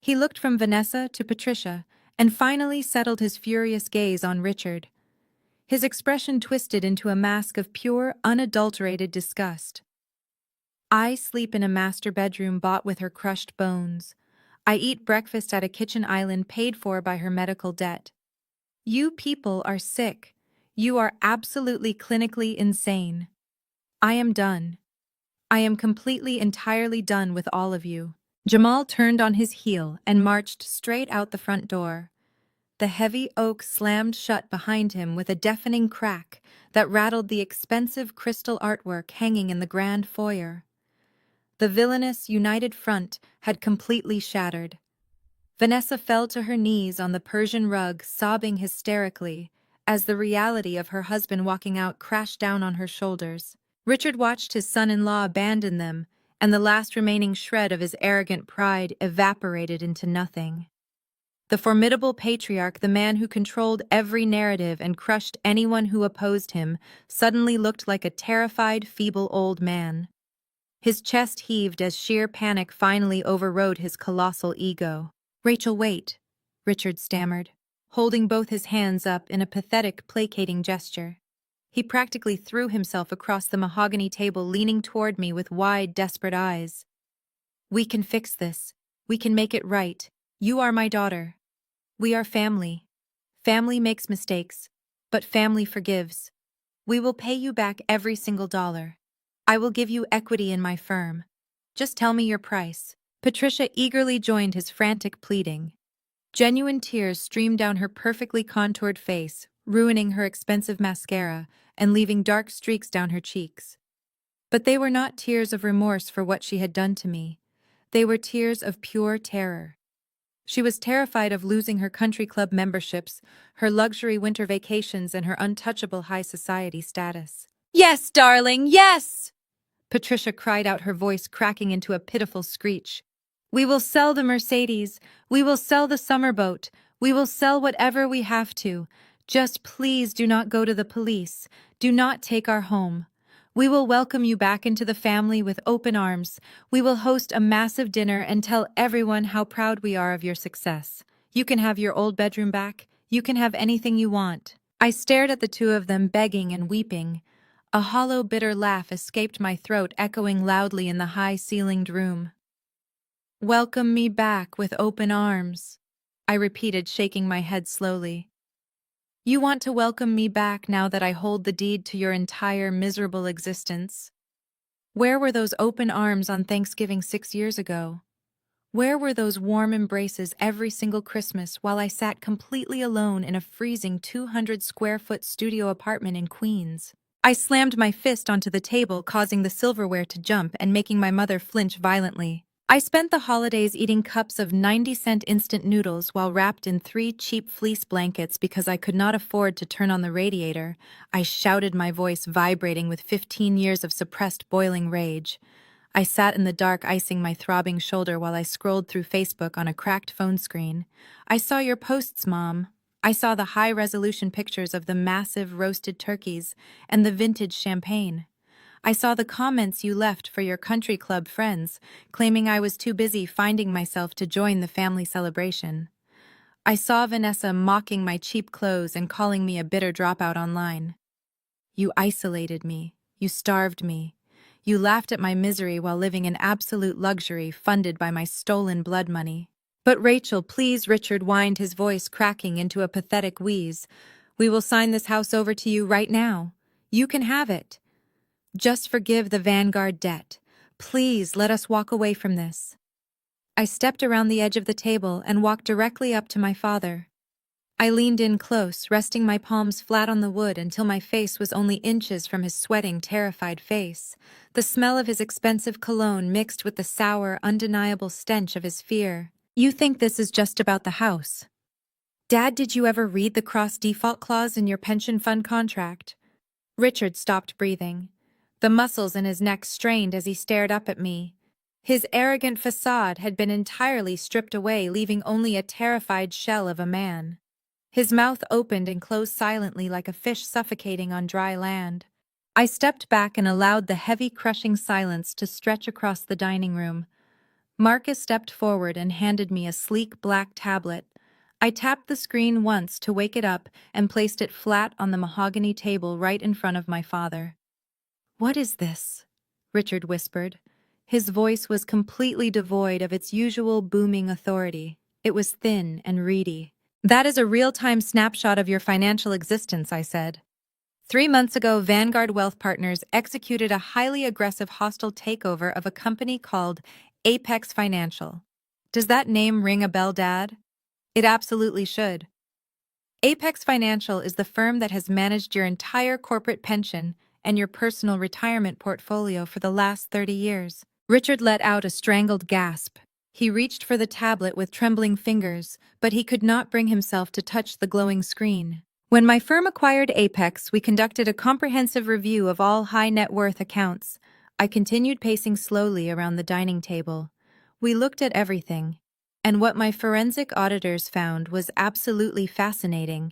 He looked from Vanessa to Patricia, and finally settled his furious gaze on Richard. His expression twisted into a mask of pure, unadulterated disgust. I sleep in a master bedroom bought with her crushed bones. I eat breakfast at a kitchen island paid for by her medical debt. You people are sick. You are absolutely clinically insane. I am done. I am completely, entirely done with all of you. Jamal turned on his heel and marched straight out the front door. The heavy oak slammed shut behind him with a deafening crack that rattled the expensive crystal artwork hanging in the grand foyer. The villainous united front had completely shattered. Vanessa fell to her knees on the Persian rug, sobbing hysterically, as the reality of her husband walking out crashed down on her shoulders. Richard watched his son-in-law abandon them, and the last remaining shred of his arrogant pride evaporated into nothing. The formidable patriarch, the man who controlled every narrative and crushed anyone who opposed him, suddenly looked like a terrified, feeble old man. His chest heaved as sheer panic finally overrode his colossal ego. "Rachel, wait," Richard stammered, holding both his hands up in a pathetic, placating gesture. He practically threw himself across the mahogany table, leaning toward me with wide, desperate eyes. "We can fix this. We can make it right. You are my daughter. We are family. Family makes mistakes, but family forgives. We will pay you back every single dollar. I will give you equity in my firm. Just tell me your price." Patricia eagerly joined his frantic pleading. Genuine tears streamed down her perfectly contoured face, ruining her expensive mascara and leaving dark streaks down her cheeks. But they were not tears of remorse for what she had done to me. They were tears of pure terror. She was terrified of losing her country club memberships, her luxury winter vacations, and her untouchable high society status. "Yes, darling, yes!" Patricia cried out, her voice cracking into a pitiful screech. "We will sell the Mercedes. We will sell the summer boat. We will sell whatever we have to. Just please do not go to the police. Do not take our home. We will welcome you back into the family with open arms. We will host a massive dinner and tell everyone how proud we are of your success. You can have your old bedroom back. You can have anything you want. I stared at the two of them begging and weeping. A hollow, bitter laugh escaped my throat, echoing loudly in the high-ceilinged room. Welcome me back with open arms, I repeated, shaking my head slowly. You want to welcome me back now that I hold the deed to your entire miserable existence? Where were those open arms on Thanksgiving 6 years ago? Where were those warm embraces every single Christmas while I sat completely alone in a freezing 200-square-foot studio apartment in Queens? I slammed my fist onto the table, causing the silverware to jump and making my mother flinch violently. I spent the holidays eating cups of 90-cent instant noodles while wrapped in 3 cheap fleece blankets because I could not afford to turn on the radiator. I shouted, my voice vibrating with 15 years of suppressed boiling rage. I sat in the dark, icing my throbbing shoulder while I scrolled through Facebook on a cracked phone screen. I saw your posts, Mom. I saw the high-resolution pictures of the massive roasted turkeys and the vintage champagne. I saw the comments you left for your country club friends, claiming I was too busy finding myself to join the family celebration. I saw Vanessa mocking my cheap clothes and calling me a bitter dropout online. You isolated me. You starved me. You laughed at my misery while living in absolute luxury funded by my stolen blood money. But Rachel, please, Richard whined, his voice cracking into a pathetic wheeze. We will sign this house over to you right now. You can have it. Just forgive the Vanguard debt. Please let us walk away from this. I stepped around the edge of the table and walked directly up to my father. I leaned in close, resting my palms flat on the wood until my face was only inches from his sweating, terrified face. The smell of his expensive cologne mixed with the sour, undeniable stench of his fear. You think this is just about the house? Dad, did you ever read the cross-default clause in your pension fund contract? Richard stopped breathing. The muscles in his neck strained as he stared up at me. His arrogant facade had been entirely stripped away, leaving only a terrified shell of a man. His mouth opened and closed silently like a fish suffocating on dry land. I stepped back and allowed the heavy, crushing silence to stretch across the dining room. Marcus stepped forward and handed me a sleek black tablet. I tapped the screen once to wake it up and placed it flat on the mahogany table right in front of my father. What is this? Richard whispered. His voice was completely devoid of its usual booming authority. It was thin and reedy. That is a real-time snapshot of your financial existence, I said. 3 months ago, Vanguard Wealth Partners executed a highly aggressive hostile takeover of a company called Apex Financial. Does that name ring a bell, Dad? It absolutely should. Apex Financial is the firm that has managed your entire corporate pension and your personal retirement portfolio for the last 30 years. Richard let out a strangled gasp. He reached for the tablet with trembling fingers, but he could not bring himself to touch the glowing screen. When my firm acquired Apex, we conducted a comprehensive review of all high net worth accounts. I continued pacing slowly around the dining table. We looked at everything, and what my forensic auditors found was absolutely fascinating.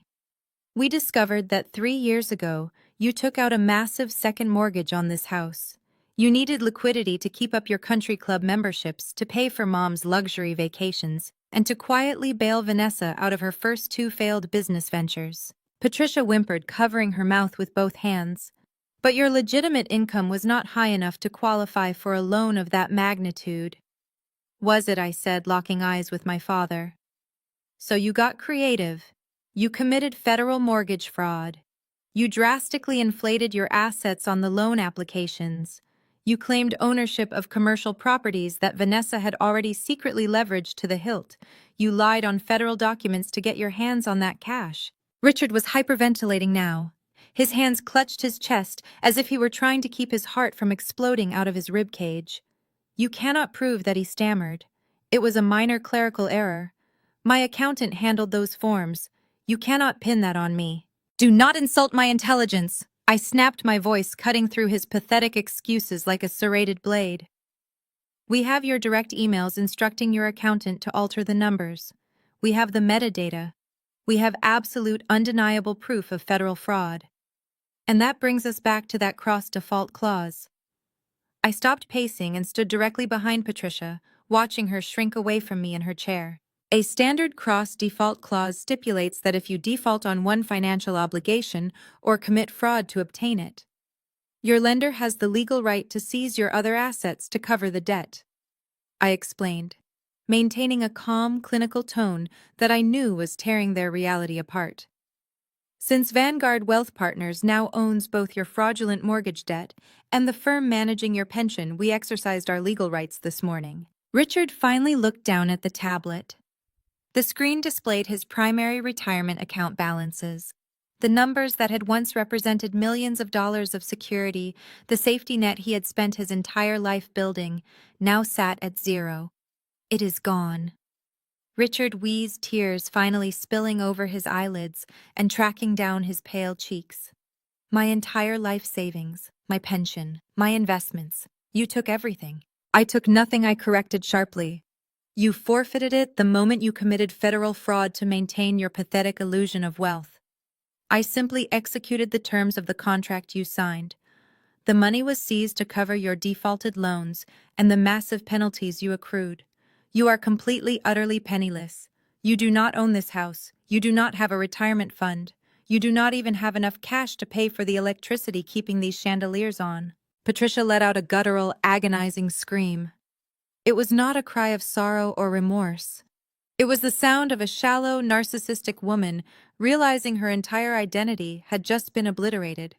We discovered that 3 years ago, you took out a massive second mortgage on this house. You needed liquidity to keep up your country club memberships, to pay for Mom's luxury vacations, and to quietly bail Vanessa out of her first 2 failed business ventures. Patricia whimpered, covering her mouth with both hands. But your legitimate income was not high enough to qualify for a loan of that magnitude. Was it? I said, locking eyes with my father. So you got creative. You committed federal mortgage fraud. You drastically inflated your assets on the loan applications. You claimed ownership of commercial properties that Vanessa had already secretly leveraged to the hilt. You lied on federal documents to get your hands on that cash. Richard was hyperventilating now. His hands clutched his chest as if he were trying to keep his heart from exploding out of his ribcage. You cannot prove that he stammered. It was a minor clerical error. My accountant handled those forms. You cannot pin that on me. Do not insult my intelligence! I snapped, my voice cutting through his pathetic excuses like a serrated blade. We have your direct emails instructing your accountant to alter the numbers. We have the metadata. We have absolute, undeniable proof of federal fraud. And that brings us back to that cross-default clause. I stopped pacing and stood directly behind Patricia, watching her shrink away from me in her chair. A standard cross-default clause stipulates that if you default on one financial obligation or commit fraud to obtain it, your lender has the legal right to seize your other assets to cover the debt, I explained, maintaining a calm, clinical tone that I knew was tearing their reality apart. Since Vanguard Wealth Partners now owns both your fraudulent mortgage debt and the firm managing your pension, we exercised our legal rights this morning. Richard finally looked down at the tablet. The screen displayed his primary retirement account balances. The numbers that had once represented millions of dollars of security, the safety net he had spent his entire life building, now sat at zero. It is gone. Richard wheezed, tears finally spilling over his eyelids and tracking down his pale cheeks. My entire life savings, my pension, my investments. You took everything. I took nothing, I corrected sharply. You forfeited it the moment you committed federal fraud to maintain your pathetic illusion of wealth. I simply executed the terms of the contract you signed. The money was seized to cover your defaulted loans and the massive penalties you accrued. You are completely, utterly penniless. You do not own this house. You do not have a retirement fund. You do not even have enough cash to pay for the electricity keeping these chandeliers on. Patricia let out a guttural, agonizing scream. It was not a cry of sorrow or remorse. It was the sound of a shallow, narcissistic woman realizing her entire identity had just been obliterated.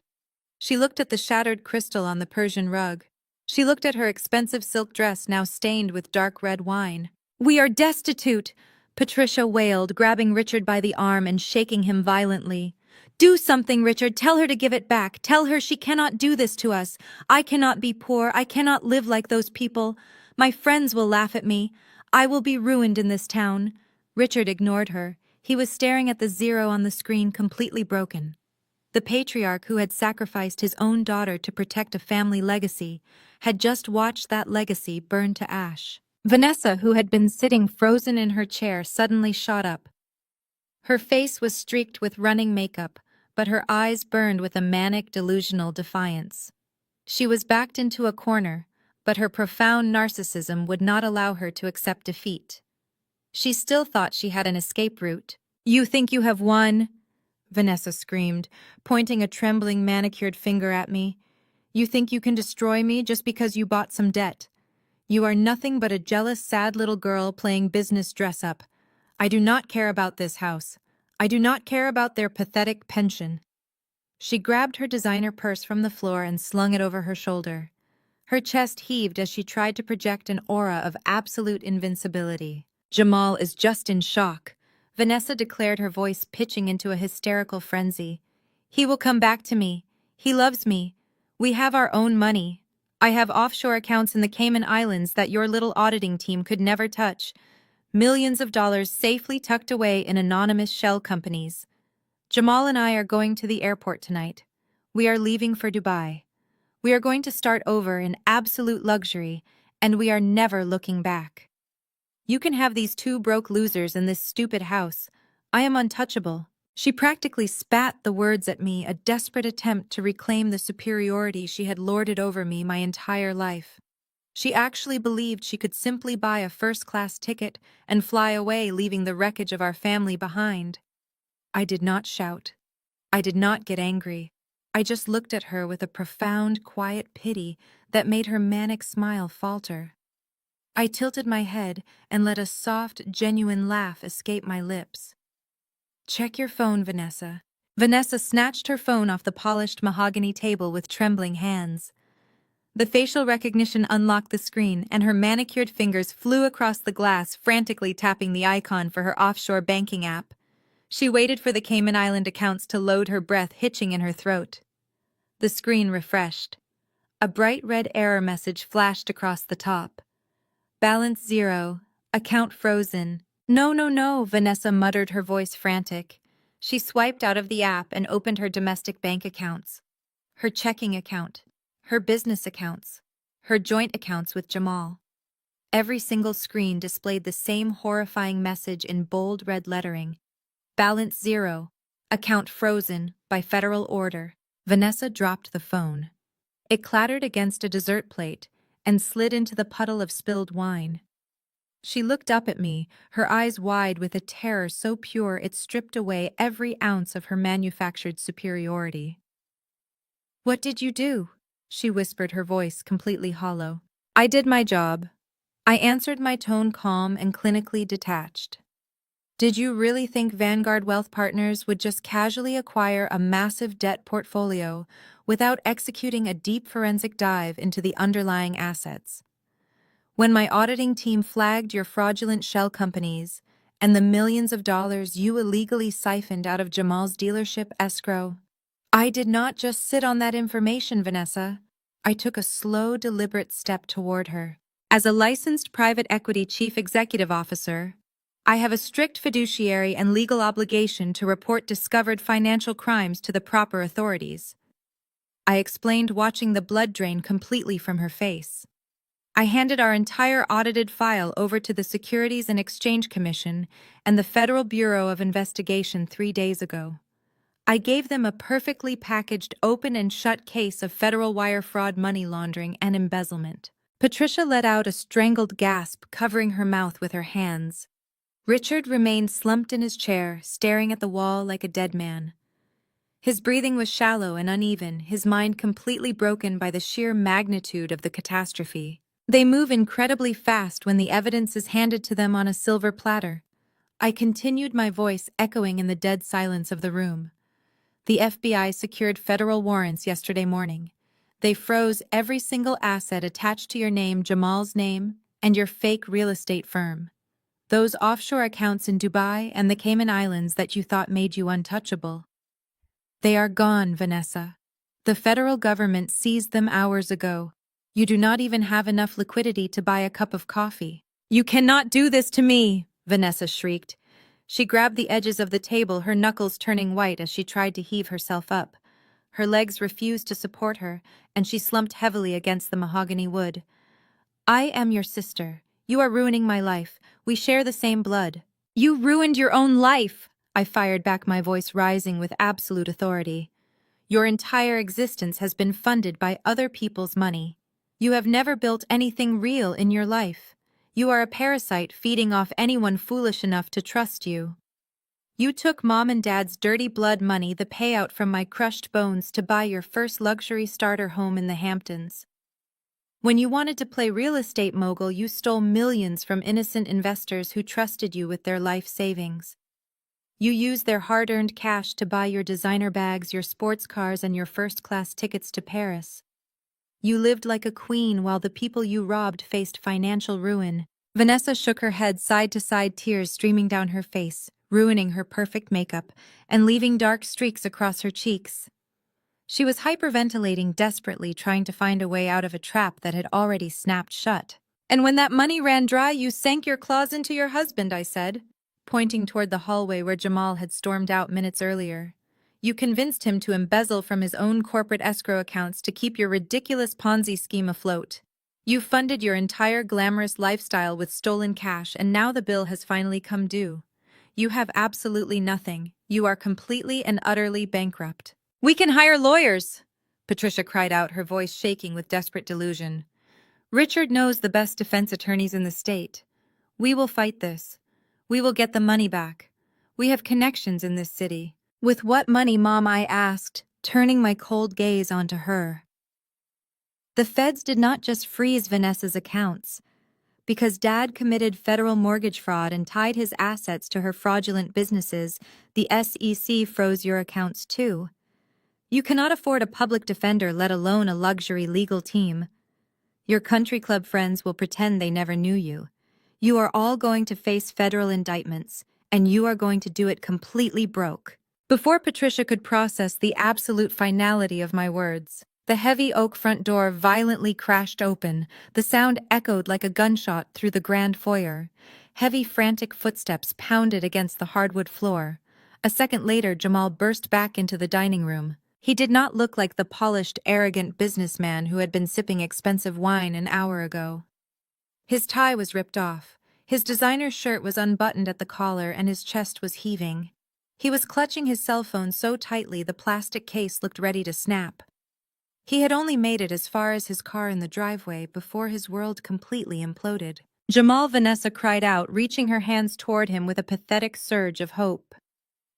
She looked at the shattered crystal on the Persian rug. She looked at her expensive silk dress now stained with dark red wine. "We are destitute," Patricia wailed, grabbing Richard by the arm and shaking him violently. "Do something, Richard. Tell her to give it back. Tell her she cannot do this to us. I cannot be poor. I cannot live like those people. My friends will laugh at me. I will be ruined in this town." Richard ignored her. He was staring at the zero on the screen, completely broken. The patriarch who had sacrificed his own daughter to protect a family legacy had just watched that legacy burn to ash. Vanessa, who had been sitting frozen in her chair, suddenly shot up. Her face was streaked with running makeup, but her eyes burned with a manic, delusional defiance. She was backed into a corner, but her profound narcissism would not allow her to accept defeat. She still thought she had an escape route. "You think you have won?" Vanessa screamed, pointing a trembling, manicured finger at me. "You think you can destroy me just because you bought some debt? You are nothing but a jealous, sad little girl playing business dress-up. I do not care about this house. I do not care about their pathetic pension." She grabbed her designer purse from the floor and slung it over her shoulder. Her chest heaved as she tried to project an aura of absolute invincibility. "Jamal is just in shock," Vanessa declared, her voice pitching into a hysterical frenzy. "He will come back to me. He loves me. We have our own money. I have offshore accounts in the Cayman Islands that your little auditing team could never touch. Millions of dollars safely tucked away in anonymous shell companies. Jamal and I are going to the airport tonight. We are leaving for Dubai. We are going to start over in absolute luxury, and we are never looking back. You can have these two broke losers in this stupid house. I am untouchable." She practically spat the words at me, a desperate attempt to reclaim the superiority she had lorded over me my entire life. She actually believed she could simply buy a first-class ticket and fly away, leaving the wreckage of our family behind. I did not shout. I did not get angry. I just looked at her with a profound, quiet pity that made her manic smile falter. I tilted my head and let a soft, genuine laugh escape my lips. "Check your phone, Vanessa." Vanessa snatched her phone off the polished mahogany table with trembling hands. The facial recognition unlocked the screen, and her manicured fingers flew across the glass, frantically tapping the icon for her offshore banking app. She waited for the Cayman Island accounts to load, her breath hitching in her throat. The screen refreshed. A bright red error message flashed across the top. "Balance zero. Account frozen." "No, no, no," Vanessa muttered, her voice frantic. She swiped out of the app and opened her domestic bank accounts. Her checking account. Her business accounts. Her joint accounts with Jamal. Every single screen displayed the same horrifying message in bold red lettering. "Balance zero. Account frozen by federal order." Vanessa dropped the phone. It clattered against a dessert plate and slid into the puddle of spilled wine. She looked up at me, her eyes wide with a terror so pure it stripped away every ounce of her manufactured superiority. "What did you do?" she whispered, her voice completely hollow. "I did my job," I answered, my tone calm and clinically detached. "Did you really think Vanguard Wealth Partners would just casually acquire a massive debt portfolio without executing a deep forensic dive into the underlying assets? When my auditing team flagged your fraudulent shell companies and the millions of dollars you illegally siphoned out of Jamal's dealership escrow, I did not just sit on that information, Vanessa. I took a slow, deliberate step toward her. As a licensed private equity chief executive officer, I have a strict fiduciary and legal obligation to report discovered financial crimes to the proper authorities. I explained, watching the blood drain completely from her face. I handed our entire audited file over to the Securities and Exchange Commission and the Federal Bureau of Investigation 3 days ago. I gave them a perfectly packaged open and shut case of federal wire fraud, money laundering, and embezzlement. Patricia let out a strangled gasp, covering her mouth with her hands. Richard remained slumped in his chair, staring at the wall like a dead man. His breathing was shallow and uneven, his mind completely broken by the sheer magnitude of the catastrophe. They move incredibly fast when the evidence is handed to them on a silver platter. I continued, my voice echoing in the dead silence of the room. The FBI secured federal warrants yesterday morning. They froze every single asset attached to your name, Jamal's name, and your fake real estate firm. Those offshore accounts in Dubai and the Cayman Islands that you thought made you untouchable. They are gone, Vanessa. The federal government seized them hours ago. You do not even have enough liquidity to buy a cup of coffee. "You cannot do this to me!" Vanessa shrieked. She grabbed the edges of the table, her knuckles turning white as she tried to heave herself up. Her legs refused to support her, and she slumped heavily against the mahogany wood. "I am your sister. You are ruining my life. We share the same blood." "You ruined your own life!" I fired back, my voice rising with absolute authority. "Your entire existence has been funded by other people's money. You have never built anything real in your life. You are a parasite feeding off anyone foolish enough to trust you. You took Mom and Dad's dirty blood money, the payout from my crushed bones, to buy your first luxury starter home in the Hamptons. When you wanted to play real estate mogul, you stole millions from innocent investors who trusted you with their life savings. You used their hard-earned cash to buy your designer bags, your sports cars, and your first-class tickets to Paris. You lived like a queen while the people you robbed faced financial ruin." Vanessa shook her head side to side, tears streaming down her face, ruining her perfect makeup and leaving dark streaks across her cheeks. She was hyperventilating desperately, trying to find a way out of a trap that had already snapped shut. "And when that money ran dry, you sank your claws into your husband," I said, pointing toward the hallway where Jamal had stormed out minutes earlier. "You convinced him to embezzle from his own corporate escrow accounts to keep your ridiculous Ponzi scheme afloat. You funded your entire glamorous lifestyle with stolen cash, and now the bill has finally come due. You have absolutely nothing. You are completely and utterly bankrupt." "We can hire lawyers!" Patricia cried out, her voice shaking with desperate delusion. "Richard knows the best defense attorneys in the state. We will fight this. We will get the money back. We have connections in this city." "With what money, Mom?" I asked, turning my cold gaze onto her. The feds did not just freeze Vanessa's accounts. Because Dad committed federal mortgage fraud and tied his assets to her fraudulent businesses, the SEC froze your accounts too. You cannot afford a public defender, let alone a luxury legal team. Your country club friends will pretend they never knew you. You are all going to face federal indictments, and you are going to do it completely broke. Before Patricia could process the absolute finality of my words, the heavy oak front door violently crashed open. The sound echoed like a gunshot through the grand foyer. Heavy, frantic footsteps pounded against the hardwood floor. A second later, Jamal burst back into the dining room. He did not look like the polished, arrogant businessman who had been sipping expensive wine an hour ago. His tie was ripped off. His designer shirt was unbuttoned at the collar, and his chest was heaving. He was clutching his cell phone so tightly the plastic case looked ready to snap. He had only made it as far as his car in the driveway before his world completely imploded. Jamal, Vanessa cried out, reaching her hands toward him with a pathetic surge of hope.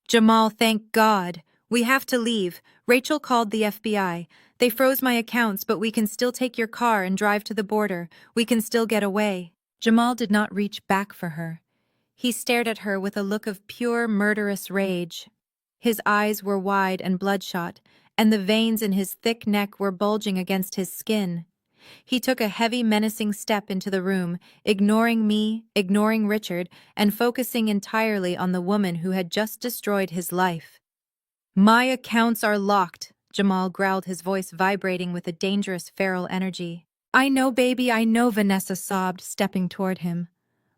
Jamal, thank God. We have to leave. Rachel called the FBI. They froze my accounts, but we can still take your car and drive to the border. We can still get away. Jamal did not reach back for her. He stared at her with a look of pure, murderous rage. His eyes were wide and bloodshot, and the veins in his thick neck were bulging against his skin. He took a heavy, menacing step into the room, ignoring me, ignoring Richard, and focusing entirely on the woman who had just destroyed his life. My accounts are locked, Jamal growled, his voice vibrating with a dangerous feral energy. I know, baby, I know, Vanessa sobbed, stepping toward him.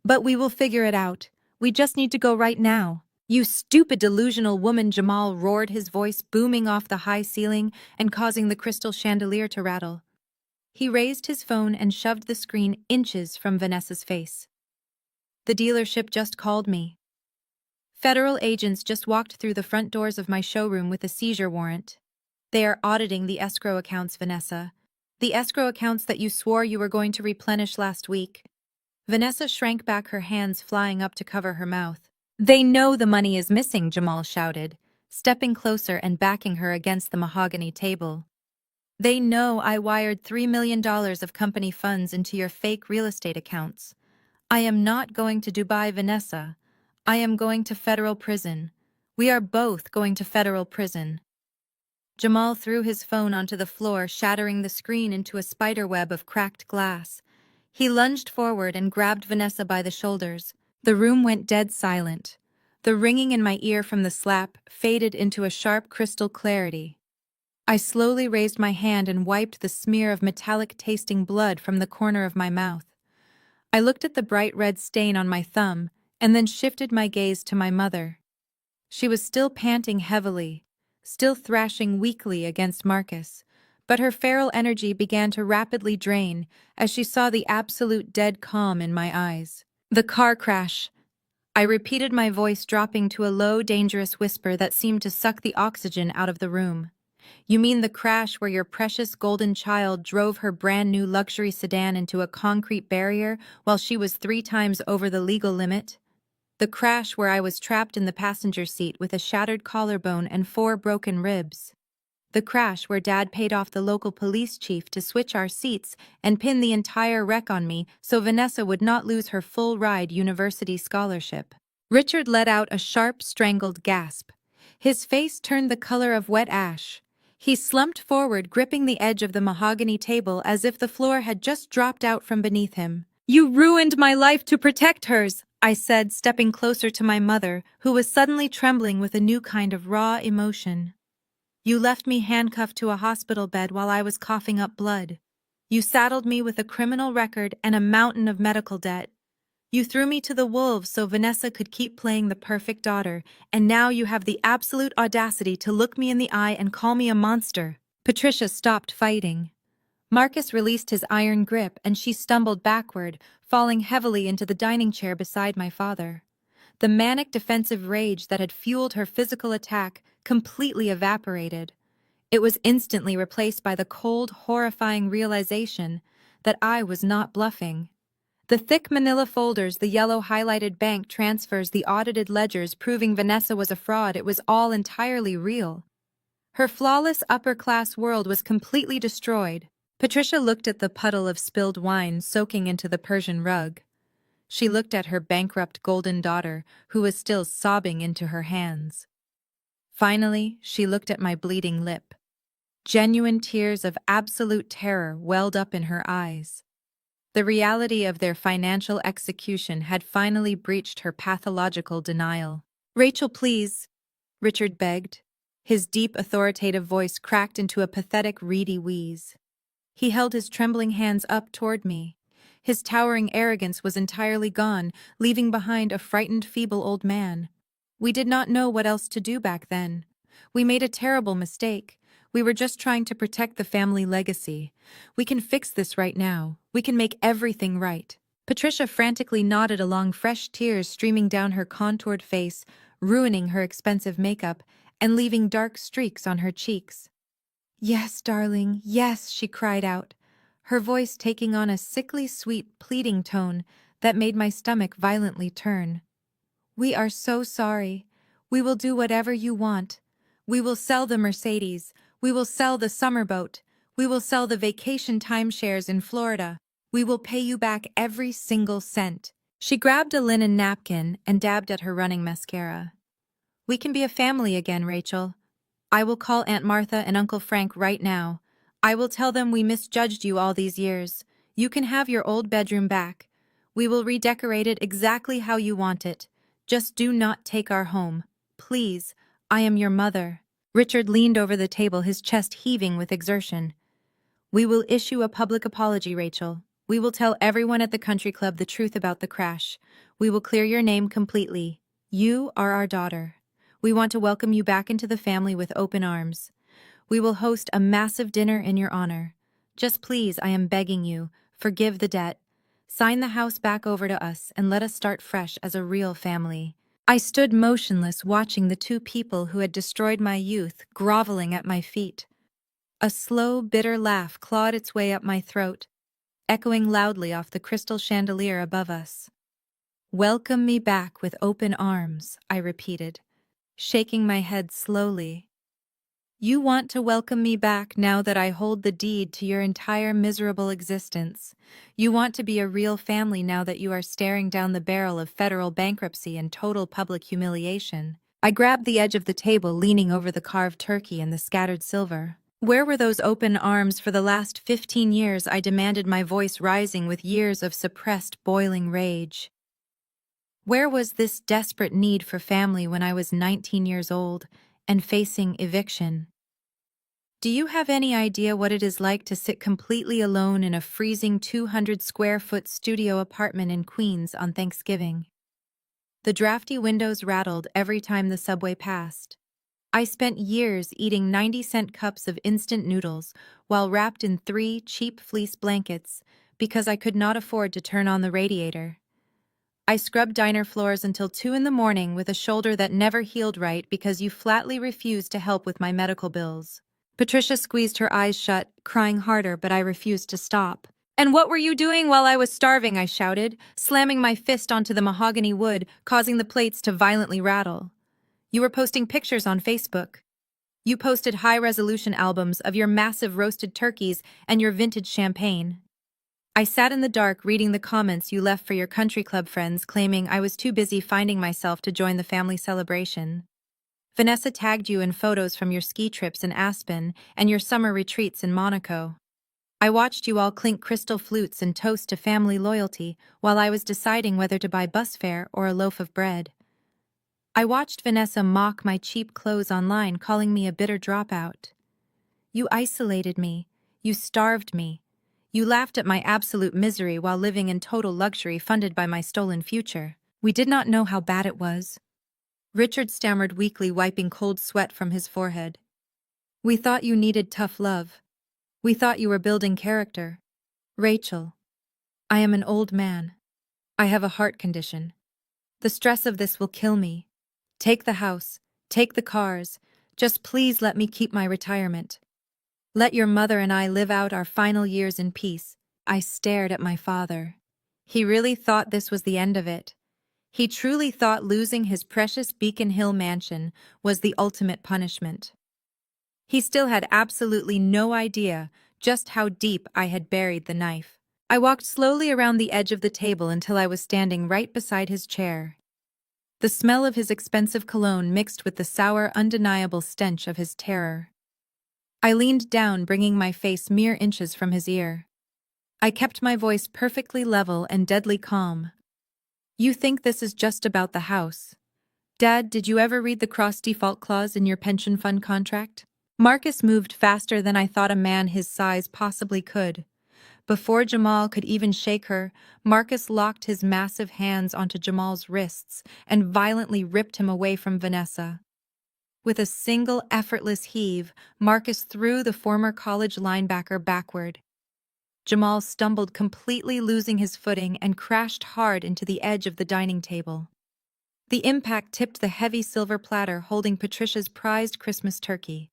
But we will figure it out. We just need to go right now. You stupid delusional woman, Jamal roared, his voice booming off the high ceiling and causing the crystal chandelier to rattle. He raised his phone and shoved the screen inches from Vanessa's face. The dealership just called me. Federal agents just walked through the front doors of my showroom with a seizure warrant. They are auditing the escrow accounts, Vanessa. The escrow accounts that you swore you were going to replenish last week. Vanessa shrank back, her hands flying up to cover her mouth. They know the money is missing, Jamal shouted, stepping closer and backing her against the mahogany table. They know I wired $3 million of company funds into your fake real estate accounts. I am not going to Dubai, Vanessa. I am going to federal prison. We are both going to federal prison. Jamal threw his phone onto the floor, shattering the screen into a spiderweb of cracked glass. He lunged forward and grabbed Vanessa by the shoulders. The room went dead silent. The ringing in my ear from the slap faded into a sharp crystal clarity. I slowly raised my hand and wiped the smear of metallic-tasting blood from the corner of my mouth. I looked at the bright red stain on my thumb and then shifted my gaze to my mother. She was still panting heavily, still thrashing weakly against Marcus, but her feral energy began to rapidly drain as she saw the absolute dead calm in my eyes. The car crash. I repeated, my voice dropping to a low, dangerous whisper that seemed to suck the oxygen out of the room. You mean the crash where your precious golden child drove her brand new luxury sedan into a concrete barrier while she was 3 times over the legal limit? The crash where I was trapped in the passenger seat with a shattered collarbone and 4 broken ribs. The crash where Dad paid off the local police chief to switch our seats and pin the entire wreck on me so Vanessa would not lose her full-ride university scholarship. Richard let out a sharp, strangled gasp. His face turned the color of wet ash. He slumped forward, gripping the edge of the mahogany table as if the floor had just dropped out from beneath him. You ruined my life to protect hers, I said, stepping closer to my mother, who was suddenly trembling with a new kind of raw emotion. You left me handcuffed to a hospital bed while I was coughing up blood. You saddled me with a criminal record and a mountain of medical debt. You threw me to the wolves so Vanessa could keep playing the perfect daughter, and now you have the absolute audacity to look me in the eye and call me a monster. Patricia stopped fighting. Marcus released his iron grip and she stumbled backward, falling heavily into the dining chair beside my father. The manic defensive rage that had fueled her physical attack completely evaporated. It was instantly replaced by the cold, horrifying realization that I was not bluffing. The thick manila folders, the yellow highlighted bank transfers, the audited ledgers proving Vanessa was a fraud, it was all entirely real. Her flawless upper-class world was completely destroyed. Patricia looked at the puddle of spilled wine soaking into the Persian rug. She looked at her bankrupt golden daughter, who was still sobbing into her hands. Finally, she looked at my bleeding lip. Genuine tears of absolute terror welled up in her eyes. The reality of their financial execution had finally breached her pathological denial. Rachel, please, Richard begged. His deep, authoritative voice cracked into a pathetic, reedy wheeze. He held his trembling hands up toward me. His towering arrogance was entirely gone, leaving behind a frightened, feeble old man. We did not know what else to do back then. We made a terrible mistake. We were just trying to protect the family legacy. We can fix this right now. We can make everything right. Patricia frantically nodded along, fresh tears streaming down her contoured face, ruining her expensive makeup and leaving dark streaks on her cheeks. "Yes, darling, yes," she cried out, her voice taking on a sickly sweet pleading tone that made my stomach violently turn. "We are so sorry. We will do whatever you want. We will sell the Mercedes. We will sell the summer boat. We will sell the vacation timeshares in Florida. We will pay you back every single cent." She grabbed a linen napkin and dabbed at her running mascara. "We can be a family again, Rachel. I will call Aunt Martha and Uncle Frank right now. I will tell them we misjudged you all these years. You can have your old bedroom back. We will redecorate it exactly how you want it. Just do not take our home. Please, I am your mother." Richard leaned over the table, his chest heaving with exertion. "We will issue a public apology, Rachel. We will tell everyone at the country club the truth about the crash. We will clear your name completely. You are our daughter. We want to welcome you back into the family with open arms. We will host a massive dinner in your honor. Just please, I am begging you, forgive the debt. Sign the house back over to us and let us start fresh as a real family." I stood motionless, watching the two people who had destroyed my youth groveling at my feet. A slow, bitter laugh clawed its way up my throat, echoing loudly off the crystal chandelier above us. "Welcome me back with open arms," I repeated, shaking my head slowly. "You want to welcome me back now that I hold the deed to your entire miserable existence. You want to be a real family now that you are staring down the barrel of federal bankruptcy and total public humiliation." I grabbed the edge of the table, leaning over the carved turkey and the scattered silver. "Where were those open arms for the last 15 years?" I demanded, my voice rising with years of suppressed, boiling rage. "Where was this desperate need for family when I was 19 years old and facing eviction? Do you have any idea what it is like to sit completely alone in a freezing 200-square-foot studio apartment in Queens on Thanksgiving? The drafty windows rattled every time the subway passed. I spent years eating 90-cent cups of instant noodles while wrapped in 3 cheap fleece blankets because I could not afford to turn on the radiator. I scrubbed diner floors until 2 in the morning with a shoulder that never healed right because you flatly refused to help with my medical bills." Patricia squeezed her eyes shut, crying harder, but I refused to stop. "And what were you doing while I was starving?" I shouted, slamming my fist onto the mahogany wood, causing the plates to violently rattle. "You were posting pictures on Facebook. You posted high-resolution albums of your massive roasted turkeys and your vintage champagne. I sat in the dark reading the comments you left for your country club friends, claiming I was too busy finding myself to join the family celebration. Vanessa tagged you in photos from your ski trips in Aspen and your summer retreats in Monaco. I watched you all clink crystal flutes and toast to family loyalty while I was deciding whether to buy bus fare or a loaf of bread. I watched Vanessa mock my cheap clothes online, calling me a bitter dropout. You isolated me. You starved me. You laughed at my absolute misery while living in total luxury funded by my stolen future. We did not know how bad it was." Richard stammered weakly, wiping cold sweat from his forehead. "We thought you needed tough love. We thought you were building character. Rachel, I am an old man. I have a heart condition. The stress of this will kill me. Take the house. Take the cars. Just please let me keep my retirement. Let your mother and I live out our final years in peace." I stared at my father. He really thought this was the end of it. He truly thought losing his precious Beacon Hill mansion was the ultimate punishment. He still had absolutely no idea just how deep I had buried the knife. I walked slowly around the edge of the table until I was standing right beside his chair. The smell of his expensive cologne mixed with the sour, undeniable stench of his terror. I leaned down, bringing my face mere inches from his ear. I kept my voice perfectly level and deadly calm. "You think this is just about the house. Dad, did you ever read the cross-default clause in your pension fund contract?" Marcus moved faster than I thought a man his size possibly could. Before Jamal could even shake her, Marcus locked his massive hands onto Jamal's wrists and violently ripped him away from Vanessa. With a single effortless heave, Marcus threw the former college linebacker backward. Jamal stumbled, completely losing his footing, and crashed hard into the edge of the dining table. The impact tipped the heavy silver platter holding Patricia's prized Christmas turkey.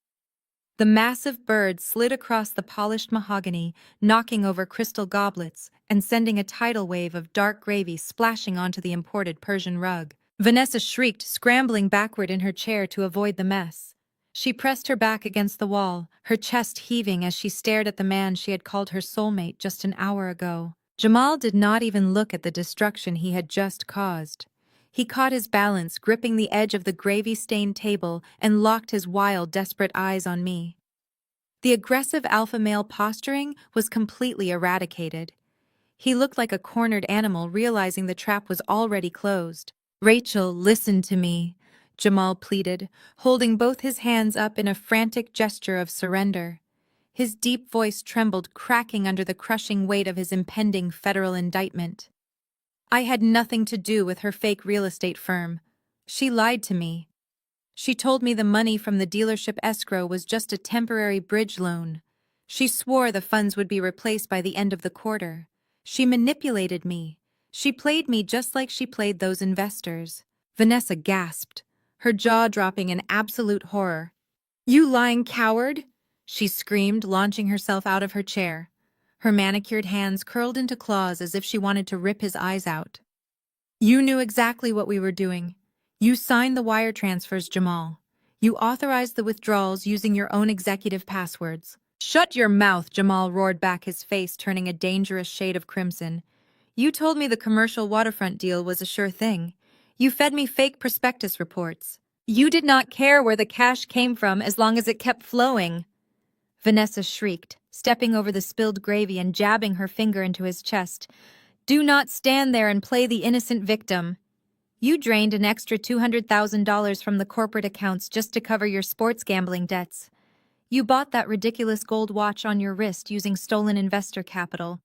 The massive bird slid across the polished mahogany, knocking over crystal goblets and sending a tidal wave of dark gravy splashing onto the imported Persian rug. Vanessa shrieked, scrambling backward in her chair to avoid the mess. She pressed her back against the wall, her chest heaving as she stared at the man she had called her soulmate just an hour ago. Jamal did not even look at the destruction he had just caused. He caught his balance, gripping the edge of the gravy-stained table, and locked his wild, desperate eyes on me. The aggressive alpha male posturing was completely eradicated. He looked like a cornered animal, realizing the trap was already closed. "Rachel, listen to me," Jamal pleaded, holding both his hands up in a frantic gesture of surrender. His deep voice trembled, cracking under the crushing weight of his impending federal indictment. "I had nothing to do with her fake real estate firm. She lied to me. She told me the money from the dealership escrow was just a temporary bridge loan. She swore the funds would be replaced by the end of the quarter. She manipulated me. She played me just like she played those investors." Vanessa gasped, her jaw dropping in absolute horror. "You lying coward!" she screamed, launching herself out of her chair. Her manicured hands curled into claws as if she wanted to rip his eyes out. "You knew exactly what we were doing. You signed the wire transfers, Jamal. You authorized the withdrawals using your own executive passwords." "Shut your mouth," Jamal roared back, his face turning a dangerous shade of crimson. "You told me the commercial waterfront deal was a sure thing. You fed me fake prospectus reports. You did not care where the cash came from as long as it kept flowing." Vanessa shrieked, stepping over the spilled gravy and jabbing her finger into his chest. "Do not stand there and play the innocent victim. You drained an extra $200,000 from the corporate accounts just to cover your sports gambling debts. You bought that ridiculous gold watch on your wrist using stolen investor capital.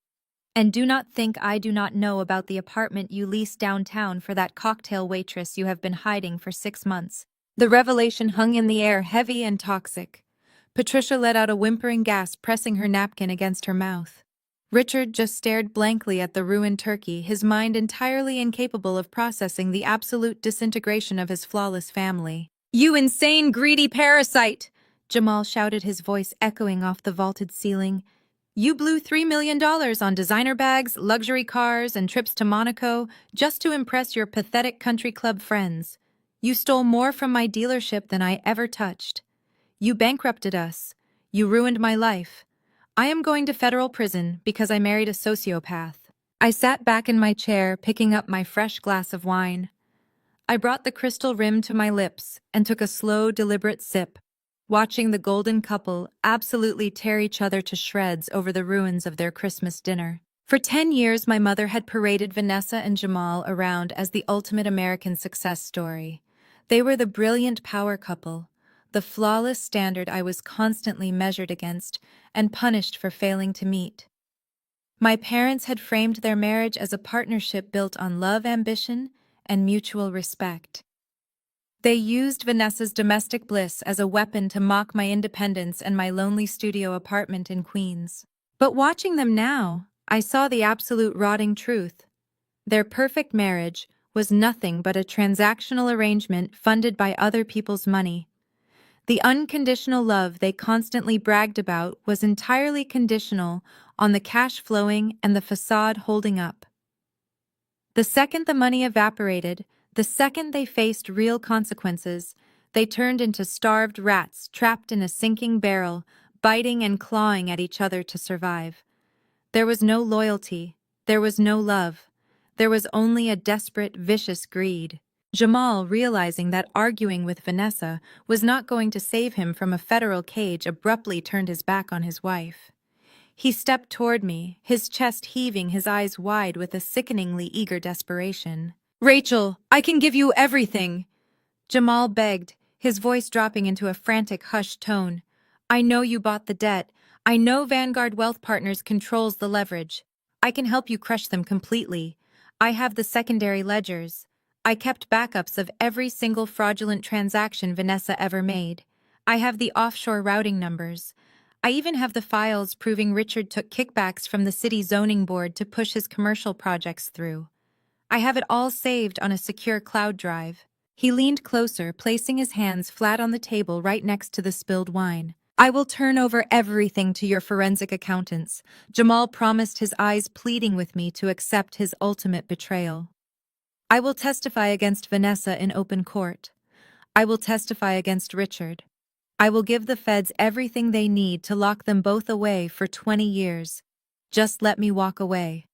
And do not think I do not know about the apartment you leased downtown for that cocktail waitress you have been hiding for 6 months." The revelation hung in the air, heavy and toxic. Patricia let out a whimpering gasp, pressing her napkin against her mouth. Richard just stared blankly at the ruined turkey, his mind entirely incapable of processing the absolute disintegration of his flawless family. "You insane, greedy parasite!" Jamal shouted, his voice echoing off the vaulted ceiling. "You blew $3 million on designer bags, luxury cars, and trips to Monaco just to impress your pathetic country club friends. You stole more from my dealership than I ever touched. You bankrupted us. You ruined my life. I am going to federal prison because I married a sociopath." I sat back in my chair, picking up my fresh glass of wine. I brought the crystal rim to my lips and took a slow, deliberate sip, watching the golden couple absolutely tear each other to shreds over the ruins of their Christmas dinner. For 10 years, my mother had paraded Vanessa and Jamal around as the ultimate American success story. They were the brilliant power couple, the flawless standard I was constantly measured against and punished for failing to meet. My parents had framed their marriage as a partnership built on love, ambition, and mutual respect. They used Vanessa's domestic bliss as a weapon to mock my independence and my lonely studio apartment in Queens. But watching them now, I saw the absolute rotting truth. Their perfect marriage was nothing but a transactional arrangement funded by other people's money. The unconditional love they constantly bragged about was entirely conditional on the cash flowing and the facade holding up. The second the money evaporated, the second they faced real consequences, they turned into starved rats trapped in a sinking barrel, biting and clawing at each other to survive. There was no loyalty. There was no love. There was only a desperate, vicious greed. Jamal, realizing that arguing with Vanessa was not going to save him from a federal cage, abruptly turned his back on his wife. He stepped toward me, his chest heaving, his eyes wide with a sickeningly eager desperation. "Rachel, I can give you everything," Jamal begged, his voice dropping into a frantic, hushed tone. "I know you bought the debt. I know Vanguard Wealth Partners controls the leverage. I can help you crush them completely. I have the secondary ledgers. I kept backups of every single fraudulent transaction Vanessa ever made. I have the offshore routing numbers. I even have the files proving Richard took kickbacks from the city zoning board to push his commercial projects through. I have it all saved on a secure cloud drive. He leaned closer, placing his hands flat on the table right next to the spilled wine. I will turn over everything to your forensic accountants. Jamal promised, his eyes pleading with me to accept his ultimate betrayal. I will testify against Vanessa in open court. I will testify against Richard. I will give the feds everything they need to lock them both away for 20 years. Just let me walk away.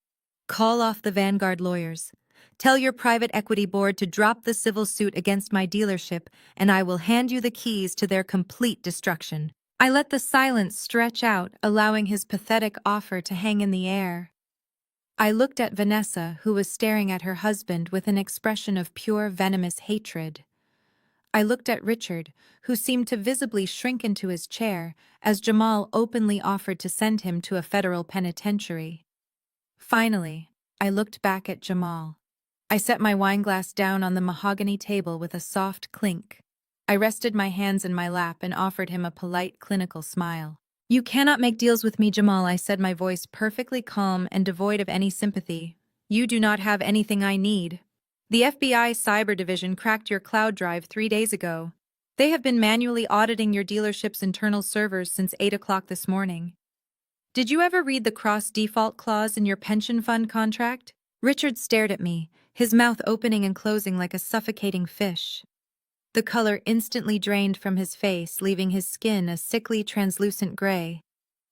Call off the Vanguard lawyers. Tell your private equity board to drop the civil suit against my dealership, and I will hand you the keys to their complete destruction. I let the silence stretch out, allowing his pathetic offer to hang in the air. I looked at Vanessa, who was staring at her husband with an expression of pure venomous hatred. I looked at Richard, who seemed to visibly shrink into his chair as Jamal openly offered to send him to a federal penitentiary. Finally, I looked back at Jamal. I set my wineglass down on the mahogany table with a soft clink. I rested my hands in my lap and offered him a polite, clinical smile. You cannot make deals with me, Jamal, I said, my voice perfectly calm and devoid of any sympathy. You do not have anything I need. The FBI Cyber Division cracked your cloud drive 3 days ago. They have been manually auditing your dealership's internal servers since 8 o'clock this morning. Did you ever read the cross-default clause in your pension fund contract? Richard stared at me, his mouth opening and closing like a suffocating fish. The color instantly drained from his face, leaving his skin a sickly, translucent gray.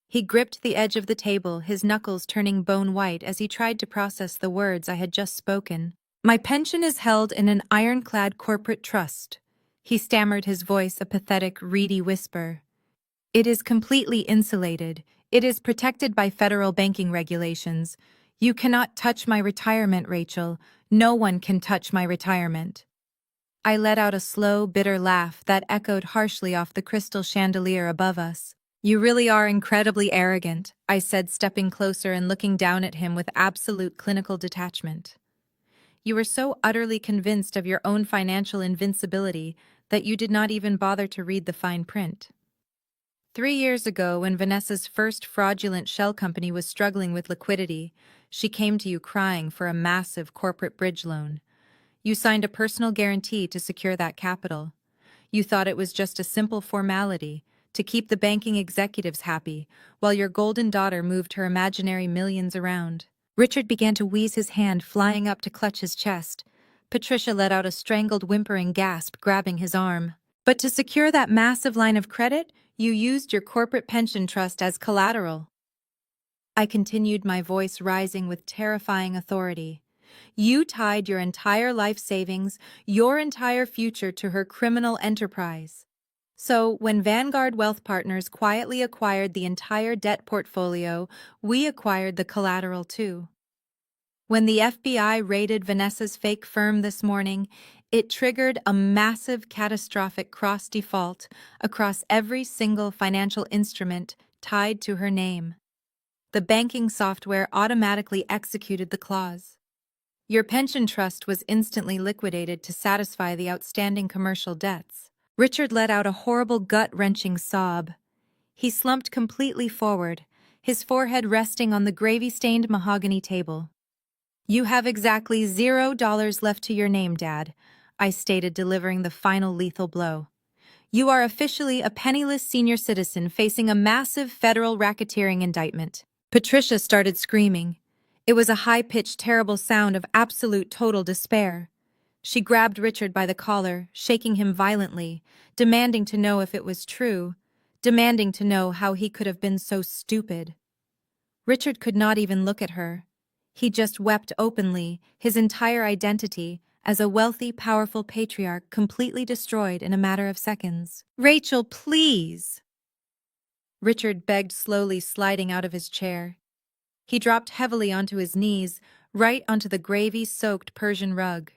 He gripped the edge of the table, his knuckles turning bone white as he tried to process the words I had just spoken. My pension is held in an ironclad corporate trust. He stammered, his voice a pathetic, reedy whisper. It is completely insulated. It is protected by federal banking regulations. You cannot touch my retirement, Rachel. No one can touch my retirement. I let out a slow, bitter laugh that echoed harshly off the crystal chandelier above us. You really are incredibly arrogant, I said, stepping closer and looking down at him with absolute clinical detachment. You were so utterly convinced of your own financial invincibility that you did not even bother to read the fine print. 3 years ago, when Vanessa's first fraudulent shell company was struggling with liquidity, she came to you crying for a massive corporate bridge loan. You signed a personal guarantee to secure that capital. You thought it was just a simple formality to keep the banking executives happy, while your golden daughter moved her imaginary millions around. Richard began to wheeze, his hand flying up to clutch his chest. Patricia let out a strangled, whimpering gasp, grabbing his arm. But to secure that massive line of credit, you used your corporate pension trust as collateral. I continued, my voice rising with terrifying authority. You tied your entire life savings, your entire future to her criminal enterprise. So, when Vanguard Wealth Partners quietly acquired the entire debt portfolio, we acquired the collateral too. When the FBI raided Vanessa's fake firm this morning, it triggered a massive, catastrophic cross-default across every single financial instrument tied to her name. The banking software automatically executed the clause. Your pension trust was instantly liquidated to satisfy the outstanding commercial debts. Richard let out a horrible, gut-wrenching sob. He slumped completely forward, his forehead resting on the gravy-stained mahogany table. You have exactly $0 left to your name, Dad, I stated, delivering the final lethal blow. You are officially a penniless senior citizen facing a massive federal racketeering indictment. Patricia started screaming. It was a high-pitched, terrible sound of absolute, total despair. She grabbed Richard by the collar, shaking him violently, demanding to know if it was true, demanding to know how he could have been so stupid. Richard could not even look at her. He just wept openly, his entire identity as a wealthy, powerful patriarch completely destroyed in a matter of seconds. Rachel, please! Richard begged, slowly sliding out of his chair. He dropped heavily onto his knees, right onto the gravy-soaked Persian rug.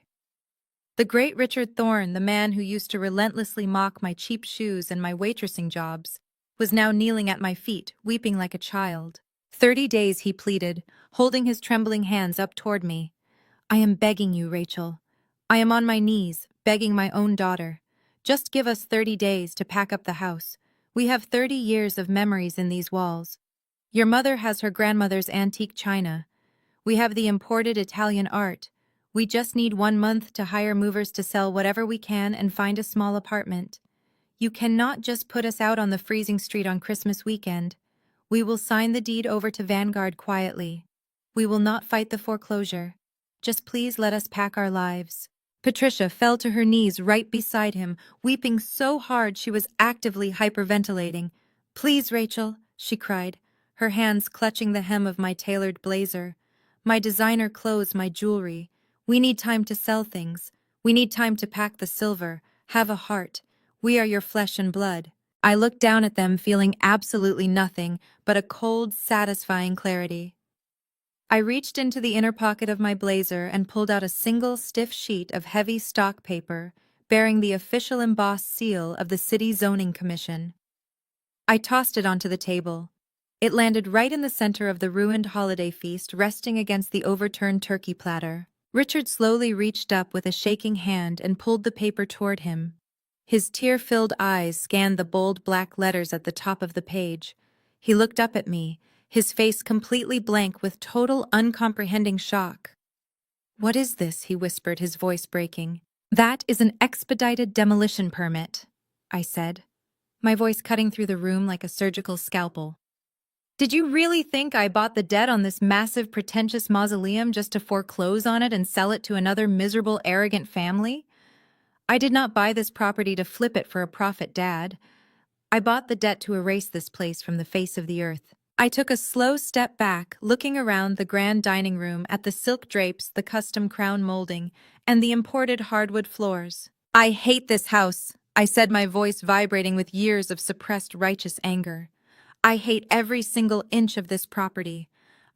The great Richard Thorne, the man who used to relentlessly mock my cheap shoes and my waitressing jobs, was now kneeling at my feet, weeping like a child. 30 days, he pleaded, holding his trembling hands up toward me. I am begging you, Rachel. I am on my knees, begging my own daughter. Just give us 30 days to pack up the house. We have 30 years of memories in these walls. Your mother has her grandmother's antique china. We have the imported Italian art. We just need 1 month to hire movers to sell whatever we can and find a small apartment. You cannot just put us out on the freezing street on Christmas weekend. We will sign the deed over to Vanguard quietly. We will not fight the foreclosure. Just please let us pack our lives. Patricia fell to her knees right beside him, weeping so hard she was actively hyperventilating. Please, Rachel, she cried, her hands clutching the hem of my tailored blazer. My designer clothes, my jewelry. We need time to sell things. We need time to pack the silver. Have a heart. We are your flesh and blood. I looked down at them, feeling absolutely nothing but a cold, satisfying clarity. I reached into the inner pocket of my blazer and pulled out a single stiff sheet of heavy stock paper bearing the official embossed seal of the City Zoning Commission. I tossed it onto the table. It landed right in the center of the ruined holiday feast, resting against the overturned turkey platter. Richard slowly reached up with a shaking hand and pulled the paper toward him. His tear-filled eyes scanned the bold black letters at the top of the page. He looked up at me, his face completely blank with total uncomprehending shock. "What is this?" he whispered, his voice breaking. "That is an expedited demolition permit," I said, my voice cutting through the room like a surgical scalpel. "Did you really think I bought the debt on this massive, pretentious mausoleum just to foreclose on it and sell it to another miserable, arrogant family? I did not buy this property to flip it for a profit, Dad. I bought the debt to erase this place from the face of the earth." I took a slow step back, looking around the grand dining room at the silk drapes, the custom crown molding, and the imported hardwood floors. "I hate this house," I said, my voice vibrating with years of suppressed righteous anger. "I hate every single inch of this property."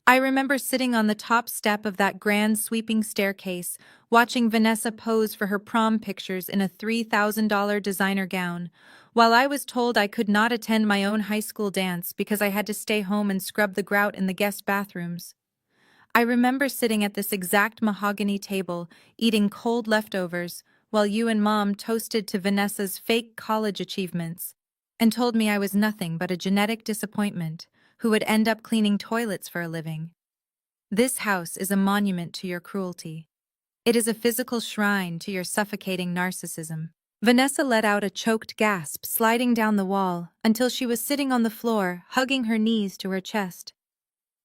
I remember sitting on the top step of that grand sweeping staircase, watching Vanessa pose for her prom pictures in a $3,000 designer gown, while I was told I could not attend my own high school dance because I had to stay home and scrub the grout in the guest bathrooms. I remember sitting at this exact mahogany table, eating cold leftovers, while you and Mom toasted to Vanessa's fake college achievements, and told me I was nothing but a genetic disappointment who would end up cleaning toilets for a living. This house is a monument to your cruelty. It is a physical shrine to your suffocating narcissism. Vanessa let out a choked gasp, sliding down the wall, until she was sitting on the floor, hugging her knees to her chest.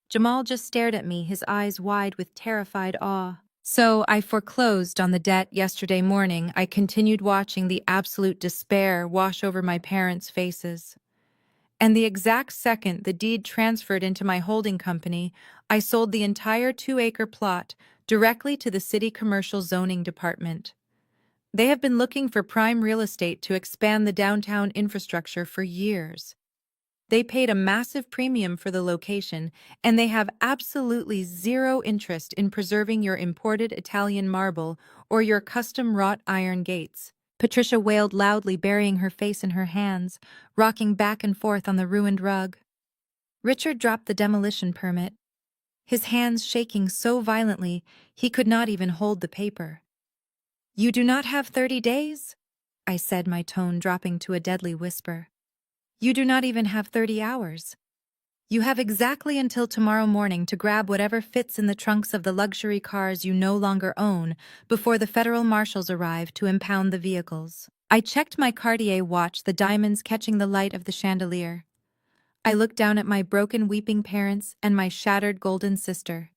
Jamal just stared at me, his eyes wide with terrified awe. So I foreclosed on the debt yesterday morning. I continued watching the absolute despair wash over my parents' faces. And the exact second the deed transferred into my holding company, I sold the entire 2-acre plot directly to the city commercial zoning department. They have been looking for prime real estate to expand the downtown infrastructure for years. They paid a massive premium for the location, and they have absolutely zero interest in preserving your imported Italian marble or your custom wrought iron gates. Patricia wailed loudly, burying her face in her hands, rocking back and forth on the ruined rug. Richard dropped the demolition permit, his hands shaking so violently he could not even hold the paper. "You do not have 30 days?" I said, my tone dropping to a deadly whisper. "You do not even have 30 hours. You have exactly until tomorrow morning to grab whatever fits in the trunks of the luxury cars you no longer own before the federal marshals arrive to impound the vehicles." I checked my Cartier watch, the diamonds catching the light of the chandelier. I looked down at my broken, weeping parents and my shattered golden sister.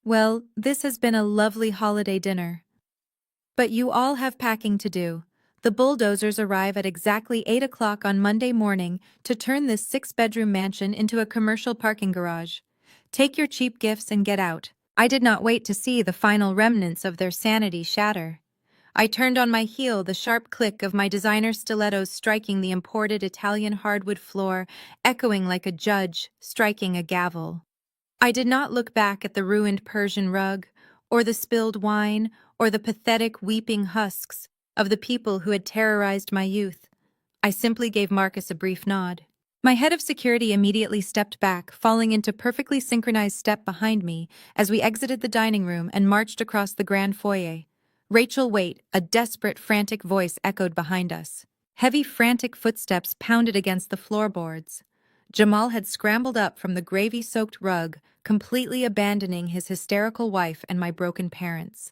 "Well, this has been a lovely holiday dinner. But you all have packing to do. The bulldozers arrive at exactly 8 o'clock on Monday morning to turn this 6-bedroom mansion into a commercial parking garage. Take your cheap gifts and get out." I did not wait to see the final remnants of their sanity shatter. I turned on my heel, the sharp click of my designer stilettos striking the imported Italian hardwood floor, echoing like a judge striking a gavel. I did not look back at the ruined Persian rug, or the spilled wine, or the pathetic weeping husks of the people who had terrorized my youth. I simply gave Marcus a brief nod. My head of security immediately stepped back, falling into perfectly synchronized step behind me as we exited the dining room and marched across the grand foyer. "Rachel, wait," a desperate, frantic voice echoed behind us. Heavy, frantic footsteps pounded against the floorboards. Jamal had scrambled up from the gravy-soaked rug, completely abandoning his hysterical wife and my broken parents.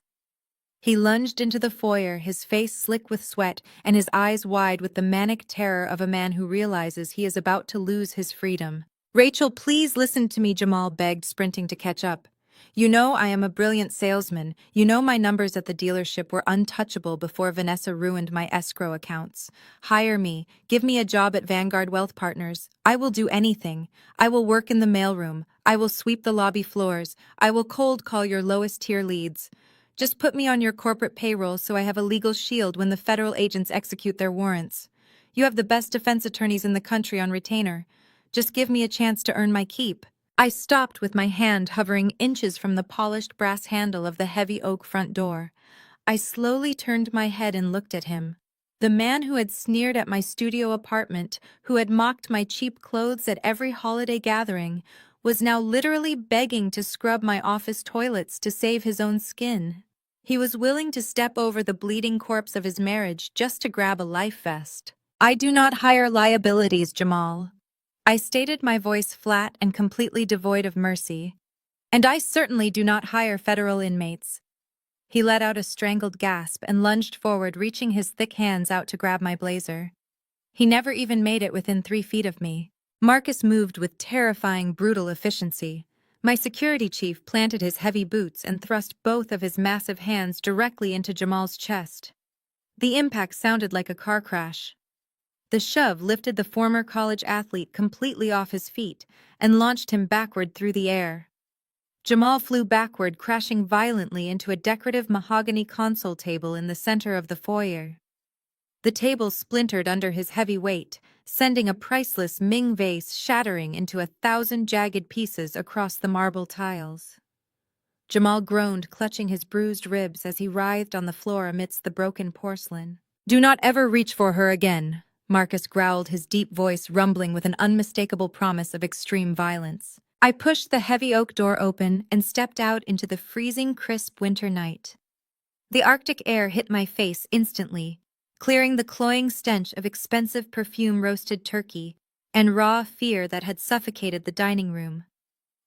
He lunged into the foyer, his face slick with sweat and his eyes wide with the manic terror of a man who realizes he is about to lose his freedom. "Rachel, please listen to me," Jamal begged, sprinting to catch up. "You know I am a brilliant salesman. You know my numbers at the dealership were untouchable before Vanessa ruined my escrow accounts. Hire me. Give me a job at Vanguard Wealth Partners. I will do anything. I will work in the mailroom. I will sweep the lobby floors. I will cold call your lowest tier leads. Just put me on your corporate payroll so I have a legal shield when the federal agents execute their warrants. You have the best defense attorneys in the country on retainer. Just give me a chance to earn my keep." I stopped with my hand hovering inches from the polished brass handle of the heavy oak front door. I slowly turned my head and looked at him. The man who had sneered at my studio apartment, who had mocked my cheap clothes at every holiday gathering, was now literally begging to scrub my office toilets to save his own skin. He was willing to step over the bleeding corpse of his marriage just to grab a life vest. "I do not hire liabilities, Jamal." I stated, my voice flat and completely devoid of mercy. "And I certainly do not hire federal inmates." He let out a strangled gasp and lunged forward, reaching his thick hands out to grab my blazer. He never even made it within 3 feet of me. Marcus moved with terrifying, brutal efficiency. My security chief planted his heavy boots and thrust both of his massive hands directly into Jamal's chest. The impact sounded like a car crash. The shove lifted the former college athlete completely off his feet and launched him backward through the air. Jamal flew backward, crashing violently into a decorative mahogany console table in the center of the foyer. The table splintered under his heavy weight, sending a priceless Ming vase shattering into 1,000 jagged pieces across the marble tiles. Jamal groaned, clutching his bruised ribs as he writhed on the floor amidst the broken porcelain. "Do not ever reach for her again," Marcus growled, his deep voice rumbling with an unmistakable promise of extreme violence. I pushed the heavy oak door open and stepped out into the freezing, crisp winter night. The Arctic air hit my face instantly, clearing the cloying stench of expensive perfume-roasted turkey and raw fear that had suffocated the dining room.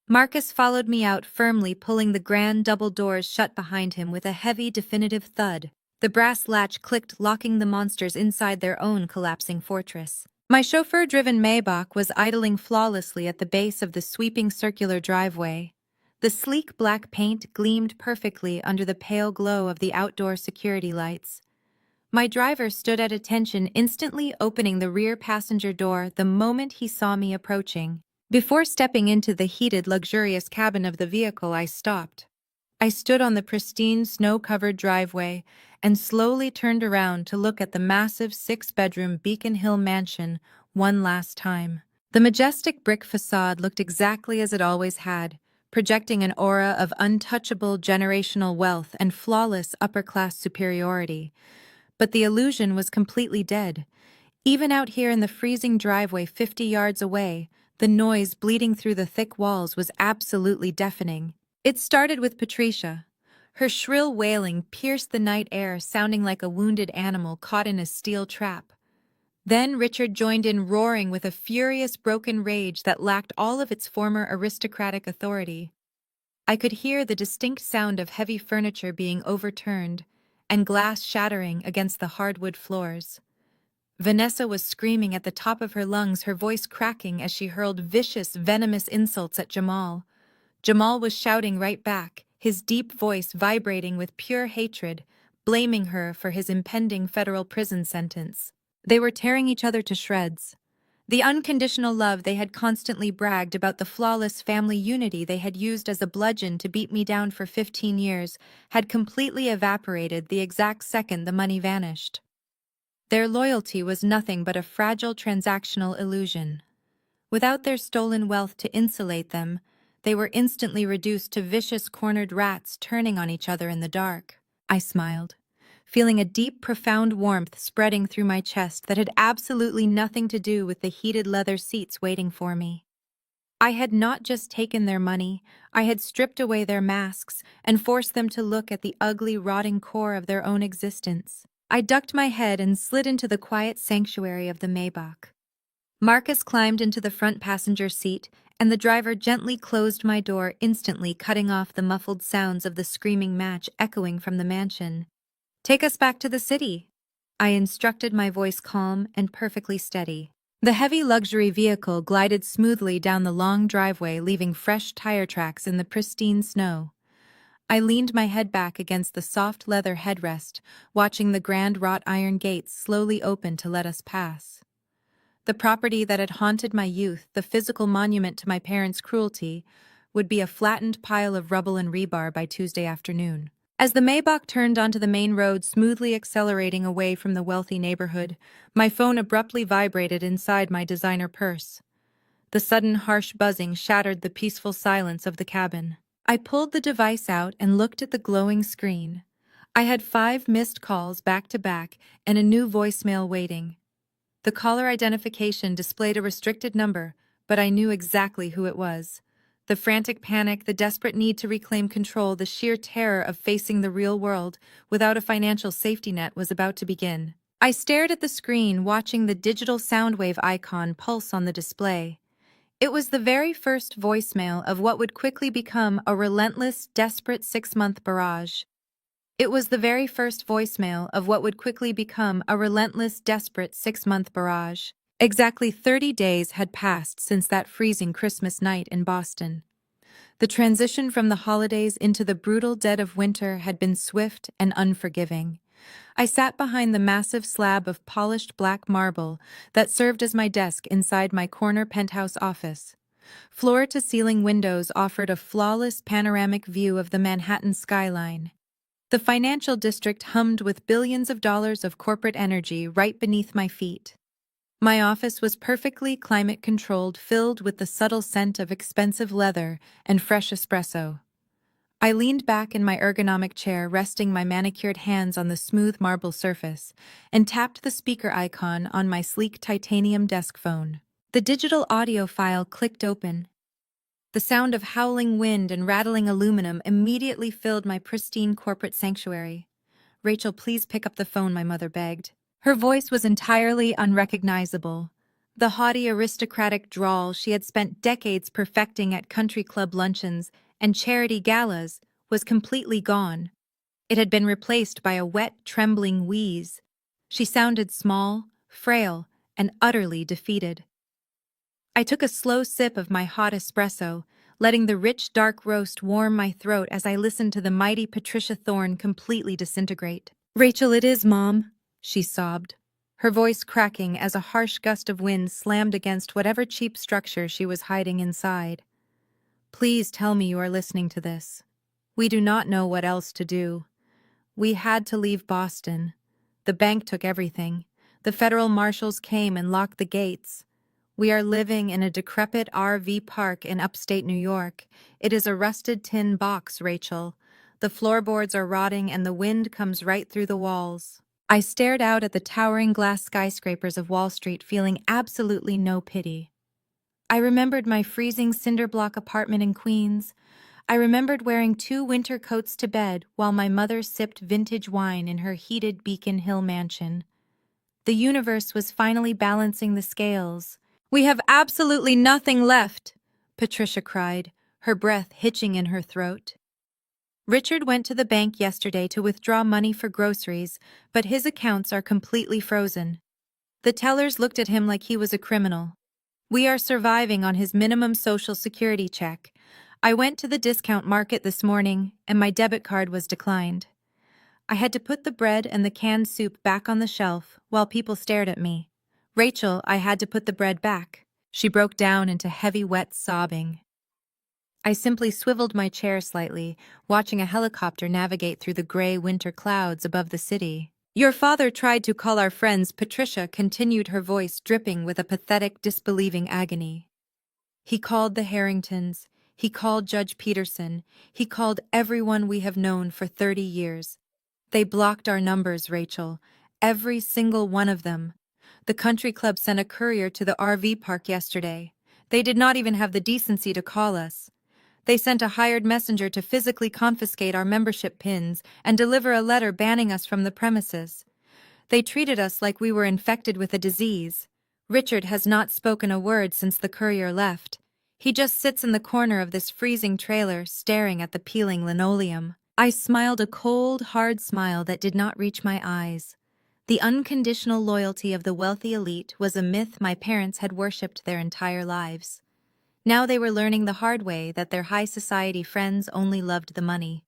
Marcus followed me out, firmly pulling the grand double doors shut behind him with a heavy, definitive thud. The brass latch clicked, locking the monsters inside their own collapsing fortress. My chauffeur-driven Maybach was idling flawlessly at the base of the sweeping circular driveway. The sleek black paint gleamed perfectly under the pale glow of the outdoor security lights. My driver stood at attention, instantly opening the rear passenger door the moment he saw me approaching. Before stepping into the heated, luxurious cabin of the vehicle, I stopped. I stood on the pristine, snow-covered driveway and slowly turned around to look at the massive 6-bedroom Beacon Hill mansion one last time. The majestic brick facade looked exactly as it always had, projecting an aura of untouchable generational wealth and flawless upper-class superiority. But the illusion was completely dead. Even out here in the freezing driveway 50 yards away, the noise bleeding through the thick walls was absolutely deafening. It started with Patricia. Her shrill wailing pierced the night air, sounding like a wounded animal caught in a steel trap. Then Richard joined in, roaring with a furious, broken rage that lacked all of its former aristocratic authority. I could hear the distinct sound of heavy furniture being overturned and glass shattering against the hardwood floors. Vanessa was screaming at the top of her lungs, her voice cracking as she hurled vicious, venomous insults at Jamal. Jamal was shouting right back, his deep voice vibrating with pure hatred, blaming her for his impending federal prison sentence. They were tearing each other to shreds. The unconditional love they had constantly bragged about, the flawless family unity they had used as a bludgeon to beat me down for 15 years, had completely evaporated the exact second the money vanished. Their loyalty was nothing but a fragile transactional illusion. Without their stolen wealth to insulate them, they were instantly reduced to vicious cornered rats turning on each other in the dark. I smiled, feeling a deep, profound warmth spreading through my chest that had absolutely nothing to do with the heated leather seats waiting for me. I had not just taken their money, I had stripped away their masks and forced them to look at the ugly, rotting core of their own existence. I ducked my head and slid into the quiet sanctuary of the Maybach. Marcus climbed into the front passenger seat, and the driver gently closed my door, instantly cutting off the muffled sounds of the screaming match echoing from the mansion. "Take us back to the city," I instructed, my voice calm and perfectly steady. The heavy luxury vehicle glided smoothly down the long driveway, leaving fresh tire tracks in the pristine snow. I leaned my head back against the soft leather headrest, watching the grand wrought iron gates slowly open to let us pass. The property that had haunted my youth, the physical monument to my parents' cruelty, would be a flattened pile of rubble and rebar by Tuesday afternoon. As the Maybach turned onto the main road, smoothly accelerating away from the wealthy neighborhood, my phone abruptly vibrated inside my designer purse. The sudden harsh buzzing shattered the peaceful silence of the cabin. I pulled the device out and looked at the glowing screen. I had 5 missed calls back to back and a new voicemail waiting. The caller identification displayed a restricted number, but I knew exactly who it was. The frantic panic, the desperate need to reclaim control, the sheer terror of facing the real world without a financial safety net was about to begin. I stared at the screen, watching the digital soundwave icon pulse on the display. It was the very first voicemail of what would quickly become a relentless, desperate 6-month barrage. It was the very first voicemail of what would quickly become a relentless, desperate 6-month barrage. Exactly 30 days had passed since that freezing Christmas night in Boston. The transition from the holidays into the brutal dead of winter had been swift and unforgiving. I sat behind the massive slab of polished black marble that served as my desk inside my corner penthouse office. Floor-to-ceiling windows offered a flawless panoramic view of the Manhattan skyline. The financial district hummed with billions of dollars of corporate energy right beneath my feet. My office was perfectly climate-controlled, filled with the subtle scent of expensive leather and fresh espresso. I leaned back in my ergonomic chair, resting my manicured hands on the smooth marble surface, and tapped the speaker icon on my sleek titanium desk phone. The digital audio file clicked open. The sound of howling wind and rattling aluminum immediately filled my pristine corporate sanctuary. "Rachel, please pick up the phone," my mother begged. Her voice was entirely unrecognizable. The haughty aristocratic drawl she had spent decades perfecting at country club luncheons and charity galas was completely gone. It had been replaced by a wet, trembling wheeze. She sounded small, frail, and utterly defeated. I took a slow sip of my hot espresso, letting the rich, dark roast warm my throat as I listened to the mighty Patricia Thorne completely disintegrate. "Rachel, it is, Mom," she sobbed, her voice cracking as a harsh gust of wind slammed against whatever cheap structure she was hiding inside. "Please tell me you are listening to this. We do not know what else to do. We had to leave Boston. The bank took everything. The federal marshals came and locked the gates. We are living in a decrepit RV park in upstate New York. It is a rusted tin box, Rachel. The floorboards are rotting and the wind comes right through the walls." I stared out at the towering glass skyscrapers of Wall Street, feeling absolutely no pity. I remembered my freezing cinder block apartment in Queens. I remembered wearing 2 winter coats to bed while my mother sipped vintage wine in her heated Beacon Hill mansion. The universe was finally balancing the scales. "We have absolutely nothing left," Patricia cried, her breath hitching in her throat. "Richard went to the bank yesterday to withdraw money for groceries, but his accounts are completely frozen. The tellers looked at him like he was a criminal. We are surviving on his minimum Social Security check. I went to the discount market this morning, and my debit card was declined. I had to put the bread and the canned soup back on the shelf while people stared at me. Rachel, I had to put the bread back." She broke down into heavy, wet sobbing. I simply swiveled my chair slightly, watching a helicopter navigate through the gray winter clouds above the city. "Your father tried to call our friends," Patricia continued, her voice dripping with a pathetic, disbelieving agony. "He called the Harringtons. He called Judge Peterson. He called everyone we have known for 30 years. They blocked our numbers, Rachel. Every single one of them. The country club sent a courier to the RV park yesterday. They did not even have the decency to call us. They sent a hired messenger to physically confiscate our membership pins and deliver a letter banning us from the premises. They treated us like we were infected with a disease. Richard has not spoken a word since the courier left. He just sits in the corner of this freezing trailer, staring at the peeling linoleum. I smiled a cold, hard smile that did not reach my eyes. The unconditional loyalty of the wealthy elite was a myth my parents had worshipped their entire lives. Now they were learning the hard way that their high society friends only loved the money.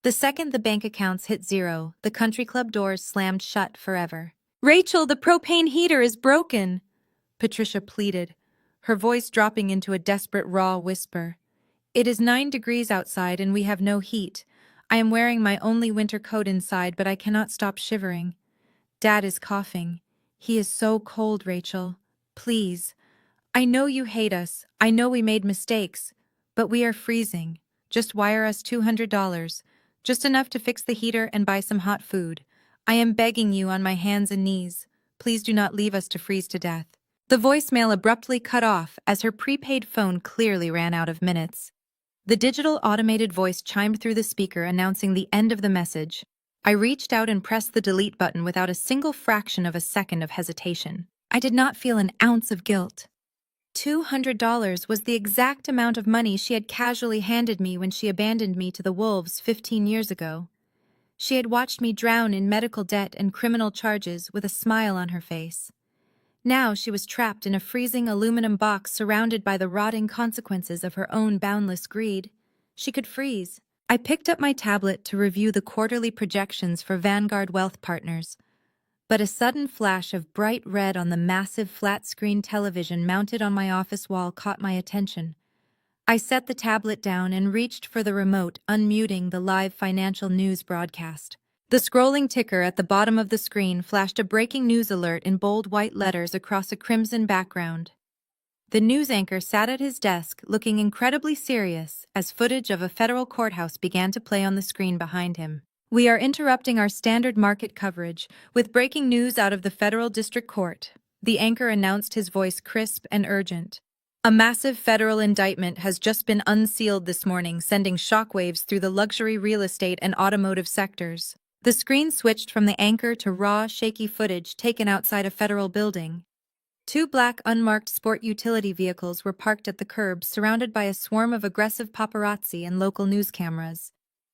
The second the bank accounts hit zero, the country club doors slammed shut forever. "Rachel, the propane heater is broken," Patricia pleaded, her voice dropping into a desperate raw whisper. "It is 9 degrees outside and we have no heat. I am wearing my only winter coat inside, but I cannot stop shivering. Dad is coughing. He is so cold, Rachel. Please. I know you hate us. I know we made mistakes. But we are freezing. Just wire us $200. Just enough to fix the heater and buy some hot food. I am begging you on my hands and knees. Please do not leave us to freeze to death." The voicemail abruptly cut off as her prepaid phone clearly ran out of minutes. The digital automated voice chimed through the speaker announcing the end of the message. I reached out and pressed the delete button without a single fraction of a second of hesitation. I did not feel an ounce of guilt. $200 was the exact amount of money she had casually handed me when she abandoned me to the wolves 15 years ago. She had watched me drown in medical debt and criminal charges with a smile on her face. Now she was trapped in a freezing aluminum box surrounded by the rotting consequences of her own boundless greed. She could freeze. I picked up my tablet to review the quarterly projections for Vanguard Wealth Partners, but a sudden flash of bright red on the massive flat-screen television mounted on my office wall caught my attention. I set the tablet down and reached for the remote, unmuting the live financial news broadcast. The scrolling ticker at the bottom of the screen flashed a breaking news alert in bold white letters across a crimson background. The news anchor sat at his desk, looking incredibly serious, as footage of a federal courthouse began to play on the screen behind him. "We are interrupting our standard market coverage with breaking news out of the federal district court," the anchor announced, his voice crisp and urgent. "A massive federal indictment has just been unsealed this morning, sending shockwaves through the luxury real estate and automotive sectors." The screen switched from the anchor to raw, shaky footage taken outside a federal building. Two black, unmarked sport utility vehicles were parked at the curb, surrounded by a swarm of aggressive paparazzi and local news cameras.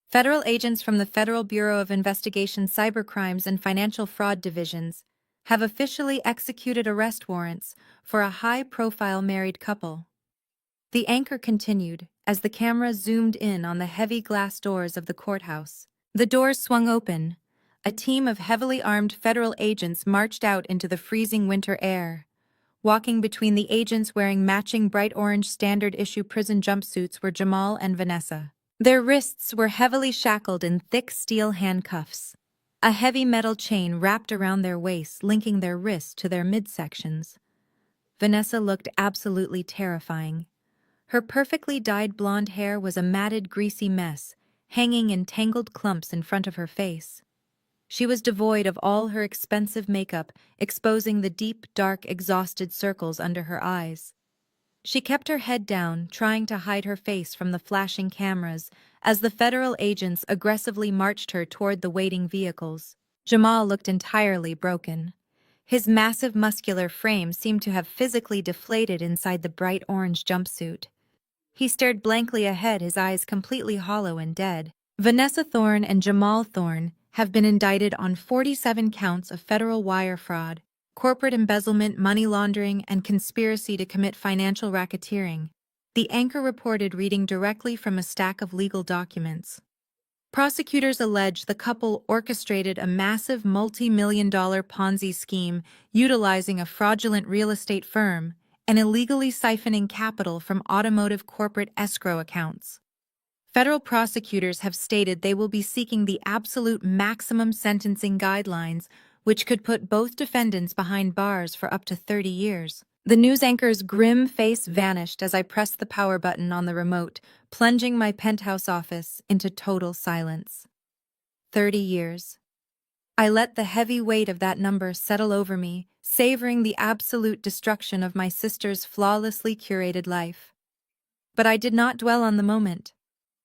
Federal agents from the Federal Bureau of Investigation Cybercrimes and Financial Fraud Divisions have officially executed arrest warrants for a high-profile married couple. The anchor continued as the camera zoomed in on the heavy glass doors of the courthouse. The doors swung open. A team of heavily armed federal agents marched out into the freezing winter air. Walking between the agents wearing matching bright orange standard-issue prison jumpsuits were Jamal and Vanessa. Their wrists were heavily shackled in thick steel handcuffs. A heavy metal chain wrapped around their waists, linking their wrists to their midsections. Vanessa looked absolutely terrifying. Her perfectly dyed blonde hair was a matted, greasy mess, hanging in tangled clumps in front of her face. She was devoid of all her expensive makeup, exposing the deep, dark, exhausted circles under her eyes. She kept her head down, trying to hide her face from the flashing cameras, as the federal agents aggressively marched her toward the waiting vehicles. Jamal looked entirely broken. His massive muscular frame seemed to have physically deflated inside the bright orange jumpsuit. He stared blankly ahead, his eyes completely hollow and dead. Vanessa Thorne and Jamal Thorne have been indicted on 47 counts of federal wire fraud, corporate embezzlement, money laundering, and conspiracy to commit financial racketeering, the anchor reported, reading directly from a stack of legal documents. Prosecutors allege the couple orchestrated a massive multi-million-dollar Ponzi scheme utilizing a fraudulent real estate firm and illegally siphoning capital from automotive corporate escrow accounts. Federal prosecutors have stated they will be seeking the absolute maximum sentencing guidelines, which could put both defendants behind bars for up to 30 years. The news anchor's grim face vanished as I pressed the power button on the remote, plunging my penthouse office into total silence. 30 years. I let the heavy weight of that number settle over me, savoring the absolute destruction of my sister's flawlessly curated life. But I did not dwell on the moment.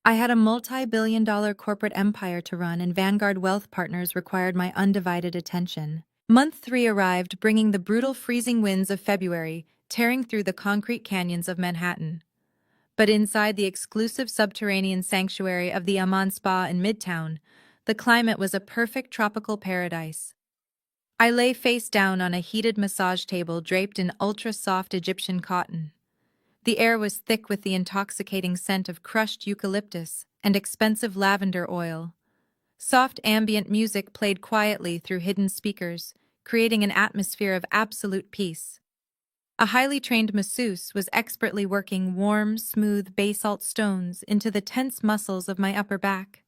I had a multi-billion-dollar corporate empire to run, and Vanguard Wealth Partners required my undivided attention. Month 3 arrived, bringing the brutal freezing winds of February, tearing through the concrete canyons of Manhattan. But inside the exclusive subterranean sanctuary of the Aman Spa in Midtown, the climate was a perfect tropical paradise. I lay face down on a heated massage table draped in ultra-soft Egyptian cotton. The air was thick with the intoxicating scent of crushed eucalyptus and expensive lavender oil. Soft ambient music played quietly through hidden speakers, creating an atmosphere of absolute peace. A highly trained masseuse was expertly working warm, smooth basalt stones into the tense muscles of my upper back.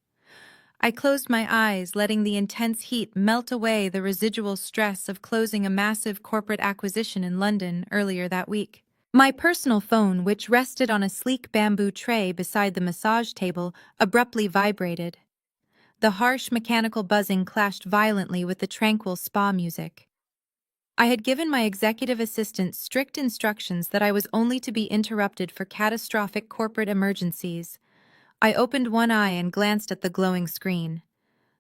I closed my eyes, letting the intense heat melt away the residual stress of closing a massive corporate acquisition in London earlier that week. My personal phone, which rested on a sleek bamboo tray beside the massage table, abruptly vibrated. The harsh mechanical buzzing clashed violently with the tranquil spa music. I had given my executive assistant strict instructions that I was only to be interrupted for catastrophic corporate emergencies. I opened one eye and glanced at the glowing screen.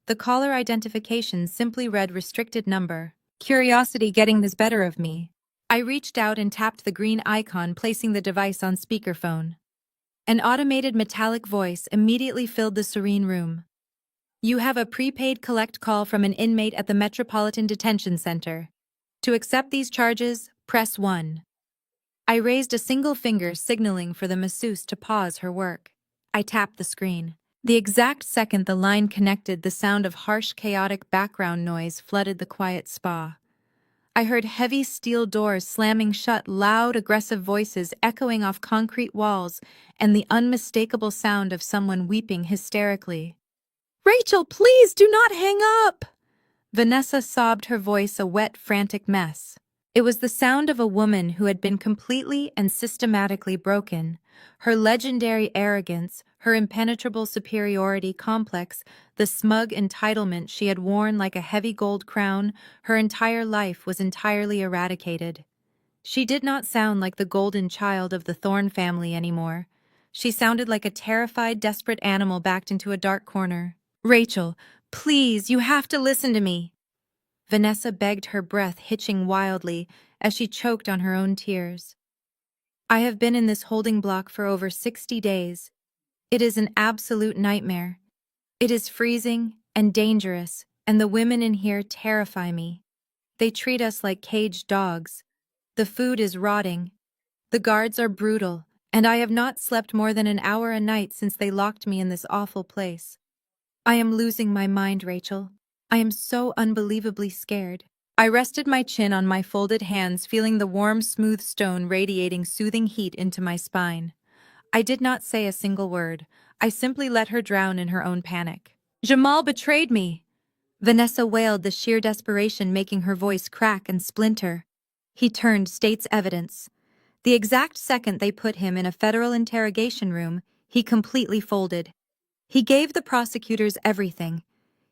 The caller identification simply read restricted number. Curiosity getting the better of me. I reached out and tapped the green icon, placing the device on speakerphone. An automated metallic voice immediately filled the serene room. You have a prepaid collect call from an inmate at the Metropolitan Detention Center. To accept these charges, press 1. I raised a single finger, signaling for the masseuse to pause her work. I tapped the screen. The exact second the line connected, the sound of harsh, chaotic background noise flooded the quiet spa. I heard heavy steel doors slamming shut, loud, aggressive voices echoing off concrete walls, and the unmistakable sound of someone weeping hysterically. "Rachel, please do not hang up!" Vanessa sobbed, her voice a wet, frantic mess. It was the sound of a woman who had been completely and systematically broken. Her legendary arrogance, her impenetrable superiority complex, the smug entitlement she had worn like a heavy gold crown, her entire life was entirely eradicated. She did not sound like the golden child of the Thorne family anymore. She sounded like a terrified, desperate animal backed into a dark corner. "Rachel, please, you have to listen to me," Vanessa begged, her breath hitching wildly as she choked on her own tears. "I have been in this holding block for over 60 days. It is an absolute nightmare. It is freezing and dangerous, and the women in here terrify me. They treat us like caged dogs. The food is rotting. The guards are brutal, and I have not slept more than an hour a night since they locked me in this awful place. I am losing my mind, Rachel. I am so unbelievably scared." I rested my chin on my folded hands, feeling the warm, smooth stone radiating soothing heat into my spine. I did not say a single word. I simply let her drown in her own panic. "Jamal betrayed me," Vanessa wailed, the sheer desperation making her voice crack and splinter. "He turned state's evidence. The exact second they put him in a federal interrogation room, he completely folded. He gave the prosecutors everything.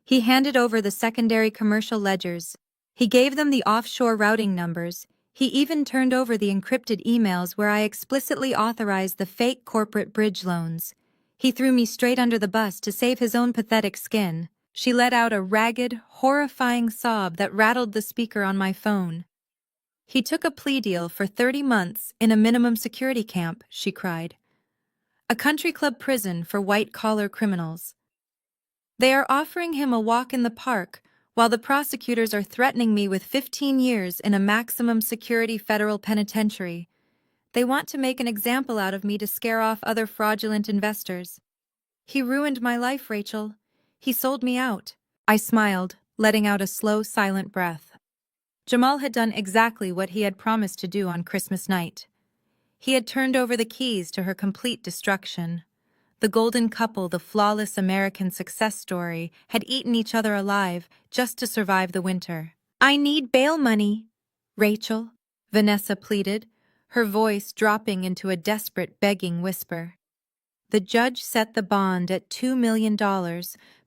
He handed over the secondary commercial ledgers. He gave them the offshore routing numbers. He even turned over the encrypted emails where I explicitly authorized the fake corporate bridge loans. He threw me straight under the bus to save his own pathetic skin." She let out a ragged, horrifying sob that rattled the speaker on my phone. "He took a plea deal for 30 months in a minimum security camp," she cried. "A country club prison for white-collar criminals. They are offering him a walk in the park, while the prosecutors are threatening me with 15 years in a maximum security federal penitentiary. They want to make an example out of me to scare off other fraudulent investors. He ruined my life, Rachel. He sold me out." I smiled, letting out a slow, silent breath. Jamal had done exactly what he had promised to do on Christmas night. He had turned over the keys to her complete destruction. The golden couple, the flawless American success story, had eaten each other alive just to survive the winter. "I need bail money, Rachel," Vanessa pleaded, her voice dropping into a desperate, begging whisper. "The judge set the bond at $2 million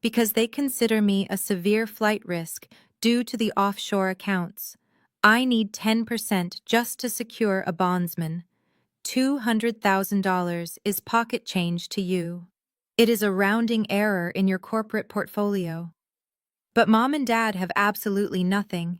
because they consider me a severe flight risk due to the offshore accounts. I need 10% just to secure a bondsman. $200,000 is pocket change to you." It is a rounding error in your corporate portfolio. But Mom and Dad have absolutely nothing.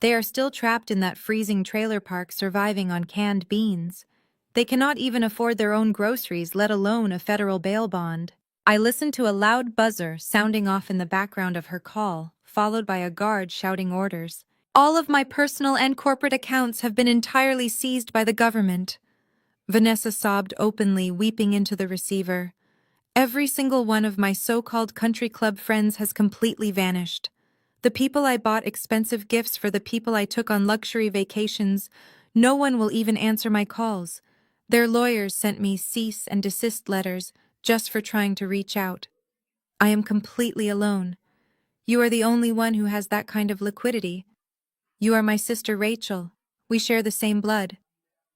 They are still trapped in that freezing trailer park surviving on canned beans. They cannot even afford their own groceries, let alone a federal bail bond. I listened to a loud buzzer sounding off in the background of her call, followed by a guard shouting orders. All of my personal and corporate accounts have been entirely seized by the government. Vanessa sobbed openly, weeping into the receiver. Every single one of my so-called country club friends has completely vanished. The people I bought expensive gifts for, the people I took on luxury vacations, no one will even answer my calls. Their lawyers sent me cease and desist letters just for trying to reach out. I am completely alone. You are the only one who has that kind of liquidity. You are my sister Rachel. We share the same blood.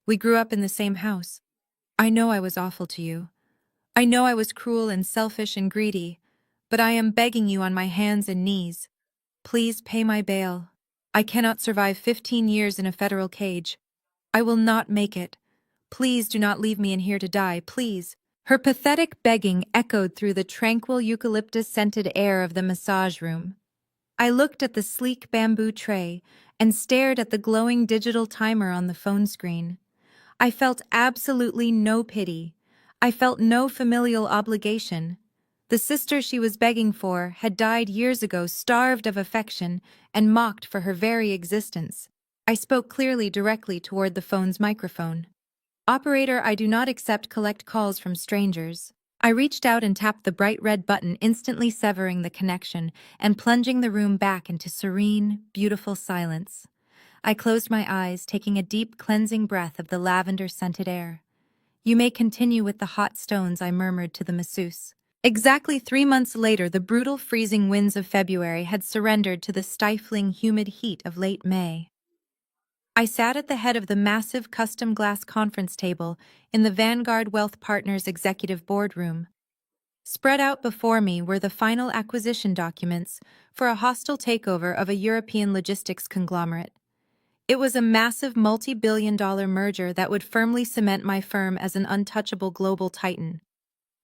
We grew up in the same house. I know I was awful to you. I know I was cruel and selfish and greedy, but I am begging you on my hands and knees. Please pay my bail. I cannot survive 15 years in a federal cage. I will not make it. Please do not leave me in here to die, please. Her pathetic begging echoed through the tranquil eucalyptus-scented air of the massage room. I looked at the sleek bamboo tray and stared at the glowing digital timer on the phone screen. I felt absolutely no pity. I felt no familial obligation. The sister she was begging for had died years ago, starved of affection and mocked for her very existence. I spoke clearly, directly toward the phone's microphone. Operator, I do not accept collect calls from strangers. I reached out and tapped the bright red button, instantly severing the connection and plunging the room back into serene, beautiful silence. I closed my eyes, taking a deep, cleansing breath of the lavender-scented air. You may continue with the hot stones, I murmured to the masseuse. Exactly 3 months later, the brutal, freezing winds of February had surrendered to the stifling, humid heat of late May. I sat at the head of the massive custom glass conference table in the Vanguard Wealth Partners executive boardroom. Spread out before me were the final acquisition documents for a hostile takeover of a European logistics conglomerate. It was a massive multi-billion-dollar merger that would firmly cement my firm as an untouchable global titan.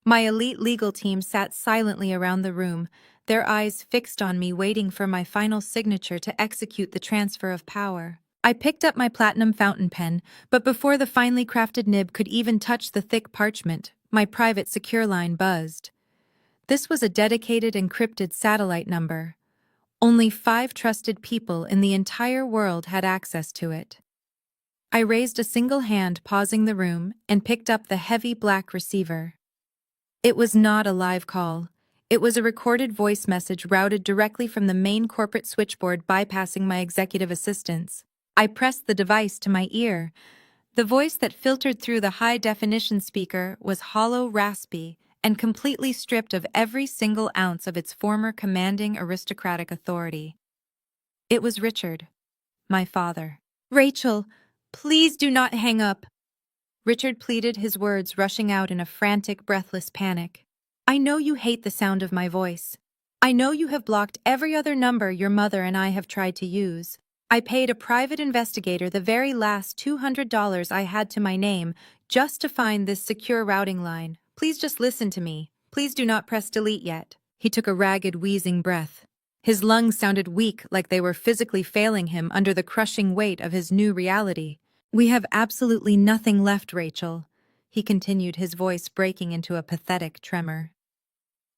My elite legal team sat silently around the room, their eyes fixed on me, waiting for my final signature to execute the transfer of power. I picked up my platinum fountain pen, but before the finely crafted nib could even touch the thick parchment, my private secure line buzzed. This was a dedicated encrypted satellite number. Only 5 trusted people in the entire world had access to it. I raised a single hand, pausing the room, and picked up the heavy black receiver. It was not a live call. It was a recorded voice message routed directly from the main corporate switchboard, bypassing my executive assistants. I pressed the device to my ear. The voice that filtered through the high-definition speaker was hollow, raspy, and completely stripped of every single ounce of its former commanding aristocratic authority. It was Richard, my father. Rachel, please do not hang up. Richard pleaded, his words rushing out in a frantic, breathless panic. I know you hate the sound of my voice. I know you have blocked every other number your mother and I have tried to use. I paid a private investigator the very last $200 I had to my name just to find this secure routing line. Please just listen to me. Please do not press delete yet. He took a ragged, wheezing breath. His lungs sounded weak, like they were physically failing him under the crushing weight of his new reality. We have absolutely nothing left, Rachel, he continued, his voice breaking into a pathetic tremor.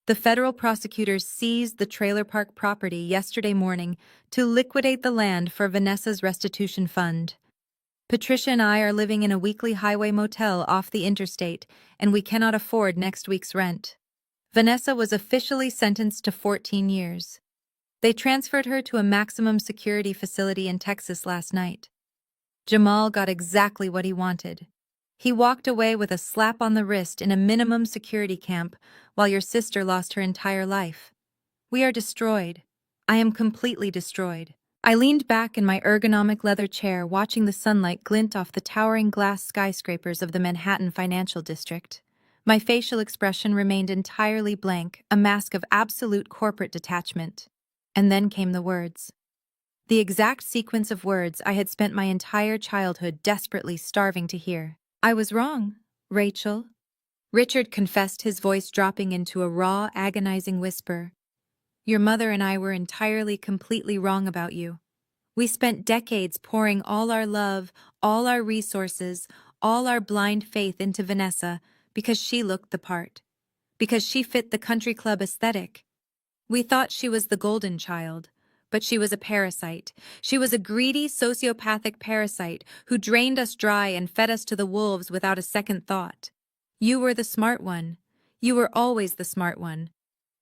The federal prosecutors seized the trailer park property yesterday morning to liquidate the land for Vanessa's restitution fund. Patricia and I are living in a weekly highway motel off the interstate, and we cannot afford next week's rent. Vanessa was officially sentenced to 14 years. They transferred her to a maximum security facility in Texas last night. Jamal got exactly what he wanted. He walked away with a slap on the wrist in a minimum security camp, while your sister lost her entire life. We are destroyed. I am completely destroyed. I leaned back in my ergonomic leather chair, watching the sunlight glint off the towering glass skyscrapers of the Manhattan Financial District. My facial expression remained entirely blank, a mask of absolute corporate detachment. And then came the words. The exact sequence of words I had spent my entire childhood desperately starving to hear. I was wrong, Rachel. Richard confessed, his voice dropping into a raw, agonizing whisper. Your mother and I were entirely, completely wrong about you. We spent decades pouring all our love, all our resources, all our blind faith into Vanessa because she looked the part, because she fit the country club aesthetic. We thought she was the golden child, but she was a parasite. She was a greedy, sociopathic parasite who drained us dry and fed us to the wolves without a second thought. You were the smart one. You were always the smart one.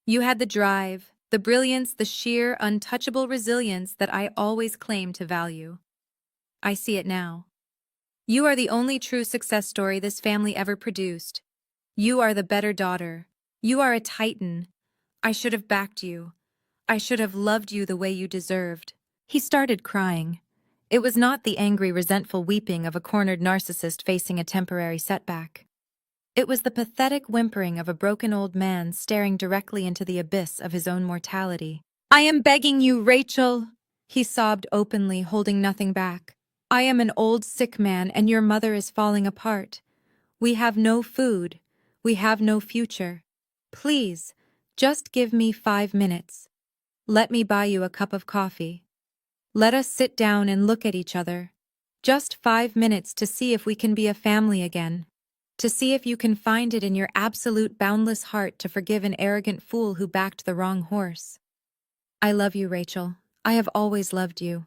You had the drive, the brilliance, the sheer, untouchable resilience that I always claimed to value. I see it now. You are the only true success story this family ever produced. You are the better daughter. You are a titan. I should have backed you. I should have loved you the way you deserved. He started crying. It was not the angry, resentful weeping of a cornered narcissist facing a temporary setback. It was the pathetic whimpering of a broken old man staring directly into the abyss of his own mortality. I am begging you, Rachel, he sobbed openly, holding nothing back. I am an old sick man and your mother is falling apart. We have no food. We have no future. Please, just give me 5 minutes. Let me buy you a cup of coffee. Let us sit down and look at each other. Just 5 minutes to see if we can be a family again. To see if you can find it in your absolute boundless heart to forgive an arrogant fool who backed the wrong horse. I love you, Rachel. I have always loved you.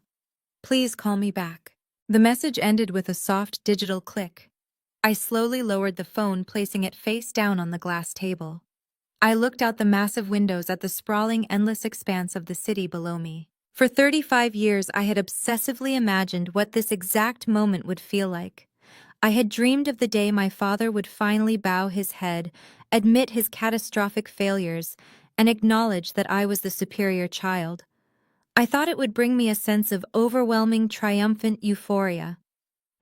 Please call me back. The message ended with a soft digital click. I slowly lowered the phone, placing it face down on the glass table. I looked out the massive windows at the sprawling, endless expanse of the city below me. For 35 years, I had obsessively imagined what this exact moment would feel like. I had dreamed of the day my father would finally bow his head, admit his catastrophic failures, and acknowledge that I was the superior child. I thought it would bring me a sense of overwhelming, triumphant euphoria.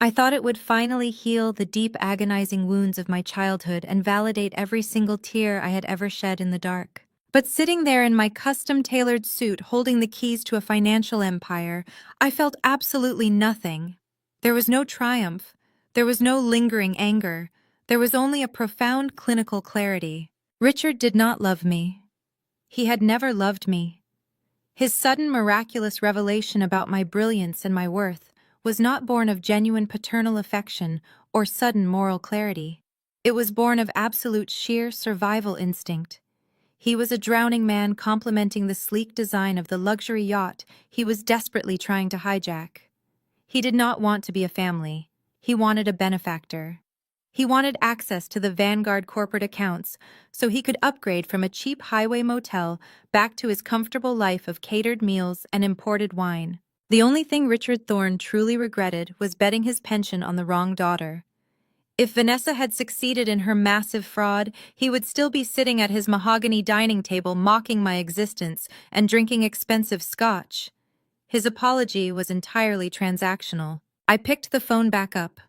I thought it would finally heal the deep, agonizing wounds of my childhood and validate every single tear I had ever shed in the dark. But sitting there in my custom-tailored suit holding the keys to a financial empire, I felt absolutely nothing. There was no triumph. There was no lingering anger. There was only a profound clinical clarity. Richard did not love me. He had never loved me. His sudden miraculous revelation about my brilliance and my worth was not born of genuine paternal affection or sudden moral clarity. It was born of absolute sheer survival instinct. He was a drowning man complementing the sleek design of the luxury yacht he was desperately trying to hijack. He did not want to be a family. He wanted a benefactor. He wanted access to the Vanguard corporate accounts so he could upgrade from a cheap highway motel back to his comfortable life of catered meals and imported wine. The only thing Richard Thorne truly regretted was betting his pension on the wrong daughter. If Vanessa had succeeded in her massive fraud, he would still be sitting at his mahogany dining table mocking my existence and drinking expensive scotch. His apology was entirely transactional. I picked the phone back up.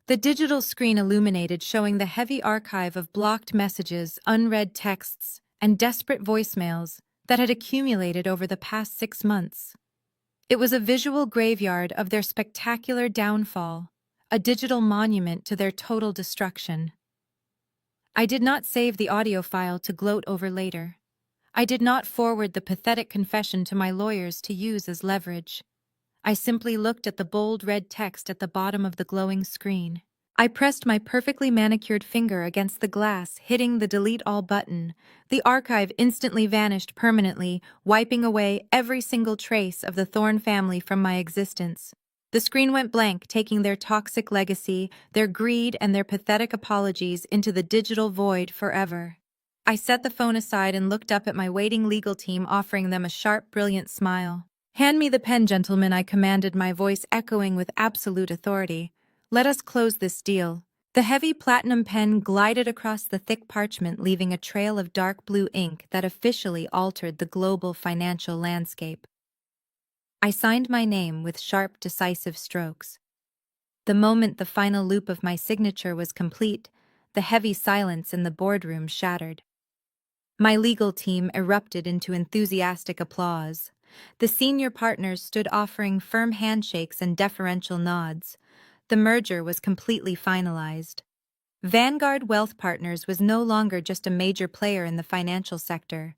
The digital screen illuminated, showing the heavy archive of blocked messages, unread texts, and desperate voicemails that had accumulated over the past 6 months. It was a visual graveyard of their spectacular downfall, a digital monument to their total destruction. I did not save the audio file to gloat over later. I did not forward the pathetic confession to my lawyers to use as leverage. I simply looked at the bold red text at the bottom of the glowing screen. I pressed my perfectly manicured finger against the glass, hitting the delete all button. The archive instantly vanished permanently, wiping away every single trace of the Thorne family from my existence. The screen went blank, taking their toxic legacy, their greed, and their pathetic apologies into the digital void forever. I set the phone aside and looked up at my waiting legal team, offering them a sharp, brilliant smile. "Hand me the pen, gentlemen," I commanded, my voice echoing with absolute authority. "Let us close this deal." The heavy platinum pen glided across the thick parchment, leaving a trail of dark blue ink that officially altered the global financial landscape. I signed my name with sharp, decisive strokes. The moment the final loop of my signature was complete, the heavy silence in the boardroom shattered. My legal team erupted into enthusiastic applause. The senior partners stood offering firm handshakes and deferential nods. The merger was completely finalized. Vanguard Wealth Partners was no longer just a major player in the financial sector.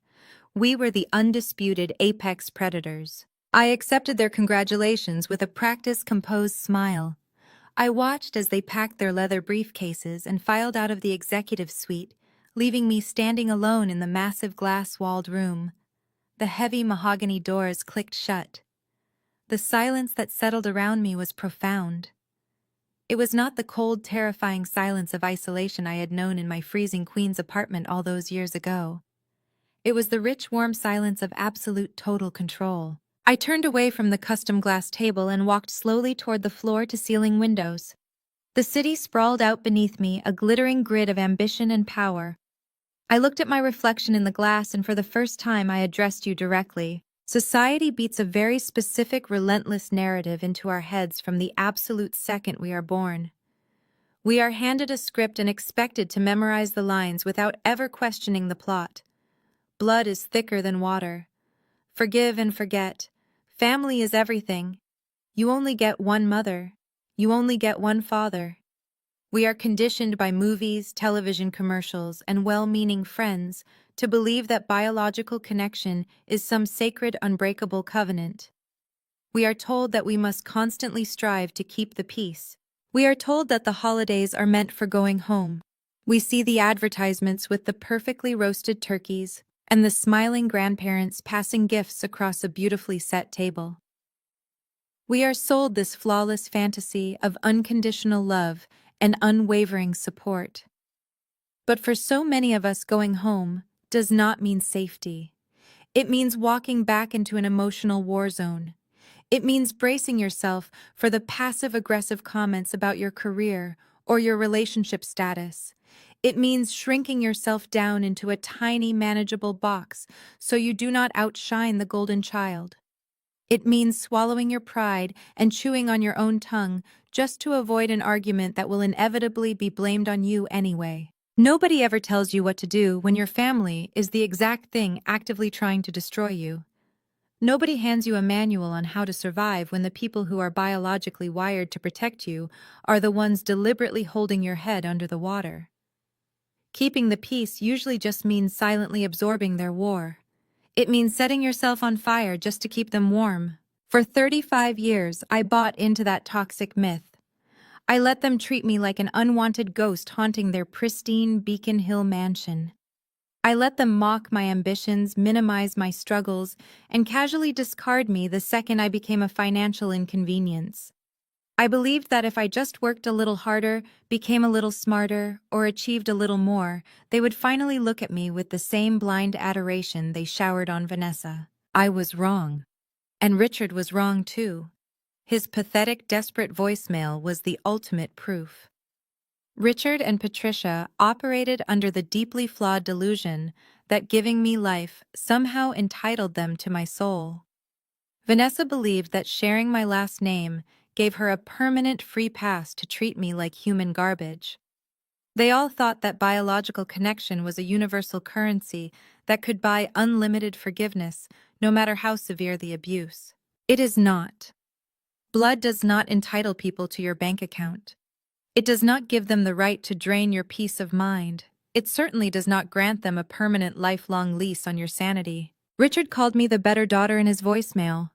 We were the undisputed apex predators. I accepted their congratulations with a practice-composed smile. I watched as they packed their leather briefcases and filed out of the executive suite, leaving me standing alone in the massive glass-walled room. The heavy mahogany doors clicked shut. The silence that settled around me was profound. It was not the cold, terrifying silence of isolation I had known in my freezing Queens apartment all those years ago. It was the rich, warm silence of absolute total control. I turned away from the custom glass table and walked slowly toward the floor-to-ceiling windows. The city sprawled out beneath me, a glittering grid of ambition and power. I looked at my reflection in the glass, and for the first time I addressed you directly. Society beats a very specific, relentless narrative into our heads from the absolute second we are born. We are handed a script and expected to memorize the lines without ever questioning the plot. Blood is thicker than water. Forgive and forget. Family is everything. You only get one mother. You only get one father. We are conditioned by movies, television commercials, and well-meaning friends to believe that biological connection is some sacred, unbreakable covenant. We are told that we must constantly strive to keep the peace. We are told that the holidays are meant for going home. We see the advertisements with the perfectly roasted turkeys and the smiling grandparents passing gifts across a beautifully set table. We are sold this flawless fantasy of unconditional love and unwavering support. But for so many of us, going home does not mean safety. It means walking back into an emotional war zone. It means bracing yourself for the passive-aggressive comments about your career or your relationship status. It means shrinking yourself down into a tiny, manageable box so you do not outshine the golden child. It means swallowing your pride and chewing on your own tongue just to avoid an argument that will inevitably be blamed on you anyway. Nobody ever tells you what to do when your family is the exact thing actively trying to destroy you. Nobody hands you a manual on how to survive when the people who are biologically wired to protect you are the ones deliberately holding your head under the water. Keeping the peace usually just means silently absorbing their war. It means setting yourself on fire just to keep them warm. For 35 years, I bought into that toxic myth. I let them treat me like an unwanted ghost haunting their pristine Beacon Hill mansion. I let them mock my ambitions, minimize my struggles, and casually discard me the second I became a financial inconvenience. I believed that if I just worked a little harder, became a little smarter, or achieved a little more, they would finally look at me with the same blind adoration they showered on Vanessa. I was wrong. And Richard was wrong too. His pathetic, desperate voicemail was the ultimate proof. Richard and Patricia operated under the deeply flawed delusion that giving me life somehow entitled them to my soul. Vanessa believed that sharing my last name gave her a permanent free pass to treat me like human garbage. They all thought that biological connection was a universal currency that could buy unlimited forgiveness, no matter how severe the abuse. It is not. Blood does not entitle people to your bank account. It does not give them the right to drain your peace of mind. It certainly does not grant them a permanent lifelong lease on your sanity. Richard called me the better daughter in his voicemail.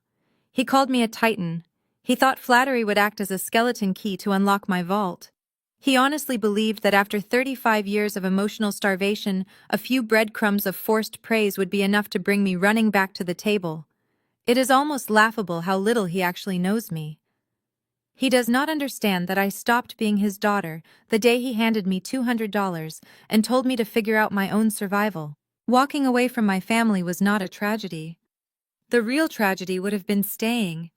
He called me a titan. He thought flattery would act as a skeleton key to unlock my vault. He honestly believed that after 35 years of emotional starvation, a few breadcrumbs of forced praise would be enough to bring me running back to the table. It is almost laughable how little he actually knows me. He does not understand that I stopped being his daughter the day he handed me $200 and told me to figure out my own survival. Walking away from my family was not a tragedy. The real tragedy would have been staying.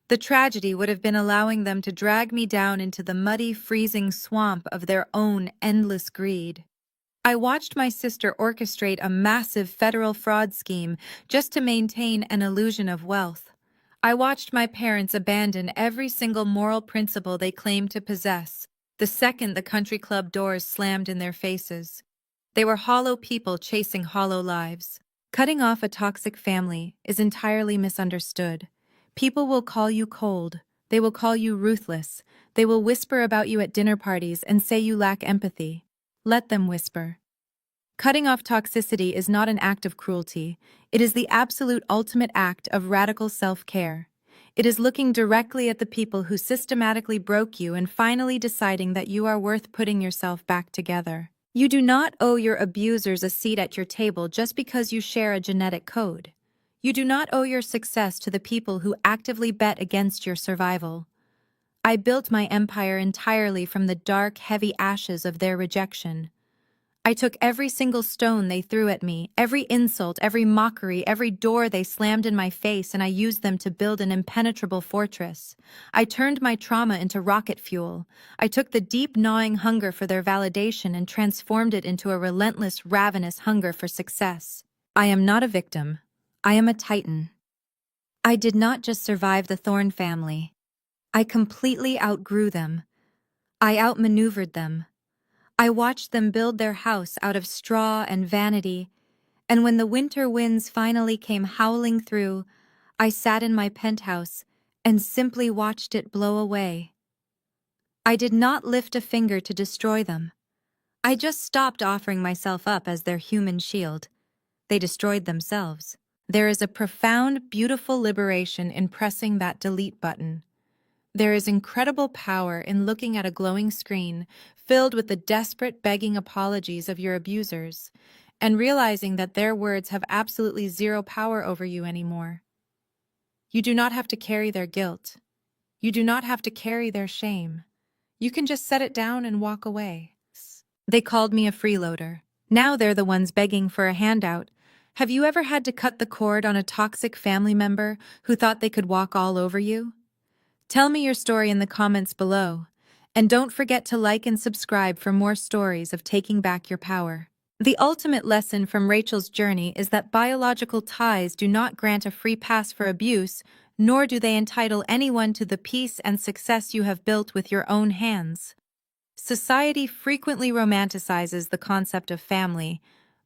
The tragedy would have been allowing them to drag me down into the muddy, freezing swamp of their own endless greed. I watched my sister orchestrate a massive federal fraud scheme just to maintain an illusion of wealth. I watched my parents abandon every single moral principle they claimed to possess the second the country club doors slammed in their faces. They were hollow people chasing hollow lives. Cutting off a toxic family is entirely misunderstood. People will call you cold. They will call you ruthless. They will whisper about you at dinner parties and say you lack empathy. Let them whisper. Cutting off toxicity is not an act of cruelty. It is the absolute ultimate act of radical self-care. It is looking directly at the people who systematically broke you and finally deciding that you are worth putting yourself back together. You do not owe your abusers a seat at your table just because you share a genetic code. You do not owe your success to the people who actively bet against your survival. I built my empire entirely from the dark, heavy ashes of their rejection. I took every single stone they threw at me, every insult, every mockery, every door they slammed in my face, and I used them to build an impenetrable fortress. I turned my trauma into rocket fuel. I took the deep, gnawing hunger for their validation and transformed it into a relentless, ravenous hunger for success. I am not a victim. I am a titan. I did not just survive the Thorn family. I completely outgrew them. I outmaneuvered them. I watched them build their house out of straw and vanity, and when the winter winds finally came howling through, I sat in my penthouse and simply watched it blow away. I did not lift a finger to destroy them. I just stopped offering myself up as their human shield. They destroyed themselves. There is a profound, beautiful liberation in pressing that delete button. There is incredible power in looking at a glowing screen filled with the desperate begging apologies of your abusers and realizing that their words have absolutely zero power over you anymore. You do not have to carry their guilt. You do not have to carry their shame. You can just set it down and walk away. They called me a freeloader. Now they're the ones begging for a handout. Have you ever had to cut the cord on a toxic family member who thought they could walk all over you? Tell me your story in the comments below, and don't forget to like and subscribe for more stories of taking back your power. The ultimate lesson from Rachel's journey is that biological ties do not grant a free pass for abuse, nor do they entitle anyone to the peace and success you have built with your own hands. Society frequently romanticizes the concept of family,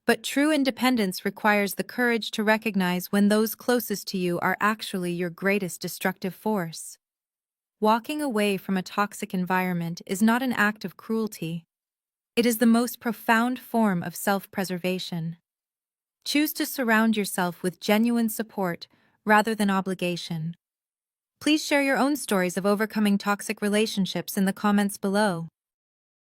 but true independence requires the courage to recognize when those closest to you are actually your greatest destructive force. Walking away from a toxic environment is not an act of cruelty. It is the most profound form of self-preservation. Choose to surround yourself with genuine support rather than obligation. Please share your own stories of overcoming toxic relationships in the comments below.